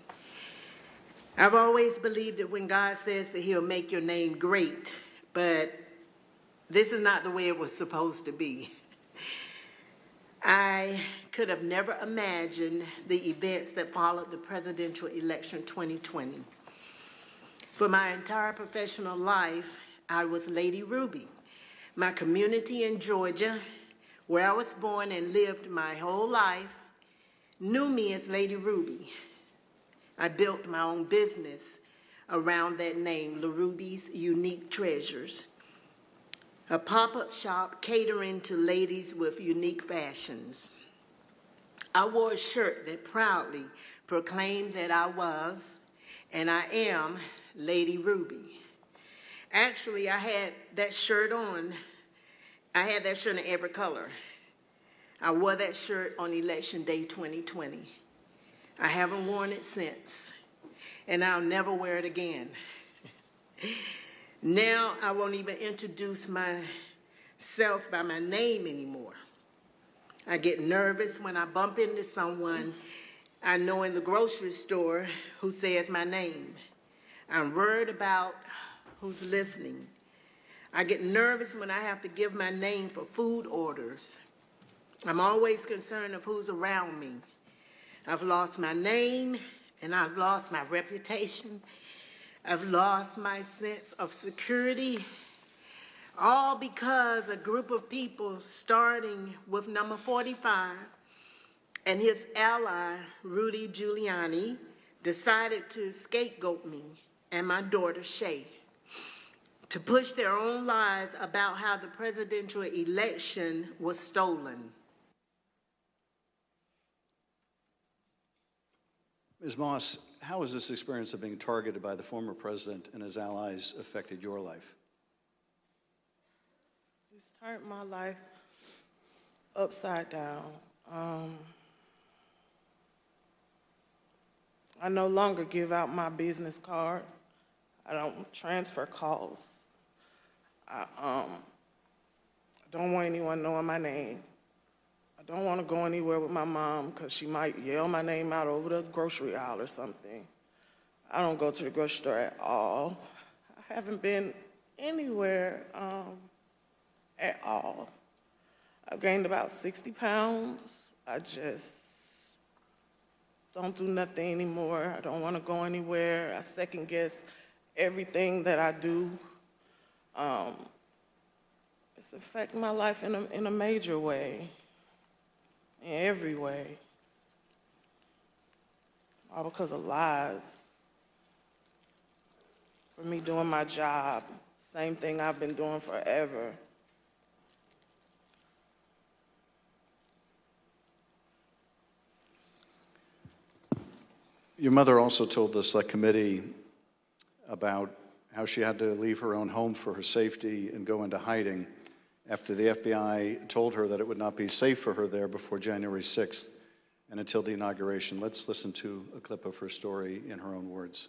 Speaker 10: I've always believed that when God says that he'll make your name great, but this is not the way it was supposed to be. I could have never imagined the events that followed the presidential election 2020. For my entire professional life, I was Lady Ruby. My community in Georgia, where I was born and lived my whole life, knew me as Lady Ruby. I built my own business around that name, La Ruby's Unique Treasures, a pop-up shop catering to ladies with unique fashions. I wore a shirt that proudly proclaimed that I was, and I am, Lady Ruby. Actually, I had that shirt on. I had that shirt in every color. I wore that shirt on Election Day 2020. I haven't worn it since, and I'll never wear it again. Now I won't even introduce myself by my name anymore. I get nervous when I bump into someone I know in the grocery store who says my name. I'm worried about who's listening. I get nervous when I have to give my name for food orders. I'm always concerned of who's around me. I've lost my name, and I've lost my reputation. I've lost my sense of security, all because a group of people, starting with number 45 and his ally, Rudy Giuliani, decided to scapegoat me and my daughter, Shea, to push their own lies about how the presidential election was stolen.
Speaker 6: Ms. Moss, how has this experience of being targeted by the former president and his allies affected your life?
Speaker 8: It's turned my life upside down. I no longer give out my business card. I don't transfer calls. I don't want anyone knowing my name. I don't want to go anywhere with my mom because she might yell my name out over the grocery aisle or something. I don't go to the grocery store at all. I haven't been anywhere at all. I've gained about 60 pounds. I just don't do nothing anymore. I don't want to go anywhere. I second guess everything that I do. It's affecting my life in a major way, in every way. All because of lies. For me doing my job, same thing I've been doing forever.
Speaker 6: Your mother also told the Select Committee about how she had to leave her own home for her safety and go into hiding after the FBI told her that it would not be safe for her there before January 6th and until the inauguration. Let's listen to a clip of her story in her own words.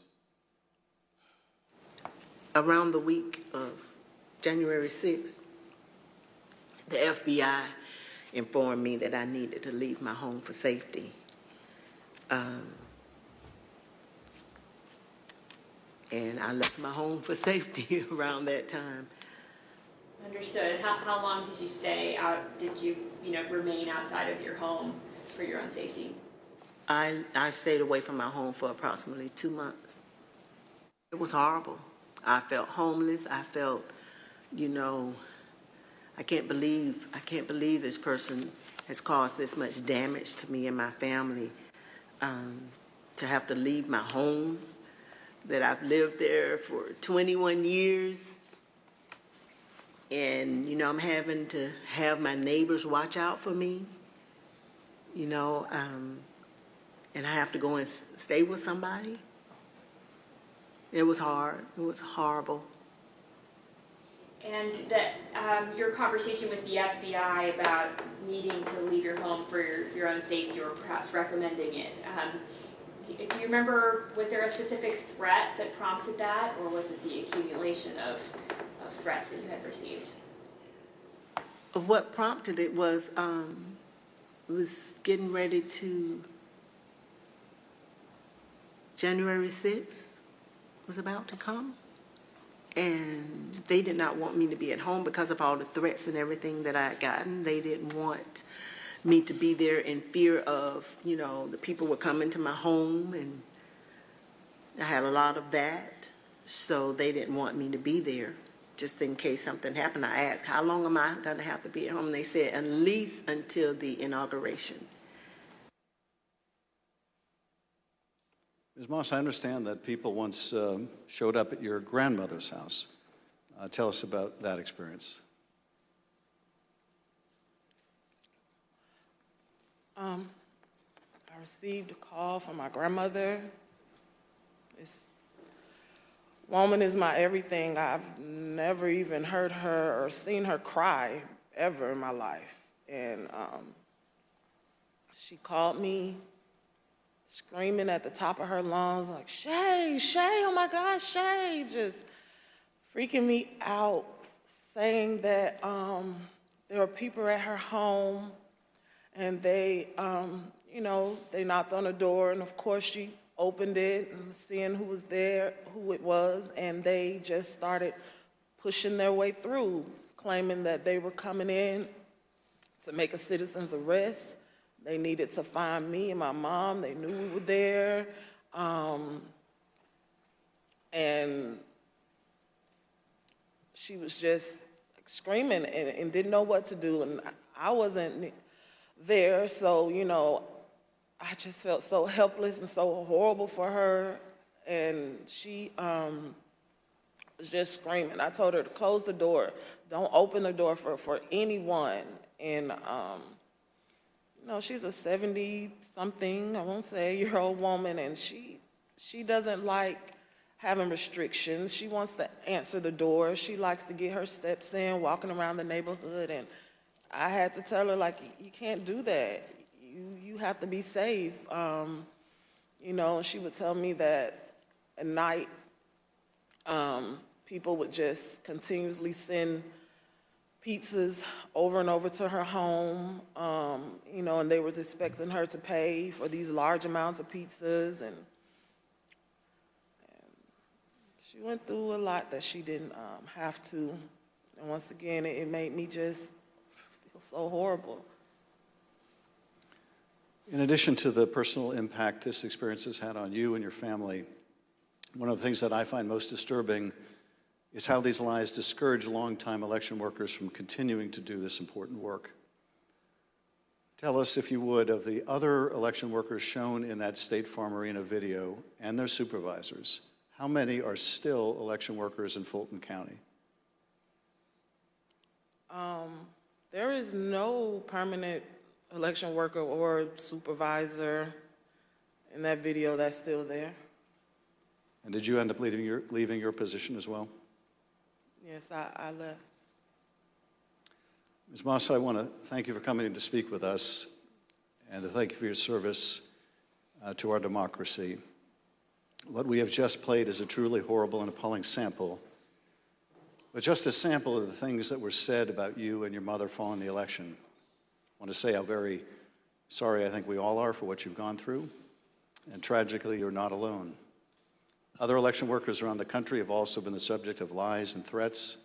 Speaker 10: Around the week of January 6th, the FBI informed me that I needed to leave my home for safety. And I left my home for safety around that time.
Speaker 3: Understood. How long did you stay out? Did you remain outside of your home for your own safety?
Speaker 10: I stayed away from my home for approximately 2 months. It was horrible. I felt homeless. I felt, I can't believe this person has caused this much damage to me and my family. To have to leave my home, that I've lived there for 21 years. And, I'm having to have my neighbors watch out for me, and I have to go and stay with somebody. It was hard. It was horrible.
Speaker 3: And that your conversation with the FBI about needing to leave your home for your own safety or perhaps recommending it, do you remember, was there a specific threat that prompted that, or was it the accumulation of threats that you had received?
Speaker 10: What prompted it was getting ready to, January 6th was about to come, and they did not want me to be at home because of all the threats and everything that I had gotten. They didn't want me to be there in fear of, the people were coming to my home, and I had a lot of that, so they didn't want me to be there just in case something happened. I asked, how long am I going to have to be at home? And they said, at least until the inauguration.
Speaker 6: Ms. Moss, I understand that people once showed up at your grandmother's house. Tell us about that experience.
Speaker 8: I received a call from my grandmother. This woman is my everything. I've never even heard her or seen her cry ever in my life. And she called me screaming at the top of her lungs, like, Shea, oh my God, Shea, just freaking me out, saying that there were people at her home, and they knocked on the door, and of course she opened it and seeing who was there, who it was, and they just started pushing their way through, claiming that they were coming in to make a citizen's arrest. They needed to find me and my mom. They knew we were there. And she was just screaming and didn't know what to do. And I wasn't there, so, I just felt so helpless and so horrible for her. And she was just screaming. I told her to close the door. Don't open the door for anyone. And, she's a 70-something, I won't say, year-old woman, and she doesn't like having restrictions. She wants to answer the door. She likes to get her steps in, walking around the neighborhood, and I had to tell her, like, you can't do that. You have to be safe. You know, she would tell me that at night, people would just continuously send pizzas over and over to her home, you know, and they were expecting her to pay for these large amounts of pizzas, and she went through a lot that she didn't have to. And once again, it made me just feel so horrible.
Speaker 6: In addition to the personal impact this experience has had on you and your family, one of the things that I find most disturbing is how these lies discourage longtime election workers from continuing to do this important work. Tell us, if you would, of the other election workers shown in that State Farm Arena video and their supervisors. How many are still election workers in Fulton County?
Speaker 8: There is no permanent election worker or supervisor in that video that's still there.
Speaker 6: And did you end up leaving your position as well?
Speaker 8: Yes, I left.
Speaker 6: Ms. Moss, I want to thank you for coming in to speak with us and to thank you for your service to our democracy. What we have just played is a truly horrible and appalling sample, but just a sample of the things that were said about you and your mother following the election. I want to say how very sorry I think we all are for what you've gone through, and tragically, you're not alone. Other election workers around the country have also been the subject of lies and threats.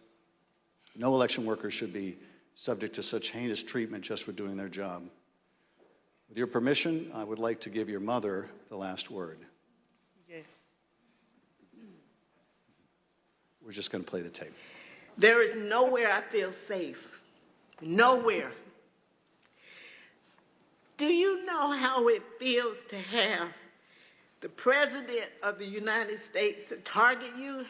Speaker 6: No election worker should be subject to such heinous treatment just for doing their job. With your permission, I would like to give your mother the last word.
Speaker 8: Yes.
Speaker 6: We're just going to play the tape.
Speaker 10: There is nowhere I feel safe. Nowhere. Do you know how it feels to have the President of the United States to target you?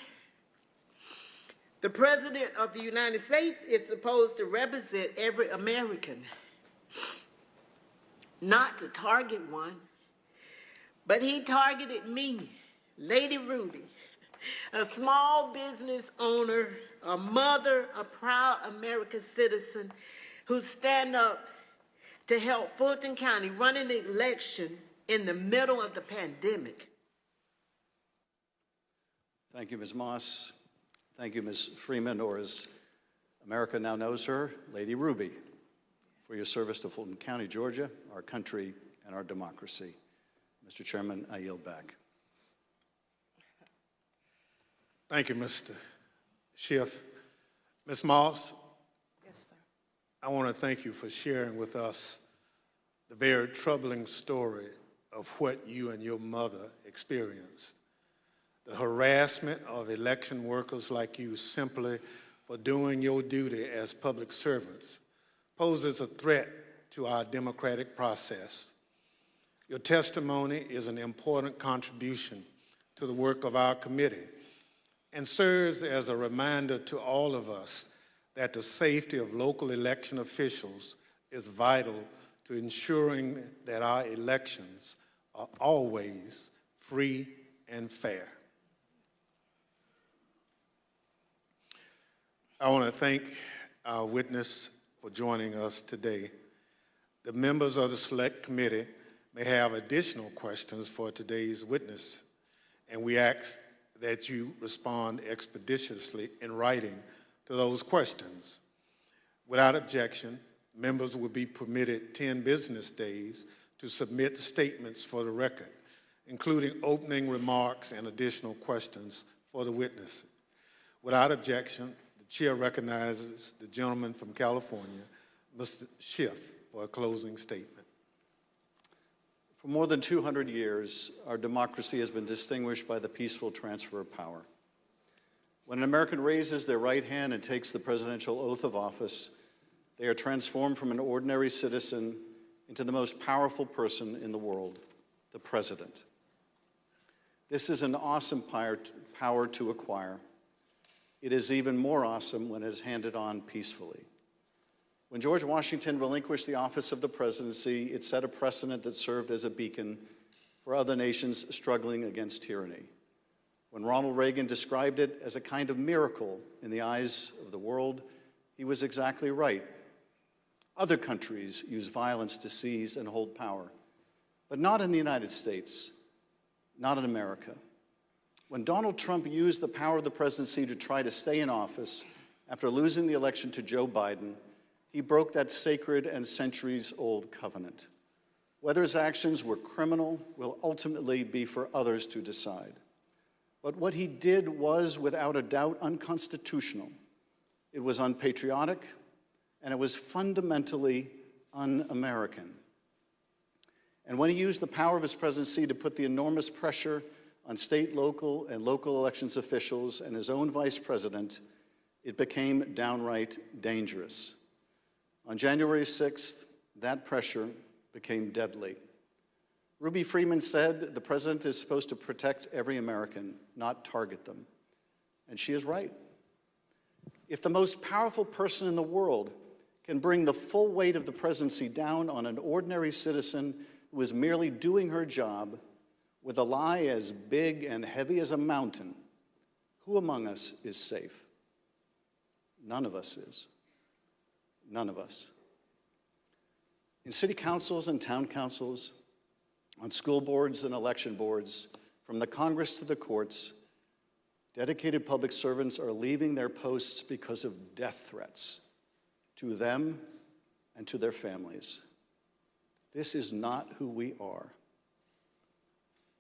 Speaker 10: The President of the United States is supposed to represent every American, not to target one. But he targeted me, Lady Ruby, a small business owner, a mother, a proud American citizen who stand up to help Fulton County run an election in the middle of the pandemic.
Speaker 6: Thank you, Ms. Moss. Thank you, Ms. Freeman, or as America now knows her, Lady Ruby, for your service to Fulton County, Georgia, our country, and our democracy. Mr. Chairman, I yield back.
Speaker 1: Thank you, Mr. Schiff. Ms. Moss?
Speaker 8: Yes, sir.
Speaker 1: I want to thank you for sharing with us the very troubling story of what you and your mother experienced. The harassment of election workers like you simply for doing your duty as public servants poses a threat to our democratic process. Your testimony is an important contribution to the work of our committee and serves as a reminder to all of us that the safety of local election officials is vital to ensuring that our elections are always free and fair. I want to thank our witness for joining us today. The members of the Select Committee may have additional questions for today's witness, and we ask that you respond expeditiously in writing to those questions. Without objection, members will be permitted 10 business days to submit statements for the record, including opening remarks and additional questions for the witness. Without objection, the chair recognizes the gentleman from California, Mr. Schiff, for a closing statement.
Speaker 6: For more than 200 years, our democracy has been distinguished by the peaceful transfer of power. When an American raises their right hand and takes the presidential oath of office, they are transformed from an ordinary citizen into the most powerful person in the world, the president. This is an awesome power to acquire. It is even more awesome when it is handed on peacefully. When George Washington relinquished the office of the presidency, it set a precedent that served as a beacon for other nations struggling against tyranny. When Ronald Reagan described it as a kind of miracle in the eyes of the world, he was exactly right. Other countries use violence to seize and hold power, but not in the United States. not in America. When Donald Trump used the power of the presidency to try to stay in office after losing the election to Joe Biden, he broke that sacred and centuries-old covenant. Whether his actions were criminal will ultimately be for others to decide. But what he did was, without a doubt, unconstitutional. It was unpatriotic, and it was fundamentally un-American. And when he used the power of his presidency to put the enormous pressure on state, local, and local elections officials and his own vice president, it became downright dangerous. On January 6th, that pressure became deadly. Ruby Freeman said the president is supposed to protect every American, not target them. And she is right. If the most powerful person in the world can bring the full weight of the presidency down on an ordinary citizen who is merely doing her job with a lie as big and heavy as a mountain, who among us is safe? None of us is. None of us. In city councils and town councils, on school boards and election boards, from the Congress to the courts, dedicated public servants are leaving their posts because of death threats to them and to their families. This is not who we are.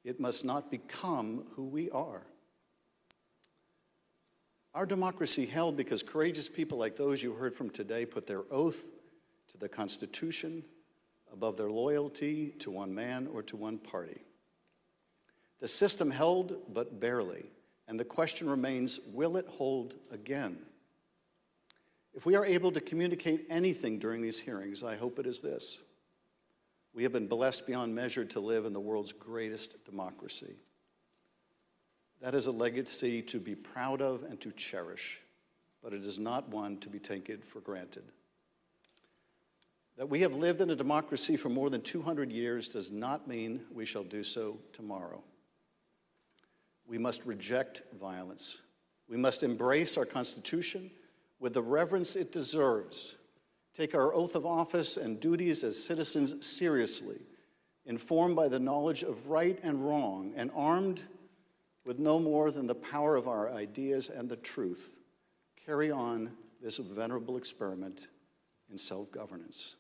Speaker 6: It must not become who we are. Our democracy held because courageous people like those you heard from today put their oath to the Constitution above their loyalty to one man or to one party. The system held, but barely, and the question remains, will it hold again? If we are able to communicate anything during these hearings, I hope it is this. We have been blessed beyond measure to live in the world's greatest democracy. That is a legacy to be proud of and to cherish, but it is not one to be taken for granted. That we have lived in a democracy for more than 200 years does not mean we shall do so tomorrow. We must reject violence. We must embrace our Constitution with the reverence it deserves, take our oath of office and duties as citizens seriously, informed by the knowledge of right and wrong, and armed with no more than the power of our ideas and the truth, carry on this venerable experiment in self-governance.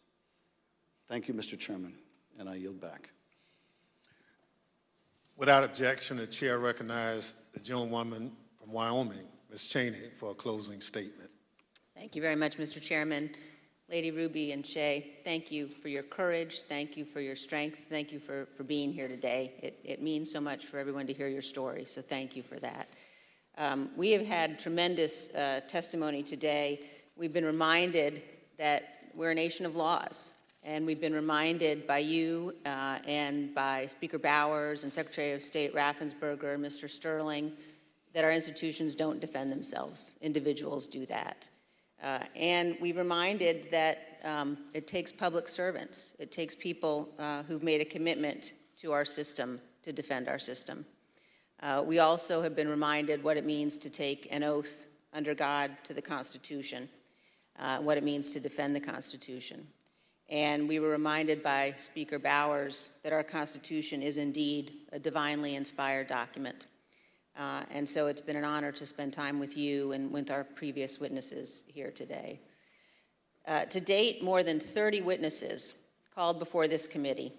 Speaker 6: Thank you, Mr. Chairman, and I yield back.
Speaker 1: Without objection, the chair recognizes the gentlewoman from Wyoming, Ms. Cheney, for a closing statement.
Speaker 11: Thank you very much, Mr. Chairman. Lady Ruby and Shea, thank you for your courage. Thank you for your strength. Thank you for being here today. It means so much for everyone to hear your story, so thank you for that. We have had tremendous testimony today. We've been reminded that we're a nation of laws, and we've been reminded by you and by Speaker Bowers and Secretary of State Ratzensberger and Mr. Sterling that our institutions don't defend themselves. Individuals do that. And we reminded that it takes public servants. It takes people who've made a commitment to our system to defend our system. We also have been reminded what it means to take an oath under God to the Constitution, what it means to defend the Constitution. And we were reminded by Speaker Bowers that our Constitution is indeed a divinely inspired document. And so it's been an honor to spend time with you and with our previous witnesses here today. To date, more than 30 witnesses called before this committee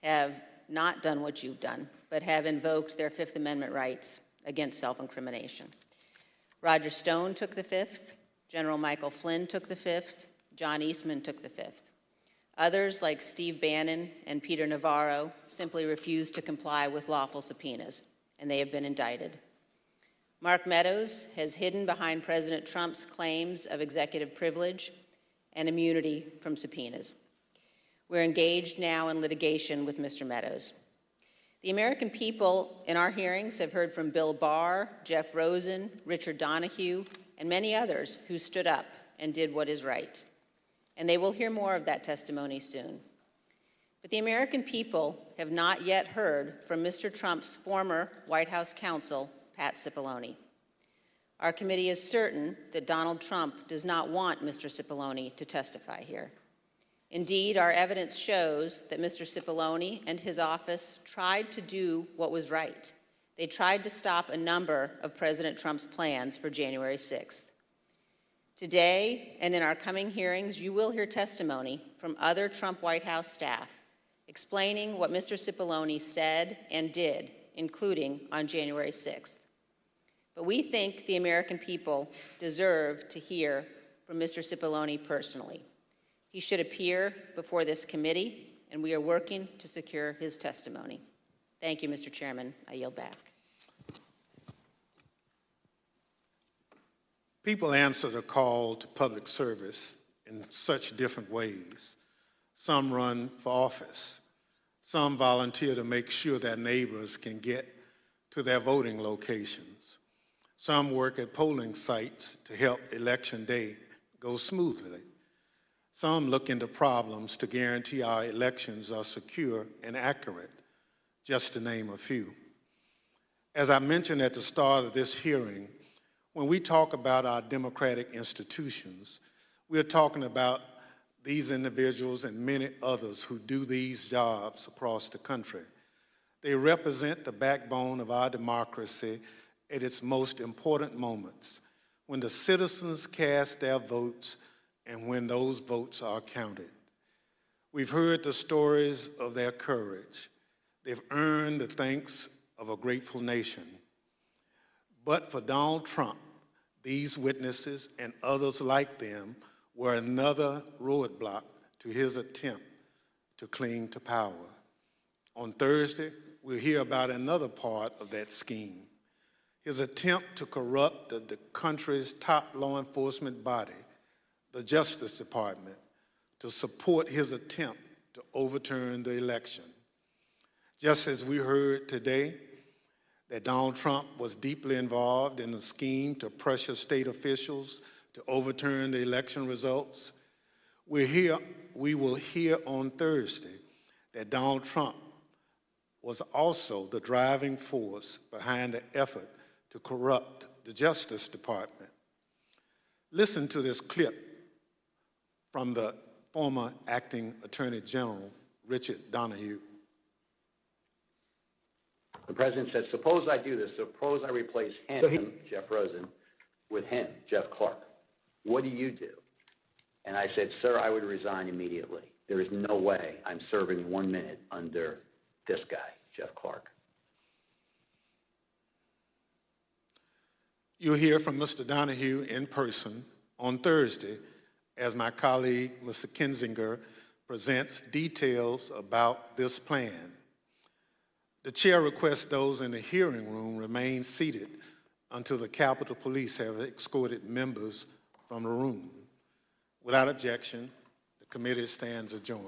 Speaker 11: have not done what you've done, but have invoked their Fifth Amendment rights against self-incrimination. Roger Stone took the Fifth, General Michael Flynn took the Fifth, John Eastman took the Fifth. Others, like Steve Bannon and Peter Navarro, simply refused to comply with lawful subpoenas, and they have been indicted. Mark Meadows has hidden behind President Trump's claims of executive privilege and immunity from subpoenas. We're engaged now in litigation with Mr. Meadows. The American people in our hearings have heard from Bill Barr, Jeff Rosen, Richard Donahue, and many others who stood up and did what is right. And they will hear more of that testimony soon. But the American people have not yet heard from Mr. Trump's former White House counsel, Pat Cipollone. Our committee is certain that Donald Trump does not want Mr. Cipollone to testify here. Indeed, our evidence shows that Mr. Cipollone and his office tried to do what was right. They tried to stop a number of President Trump's plans for January 6th. Today, and in our coming hearings, you will hear testimony from other Trump White House staff explaining what Mr. Cipollone said and did, including on January 6th. But we think the American people deserve to hear from Mr. Cipollone personally. He should appear before this committee, and we are working to secure his testimony. Thank you, Mr. Chairman. I yield back.
Speaker 1: People answer the call to public service in such different ways. Some run for office. Some volunteer to make sure their neighbors can get to their voting locations. Some work at polling sites to help Election Day go smoothly. Some look into problems to guarantee our elections are secure and accurate, just to name a few. As I mentioned at the start of this hearing, when we talk about our democratic institutions, we're talking about these individuals and many others who do these jobs across the country. They represent the backbone of our democracy at its most important moments, when the citizens cast their votes and when those votes are counted. We've heard the stories of their courage. They've earned the thanks of a grateful nation. But for Donald Trump, these witnesses and others like them were another roadblock to his attempt to cling to power. On Thursday, we'll hear about another part of that scheme, his attempt to corrupt the country's top law enforcement body, the Justice Department, to support his attempt to overturn the election. Just as we heard today that Donald Trump was deeply involved in a scheme to pressure state officials to overturn the election results, we will hear on Thursday that Donald Trump was also the driving force behind the effort to corrupt the Justice Department. Listen to this clip from the former acting Attorney General, Richard Donahue.
Speaker 22: The president said, suppose I do this. Suppose I replace him, Jeff Rosen, with him, Jeff Clark. What do you do? And I said, sir, I would resign immediately. There is no way I'm serving 1 minute under this guy, Jeff Clark.
Speaker 1: You'll hear from Mr. Donahue in person on Thursday as my colleague, Mr. Kinzinger, presents details about this plan. The chair requests those in the hearing room remain seated until the Capitol Police have escorted members from the room. Without objection, the committee stands adjourned.